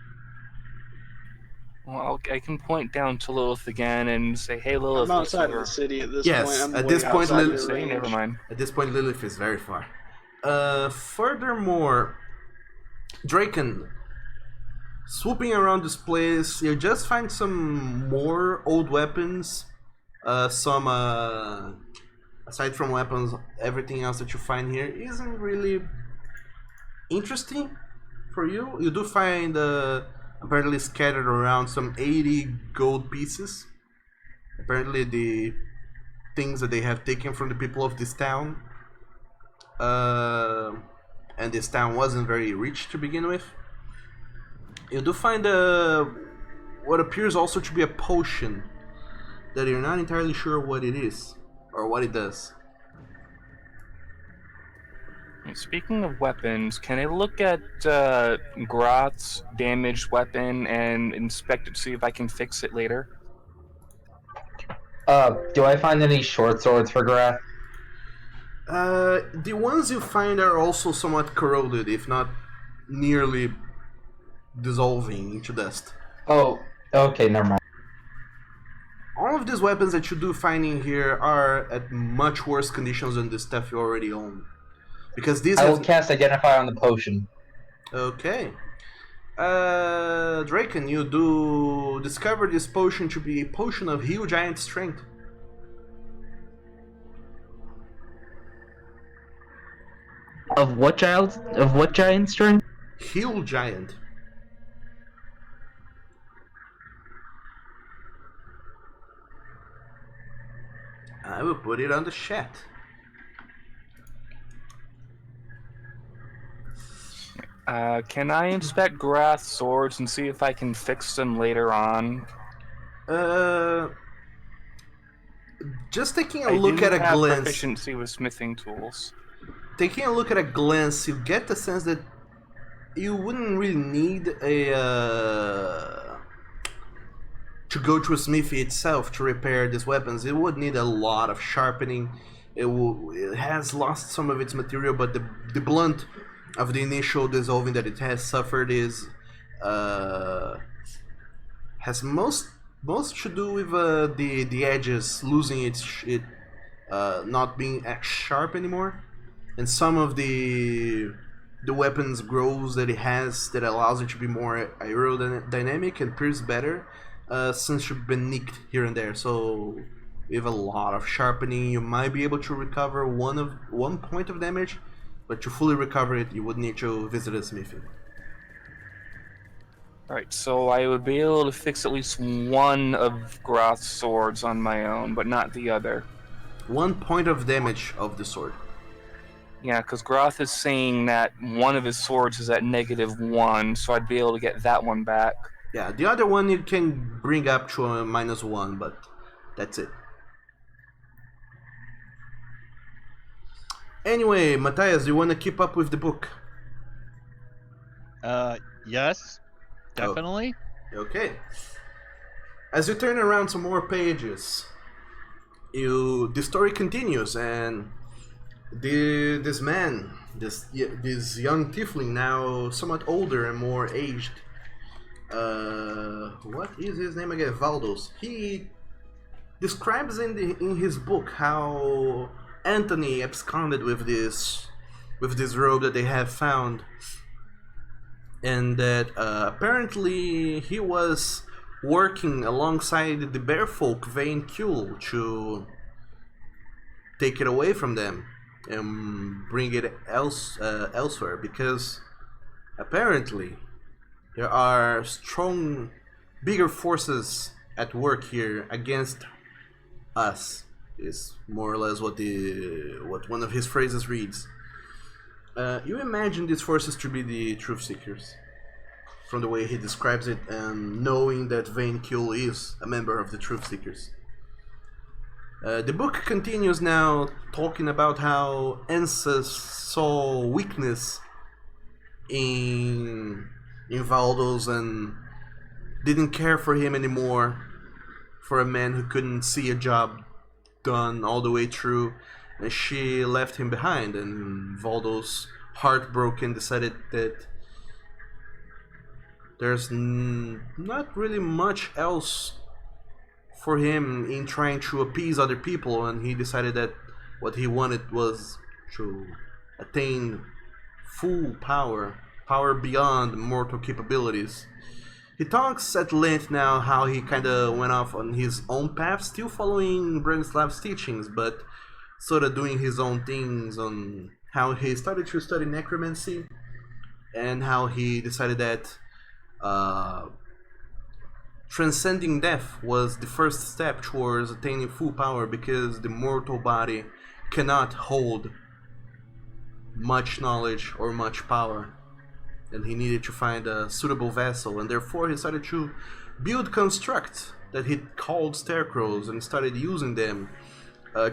S5: Well, I can point down to Lilith again and say, "Hey, Lilith."
S8: I'm outside of the city at this point.
S1: Yes,
S8: I'm
S1: at
S8: way
S1: this point,
S8: outside of
S1: Lilith.
S8: the range.
S5: Never mind.
S1: At this point, Lilith is very far. Furthermore, Draken, swooping around this place, you just find some more old weapons. Some aside from weapons, everything else that you find here isn't really interesting for you. You do find apparently scattered around some 80 gold pieces. Apparently the things that they have taken from the people of this town. And this town wasn't very rich to begin with. You do find what appears also to be a potion that you're not entirely sure what it is or what it does.
S5: Speaking of weapons, can I look at Groth's damaged weapon and inspect it to see if I can fix it later?
S7: Do I find any short swords for Grath?
S1: The ones you find are also somewhat corroded, if not nearly dissolving into dust.
S7: Oh, okay, never mind.
S1: All of these weapons that you do find in here are at much worse conditions than the stuff you already own. Because these
S7: I will cast Identify on the potion.
S1: Okay. Draken, you do discover this potion to be a potion of Heal Giant Strength.
S7: Of what child? Of what giant strength?
S1: Heal Giant. I will put it on the chat.
S5: Can I inspect Groth's swords and see if I can fix them later on?
S1: Just taking a look at a
S5: I do have
S1: glance.
S5: proficiency with smithing tools.
S1: Taking a look at a glance, you get the sense that you wouldn't really need to go to a smithy itself to repair these weapons. It would need a lot of sharpening. It has lost some of its material, but the blunt of the initial dissolving that it has suffered is has most to do with the edges losing it not being as sharp anymore, and some of the weapons growths that it has that allows it to be more aerodynamic and pierce better since you've been nicked here and there. So with a lot of sharpening, you might be able to recover one point of damage, but to fully recover it, you would need to visit a smithy.
S5: Alright, so I would be able to fix at least one of Groth's swords on my own, but not the other.
S1: 1 point of damage of the sword.
S5: Yeah, because Groth is saying that one of his swords is at -1, so I'd be able to get that one back.
S1: Yeah, the other one you can bring up to a -1, but that's it. Anyway, Matthias, do you want to keep up with the book?
S4: Yes, definitely.
S1: Okay. As you turn around some more pages, the story continues, and this man, this young tiefling, now somewhat older and more aged. What is his name again? Valdos. He describes in his book how Anthony absconded with this robe that they have found, and that apparently he was working alongside the bearfolk Vane Kuhl to take it away from them and bring it elsewhere, because apparently there are strong, bigger forces at work here against us. Is more or less what one of his phrases reads. You imagine these forces to be the Truth Seekers, from the way he describes it, and knowing that Vane Kuhl is a member of the Truth Seekers. The book continues now, talking about how Ensa saw weakness in Valdos and didn't care for him anymore, for a man who couldn't see a job done all the way through, and she left him behind, and Valdos, heartbroken, decided that there's not really much else for him in trying to appease other people, and he decided that what he wanted was to attain full power power beyond mortal capabilities. He talks at length now how he kind of went off on his own path, still following Branislav's teachings, but sort of doing his own things, on how he started to study necromancy, and how he decided that transcending death was the first step towards attaining full power, because the mortal body cannot hold much knowledge or much power, and he needed to find a suitable vessel, and therefore he started to build constructs that he called scarecrows and started using them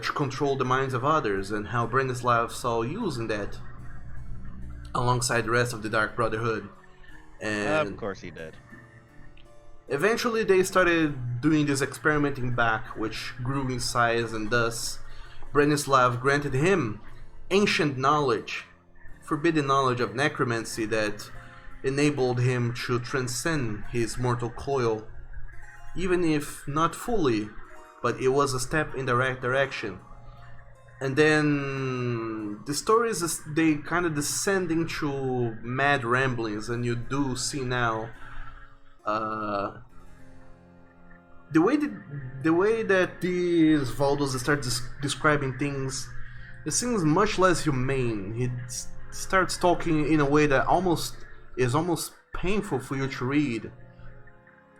S1: to control the minds of others, and how Branislav saw using that alongside the rest of the Dark Brotherhood. And
S4: Of course he did.
S1: eventually they started doing this experimenting Bach, which grew in size, and thus Branislav granted him ancient knowledge, forbidden knowledge of necromancy, that enabled him to transcend his mortal coil, even if not fully, but it was a step in the right direction. And then the stories, they kind of descend into mad ramblings, and you do see now the way that these Valdos start describing things, it seems much less humane. He starts talking in a way that is almost painful for you to read.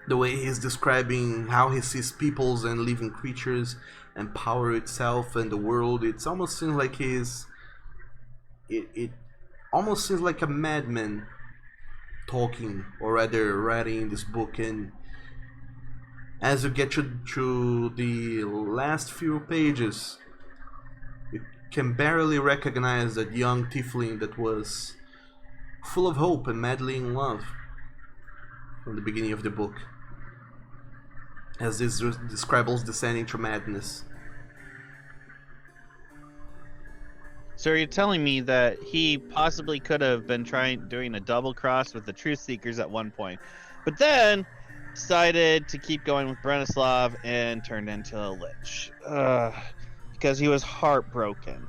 S1: The way he's describing how he sees peoples and living creatures and power itself and the world, it almost seems like it almost seems like a madman talking, or rather writing this book. And as you get to the last few pages, you can barely recognize that young tiefling that was full of hope and madly in love from the beginning of the book, as this scribbles descend into madness.
S4: So you're telling me that he possibly could have been doing a double cross with the Truth Seekers at one point, but then decided to keep going with Branislav and turned into a lich because he was heartbroken.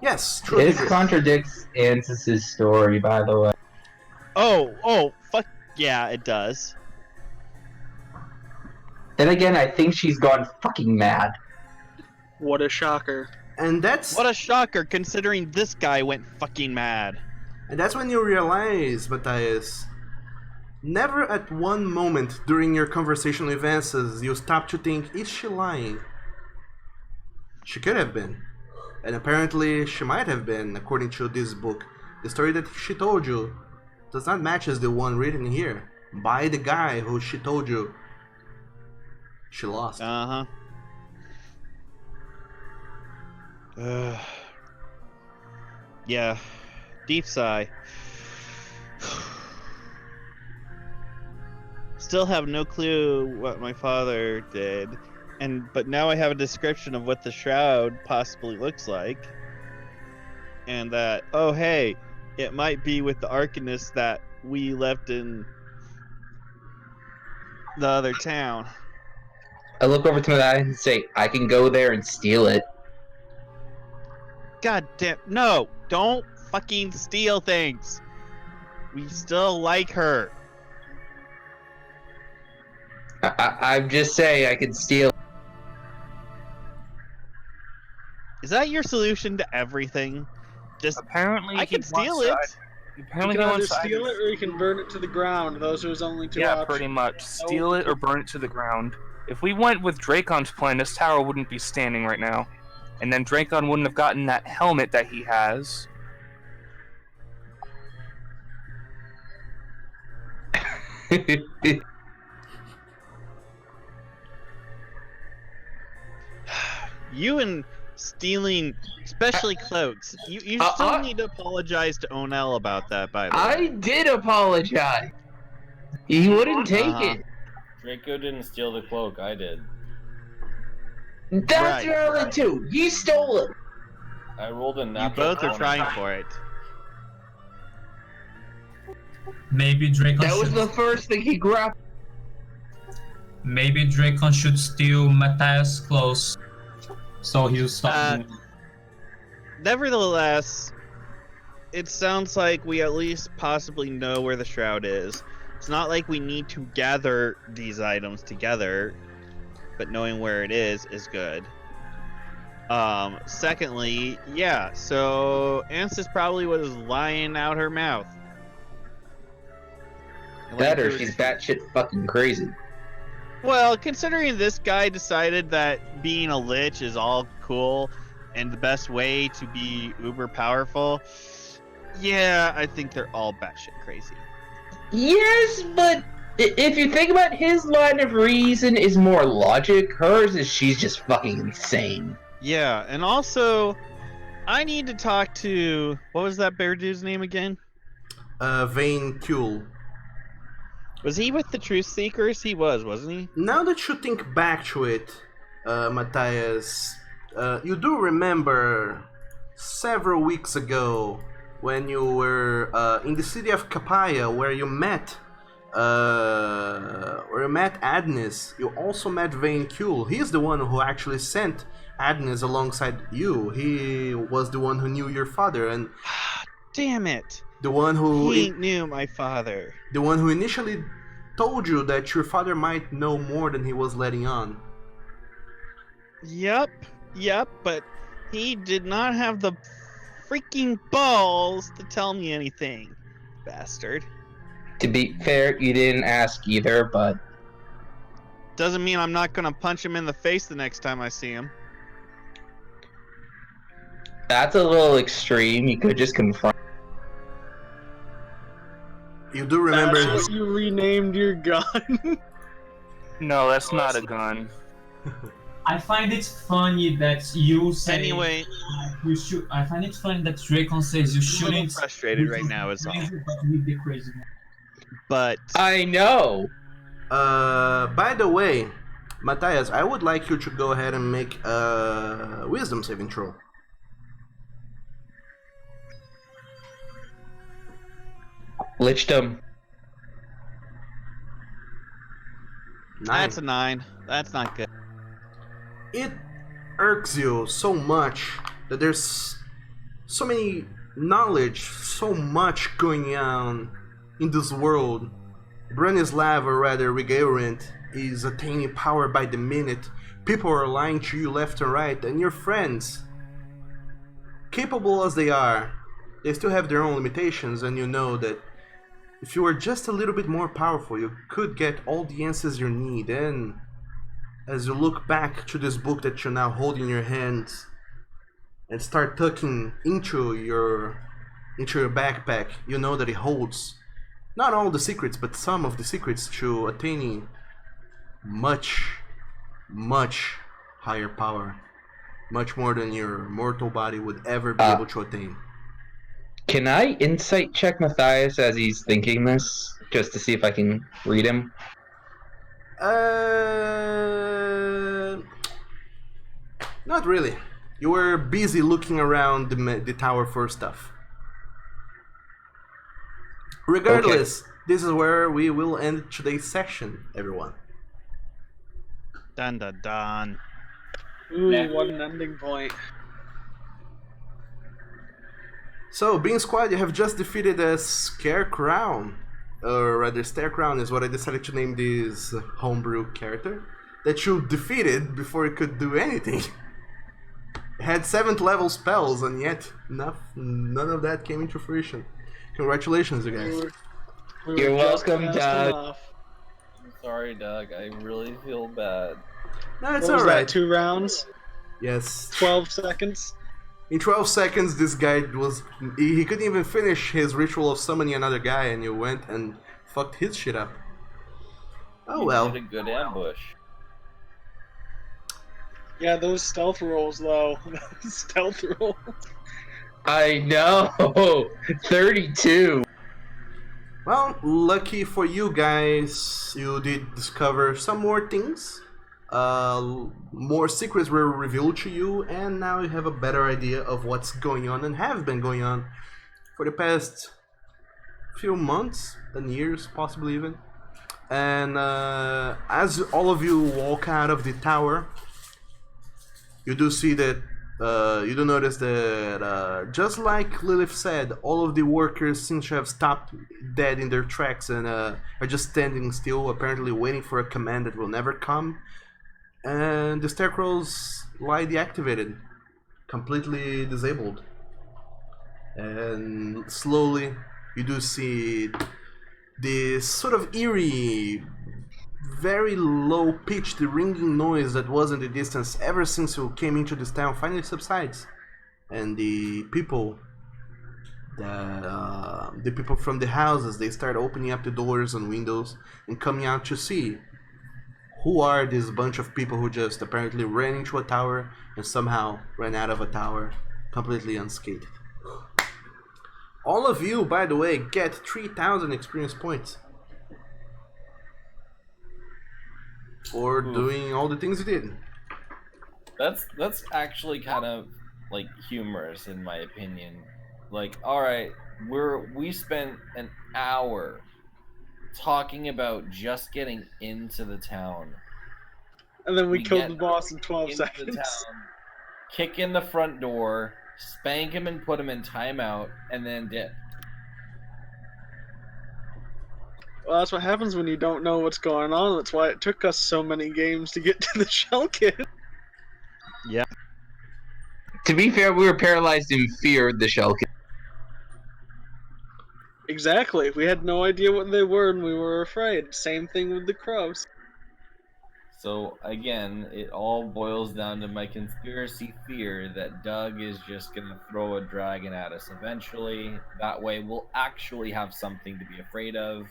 S1: Yes,
S7: This
S1: truly.
S7: contradicts Ansys' story, by the way.
S4: Oh, fuck yeah, it does.
S7: Then again, I think she's gone fucking mad.
S8: What a shocker.
S1: And that's
S4: What a shocker, considering this guy went fucking mad.
S1: And that's when you realize, Matthias, never at one moment during your conversation with Ansys you stop to think, is she lying? She could have been. And apparently she might have been, according to this book. The story that she told you does not match as the one written here by the guy who she told you she lost.
S4: Yeah. Deep sigh. Still have no clue what my father did, but now I have a description of what the shroud possibly looks like, and that, oh hey, it might be with the Arcanist that we left in the other town.
S7: I look over to my guy and say, I can go there and steal it.
S4: God damn, no, don't fucking steal things. We still like her.
S7: I'm just saying I can steal.
S4: Is that your solution to everything? Just
S5: Apparently,
S4: I can
S5: he
S4: steal
S5: wants
S4: it.
S8: You
S5: Apparently,
S8: can
S5: he
S8: either
S5: wants
S8: steal it or you can burn it to the ground. Those are his only two
S5: Yeah,
S8: options.
S5: pretty much. Steal it or burn it to the ground. If we went with Dracon's plan, this tower wouldn't be standing right now. And then Dracon wouldn't have gotten that helmet that he has.
S4: You and stealing, especially cloaks. You still need to apologize to Onel about that, by the way.
S7: I did apologize. He wouldn't take it.
S2: Draco didn't steal the cloak, I did.
S7: That's
S4: Right.
S7: relevant too. He stole it.
S2: I rolled a
S4: You
S2: natural
S4: both are
S2: 20.
S4: trying for it.
S6: Maybe Dracon
S7: That was
S6: should,
S7: the first thing he grabbed.
S6: maybe Dracon should steal Matthias' clothes, so he'll stop doing it.
S4: Nevertheless, it sounds like we at least possibly know where the shroud is. It's not like we need to gather these items together, but knowing where it is good. Secondly, yeah, so Ansys probably was lying out her mouth.
S7: That or she's batshit fucking crazy.
S4: Well, considering this guy decided that being a lich is all cool and the best way to be uber powerful, yeah, I think they're all batshit crazy.
S7: Yes, but if you think about his line of reason is more logic, hers is she's just fucking insane.
S4: Yeah, and also, I need to talk to... What was that bear dude's name again?
S1: Vane Kuhl.
S4: Was he with the Truth Seekers? He was, wasn't he?
S1: Now that you think back to it, Matthias, you do remember several weeks ago when you were in the city of Capaya, where you met Agnes. You also met Vane Kuhl. He's the one who actually sent Agnes alongside you. He was the one who knew your father, and
S4: damn it!
S1: The one who
S4: he knew my father.
S1: The one who initially told you that your father might know more than he was letting on.
S4: Yep, but he did not have the freaking balls to tell me anything, bastard.
S7: To be fair, you didn't ask either, but...
S4: Doesn't mean I'm not gonna punch him in the face the next time I see him.
S7: That's a little extreme. You could just confront.
S1: You do remember...
S8: That's what you renamed your gun?
S5: No, that's not a gun.
S6: I find it funny that you say...
S4: Anyway...
S6: You should, I find it funny that Dracon says you shouldn't...
S4: I'm frustrated right now is all.
S6: But with the crazy one.
S4: But...
S7: I know!
S1: By the way, Matthias, I would like you to go ahead and make a wisdom saving throw.
S7: Lichdom.
S1: 9.
S4: That's a 9. That's not good.
S1: It irks you so much that there's so many knowledge, so much going on in this world. Branislav, or rather Regaurant, is attaining power by the minute. People are lying to you left and right, and your friends, capable as they are, they still have their own limitations, and you know that if you were just a little bit more powerful, you could get all the answers you need. And as you look back to this book that you now hold in your hands and start tucking into your backpack, you know that it holds not all the secrets, but some of the secrets to attaining much, much higher power. Much more than your mortal body would ever be able to attain.
S7: Can I insight check Matthias as he's thinking this, just to see if I can read him?
S1: Not really. You were busy looking around the tower for stuff. Regardless, This is where we will end today's section, everyone.
S4: Dun dun dun.
S8: Ooh, what an ending point.
S1: So, Bean Squad, you have just defeated a Scarecrow. Or rather, Starecrown is what I decided to name this homebrew character. That you defeated before it could do anything. It had 7th level spells, and yet none of that came into fruition. Congratulations, you guys.
S7: You're welcome, Doug.
S2: I'm sorry, Doug. I really feel bad.
S1: No, it's
S8: What was
S1: alright.
S8: that, 2 rounds?
S1: Yes.
S8: 12 seconds?
S1: In 12 seconds, this guy was... He couldn't even finish his ritual of summoning another guy, and you went and fucked his shit up. Oh well.
S2: You did a good ambush.
S8: Yeah, those stealth rolls, though. Stealth rolls.
S7: I know! 32!
S1: Well, lucky for you guys, you did discover some more things. More secrets were revealed to you, and now you have a better idea of what's going on and have been going on for the past few months and years, possibly even. And as all of you walk out of the tower, you do see that You do notice that, just like Lilith said, all of the workers seem to have stopped dead in their tracks and are just standing still, apparently waiting for a command that will never come. And the scarecrows lie deactivated, completely disabled. And slowly, you do see this sort of eerie, very low-pitched ringing noise that was in the distance ever since you came into this town finally subsides, and the people from the houses, they start opening up the doors and windows and coming out to see who are this bunch of people who just apparently ran into a tower and somehow ran out of a tower completely unscathed. All of you, by the way, get 3,000 experience points for doing all the things you did.
S2: That's actually kind of like humorous in my opinion. Like, all right, we spent an hour talking about just getting into the town,
S8: and then we killed
S2: get
S8: the boss in 12
S2: into the
S8: seconds.
S2: town, kick in the front door, spank him and put him in timeout, and then dip.
S8: Well, that's what happens when you don't know what's going on. That's why it took us so many games to get to the shell kit.
S4: Yeah.
S7: To be fair, we were paralyzed in fear of the shell kit.
S8: Exactly. We had no idea what they were and we were afraid. Same thing with the crows.
S2: So again, it all boils down to my conspiracy fear that Doug is just gonna throw a dragon at us eventually. That way we'll actually have something to be afraid of.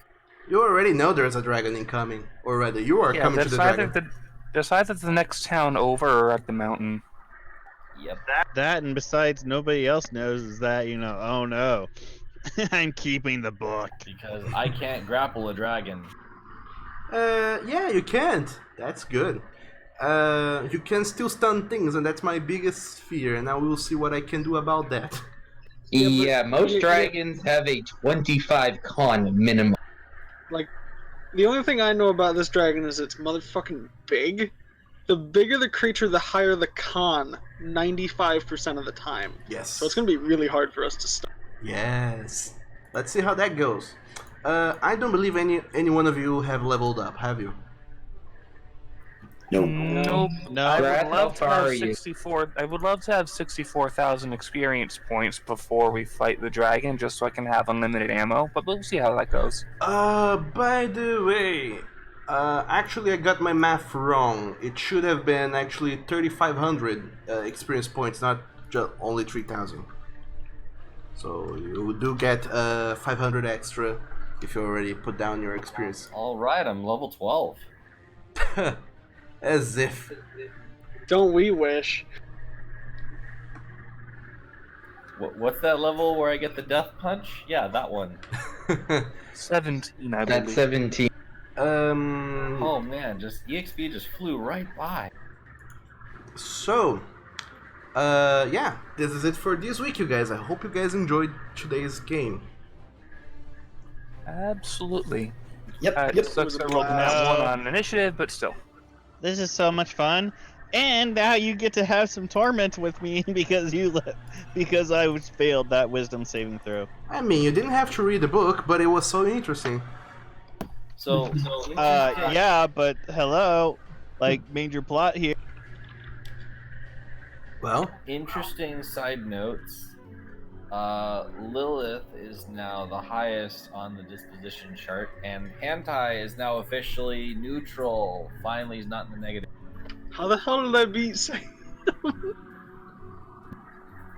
S1: You already know there's a dragon incoming, or rather, you are coming to the dragon.
S5: There's either the next town over or at the mountain.
S2: Yep.
S4: That, and besides, nobody else knows is that, oh no, I'm keeping the book.
S2: Because I can't grapple a dragon.
S1: Yeah, you can't. That's good. You can still stun things, and that's my biggest fear, and I will see what I can do about that.
S7: Yeah, most dragons have a 25 con minimum.
S8: Like, the only thing I know about this dragon is it's motherfucking big. The bigger the creature, the higher the con, 95% of the time.
S1: Yes.
S8: So it's gonna be really hard for us to stop.
S1: Yes. Let's see how that goes. I don't believe any one of you have leveled up, have you?
S3: Nope.
S5: Nope.
S4: No.
S5: I
S7: Brad,
S5: would love to
S7: how far
S5: have
S7: are you?
S5: 64. I would love to have 64,000 experience points before we fight the dragon, just so I can have unlimited ammo. But we'll see how that goes.
S1: By the way, actually I got my math wrong. It should have been actually 3,500 experience points, not just only 3,000. So you do get 500 extra if you already put down your experience.
S2: All right, I'm level 12.
S1: As if.
S8: Don't we wish?
S2: What's that level where I get the death punch? Yeah, that one.
S5: 17, I
S7: That's
S5: believe.
S7: 17.
S2: Oh man, EXP just flew right by.
S1: So, yeah, this is it for this week, you guys. I hope you guys enjoyed today's game.
S5: Absolutely.
S3: Yep.
S5: It sucks I rolled an
S4: blast.
S5: one on initiative, but still.
S4: This is so much fun, and now you get to have some torment with me because I was failed that wisdom saving throw.
S1: I mean, you didn't have to read the book, but it was so interesting.
S2: So
S4: Yeah, but hello, like major plot here.
S1: Well,
S2: interesting side notes. Lilith is now the highest on the disposition chart, and Hantai is now officially neutral. Finally, he's not in the negative.
S8: How the hell did I beat Sam?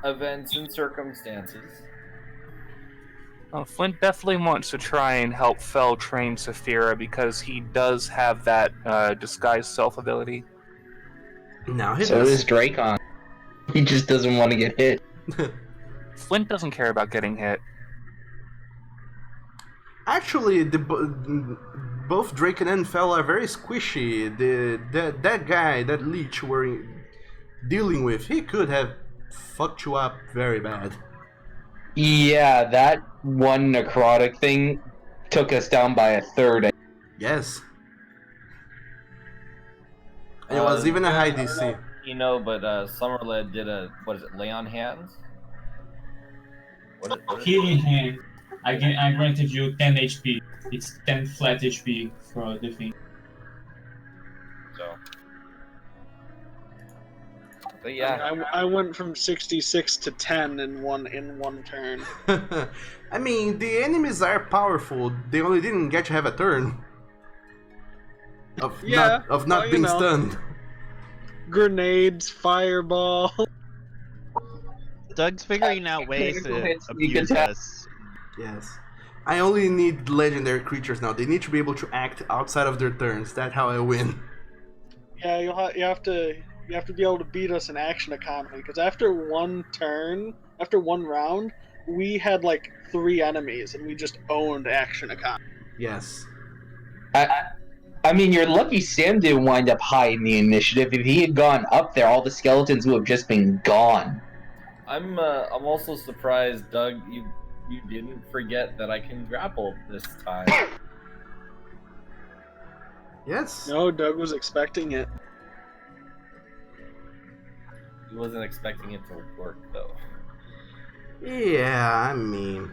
S2: Events and circumstances.
S5: Flint definitely wants to try and help Fel train Saphira because he does have that disguised self ability.
S1: now he
S7: So
S1: does.
S7: is Dracon. He just doesn't want to get hit.
S5: Flint doesn't care about getting hit.
S1: Actually, both Drake and Fel are very squishy. That guy, that leech we're dealing with, he could have fucked you up very bad.
S7: Yeah, that one necrotic thing took us down by a third.
S1: Yes. And it was even a high DC.
S2: you know, but Summerled did a lay on hands? What is
S6: Healing hand. I granted you 10 HP. It's 10 flat HP for the thing.
S2: So. But
S8: I,
S2: yeah,
S8: mean, I went from 66 to 10 in one turn.
S1: I mean, the enemies are powerful. They only didn't get to have a turn of not being stunned.
S8: Grenades, fireball.
S4: Doug's figuring out ways to abuse us.
S1: Yes. I only need legendary creatures now. They need to be able to act outside of their turns. That's how I win.
S8: Yeah, you have to be able to beat us in action economy, because after one round, we had like 3 enemies and we just owned action economy.
S1: Yes.
S7: I mean, you're lucky Sam didn't wind up high in the initiative. If he had gone up there, all the skeletons would have just been gone.
S2: I'm also surprised, Doug, you didn't forget that I can grapple this time.
S1: Yes.
S8: No, Doug was expecting it.
S2: He wasn't expecting it to work, though.
S1: Yeah, I mean...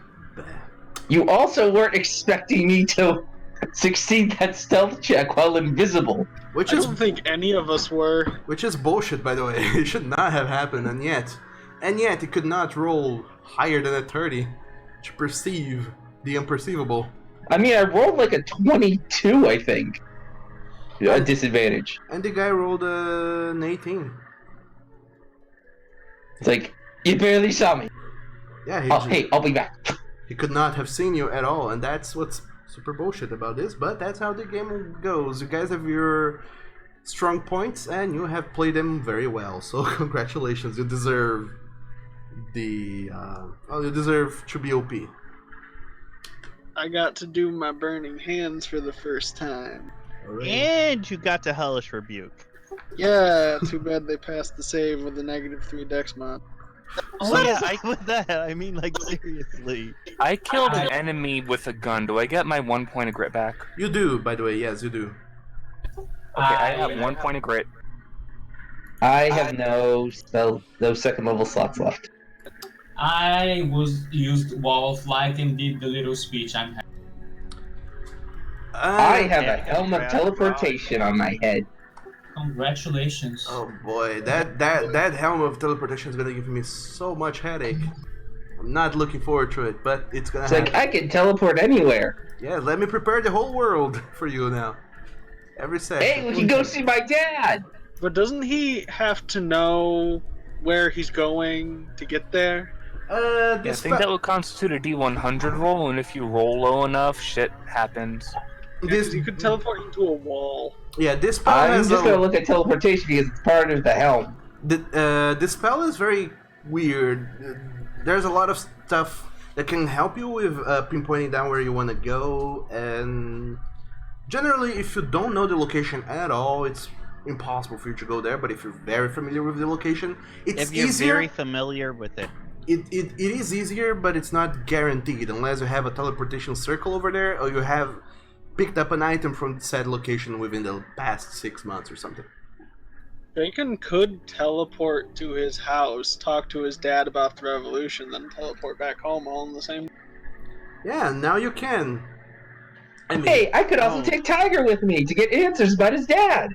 S7: You also weren't expecting me to succeed that stealth check while invisible.
S8: I don't think any of us were.
S1: Which is bullshit, by the way. It should not have happened, and yet it could not roll higher than a 30 to perceive the unperceivable.
S7: I mean, I rolled like a 22, I think. A disadvantage.
S1: And the guy rolled an 18.
S7: It's like, you barely saw me.
S1: Yeah,
S7: hey, I'll be back.
S1: He could not have seen you at all, and that's what's super bullshit about this, but that's how the game goes. You guys have your strong points, and you have played them very well, so congratulations. You deserve you deserve to be OP.
S8: I got to do my burning hands for the first time.
S1: Right.
S4: And you got to Hellish Rebuke.
S8: Yeah, too bad they passed the save with a -3 dex mod.
S4: Oh yeah, with that, I mean, like, seriously.
S5: I killed an enemy with a gun. Do I get my 1 point of grit back?
S1: You do, by the way, yes, you do.
S5: Okay, I have 1 point of grit.
S7: I have no second level slots left.
S6: I used Wall of Light and did the little speech I'm having.
S7: I have a helm of teleportation on my head.
S6: Congratulations.
S1: Oh boy, that helm of teleportation is gonna give me so much headache. I'm not looking forward to it, but it's gonna happen.
S7: Like, I can teleport anywhere.
S1: Yeah, let me prepare the whole world for you now. Every second.
S7: Hey, we can go see my dad!
S8: But doesn't he have to know where he's going to get there?
S5: I think that would constitute a D100 roll, and if you roll low enough, shit happens.
S8: You could teleport into a wall.
S1: Yeah, this spell
S7: I'm
S1: has
S7: just gonna look at teleportation because it's part of the helm.
S1: This spell is very weird. There's a lot of stuff that can help you with pinpointing down where you want to go, and generally, if you don't know the location at all, it's impossible for you to go there. But if you're very familiar with the location, it's
S4: If you're
S1: easier.
S4: very familiar with it.
S1: It is easier, but it's not guaranteed unless you have a teleportation circle over there, or you have picked up an item from said location within the past 6 months or something.
S8: Bacon could teleport to his house, talk to his dad about the revolution, then teleport back home all in the same.
S1: Yeah, now you can. I mean,
S7: Hey, I could also take Tiger with me to get answers about his dad.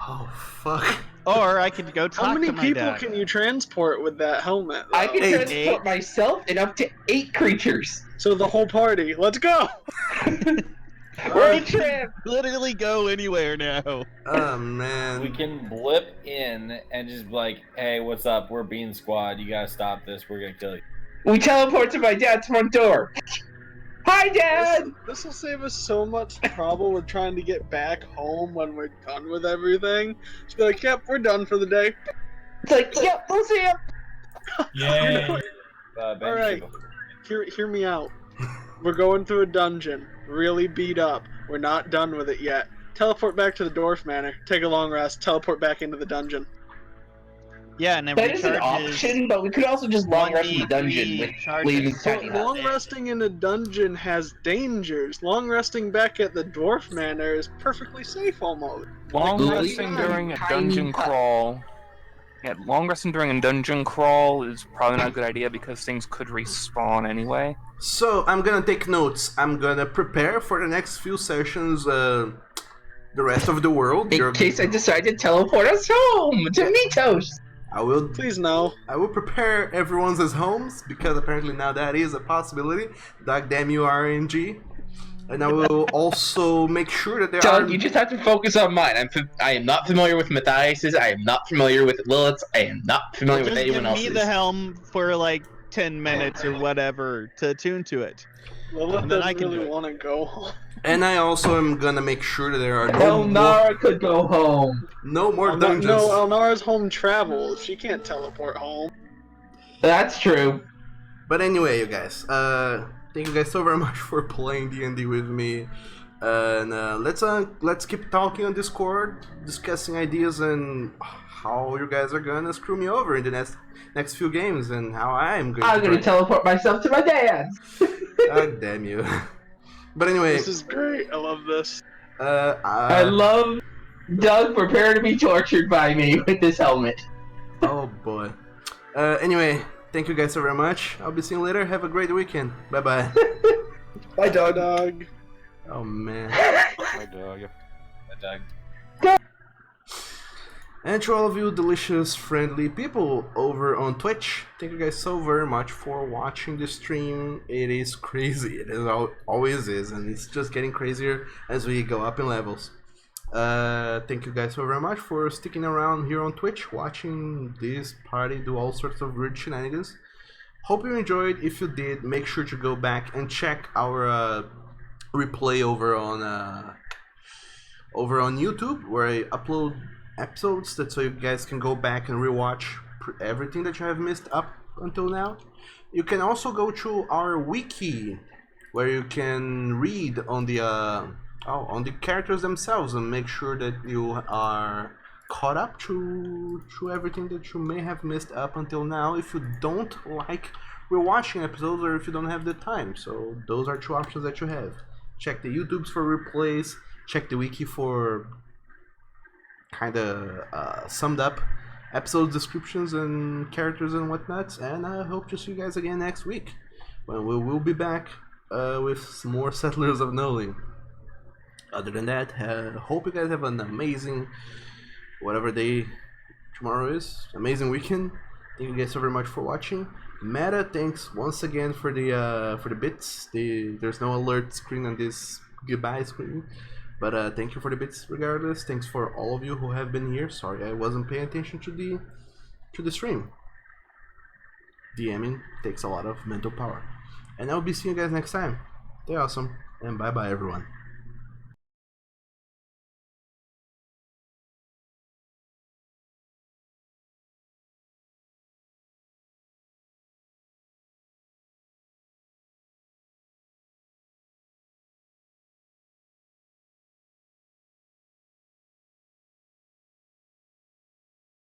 S1: Oh fuck.
S4: Or I could go talk
S8: How many
S4: to my
S8: people
S4: dad.
S8: can you transport with that helmet?
S7: I
S8: though?
S7: can transport myself and up to 8 creatures.
S8: So the whole party, let's go!
S7: We're on a trip!
S4: Literally go anywhere now.
S1: Oh man.
S2: We can blip in and just be like, hey, what's up? We're Bean Squad. You gotta stop this. We're gonna kill you.
S7: We teleport to my dad's front door. Hi, Dad!
S8: This will save us so much trouble with trying to get back home when we're done with everything. Just be like, yep, we're done for the day.
S7: It's like, yep, we'll see ya.
S6: Yay.
S8: Alright, hear me out. We're going through a dungeon, really beat up. We're not done with it yet. Teleport back to the Dwarf Manor, take a long rest, teleport back into the dungeon.
S4: Yeah, and it
S7: That is an
S4: recharges
S7: option, but we could also just long rest in the dungeon with leaving
S8: So
S7: tiny
S8: long resting in a dungeon has dangers. Long resting back at the Dwarf Manor is perfectly safe almost.
S5: Long
S7: Like,
S5: resting during a
S7: tiny
S5: dungeon
S7: hut.
S5: crawl Yeah, long resting during a dungeon crawl is probably not a good idea because things could respawn anyway.
S1: So I'm gonna take notes. I'm gonna prepare for the next few sessions. The rest of the world.
S7: In case I decide to teleport us home to Mitos.
S1: I will.
S8: Please no.
S1: I will prepare everyone's as homes because apparently now that is a possibility. Doug, damn you, RNG. And I will also make sure that there
S7: Doug,
S1: are.
S7: you just have to focus on mine. I am not familiar with Matthias's. I am not familiar with Lilith's. I am not familiar
S4: Just
S7: with anyone
S4: give me
S7: else's.
S4: the helm for like 10 minutes or whatever to attune to it.
S8: Lilith
S4: And then I
S8: doesn't
S4: can do
S8: really
S4: it.
S8: want to go home.
S1: And I also am gonna make sure that there are
S7: Elnara could go home.
S1: no more
S8: No,
S1: dungeons.
S8: Elnara's home travels. She can't teleport home.
S7: That's true.
S1: But anyway, you guys, thank you guys so very much for playing D&D with me, and let's keep talking on Discord, discussing ideas and how you guys are gonna screw me over in the next few games and how I'm
S7: gonna teleport myself to my dad's.
S1: God damn you! But anyway,
S8: This is great. I love this.
S7: I love Doug. Prepare to be tortured by me with this helmet.
S1: Oh boy. Anyway, thank you guys so very much. I'll be seeing you later. Have a great weekend. Bye bye.
S3: Bye, Doug.
S8: Dog.
S1: Oh man.
S2: My dog. My dog.
S1: And to all of you delicious, friendly people over on Twitch, thank you guys so very much for watching the stream. It is crazy. It is always is, and it's just getting crazier as we go up in levels. Thank you guys so very much for sticking around here on Twitch, watching this party do all sorts of weird shenanigans. Hope you enjoyed. If you did, make sure to go back and check our replay over on YouTube, where I upload episodes, that's so you guys can go back and rewatch everything that you have missed up until now. You can also go to our wiki, where you can read on the characters themselves and make sure that you are caught up to everything that you may have missed up until now if you don't like rewatching episodes or if you don't have the time. So those are two options that you have. Check the YouTubes for replays, check the wiki for kind of summed up episode descriptions and characters and whatnot, and I hope to see you guys again next week when we will be back with some more Settlers of Nolyn. Other than that, hope you guys have an amazing whatever day tomorrow is, amazing weekend. Thank you guys so very much for watching. Meta, thanks once again for the bits. There's no alert screen on this goodbye screen. But thank you for the bits regardless. Thanks for all of you who have been here. Sorry I wasn't paying attention to the stream. DMing takes a lot of mental power. And I'll be seeing you guys next time. Stay awesome, and bye bye everyone.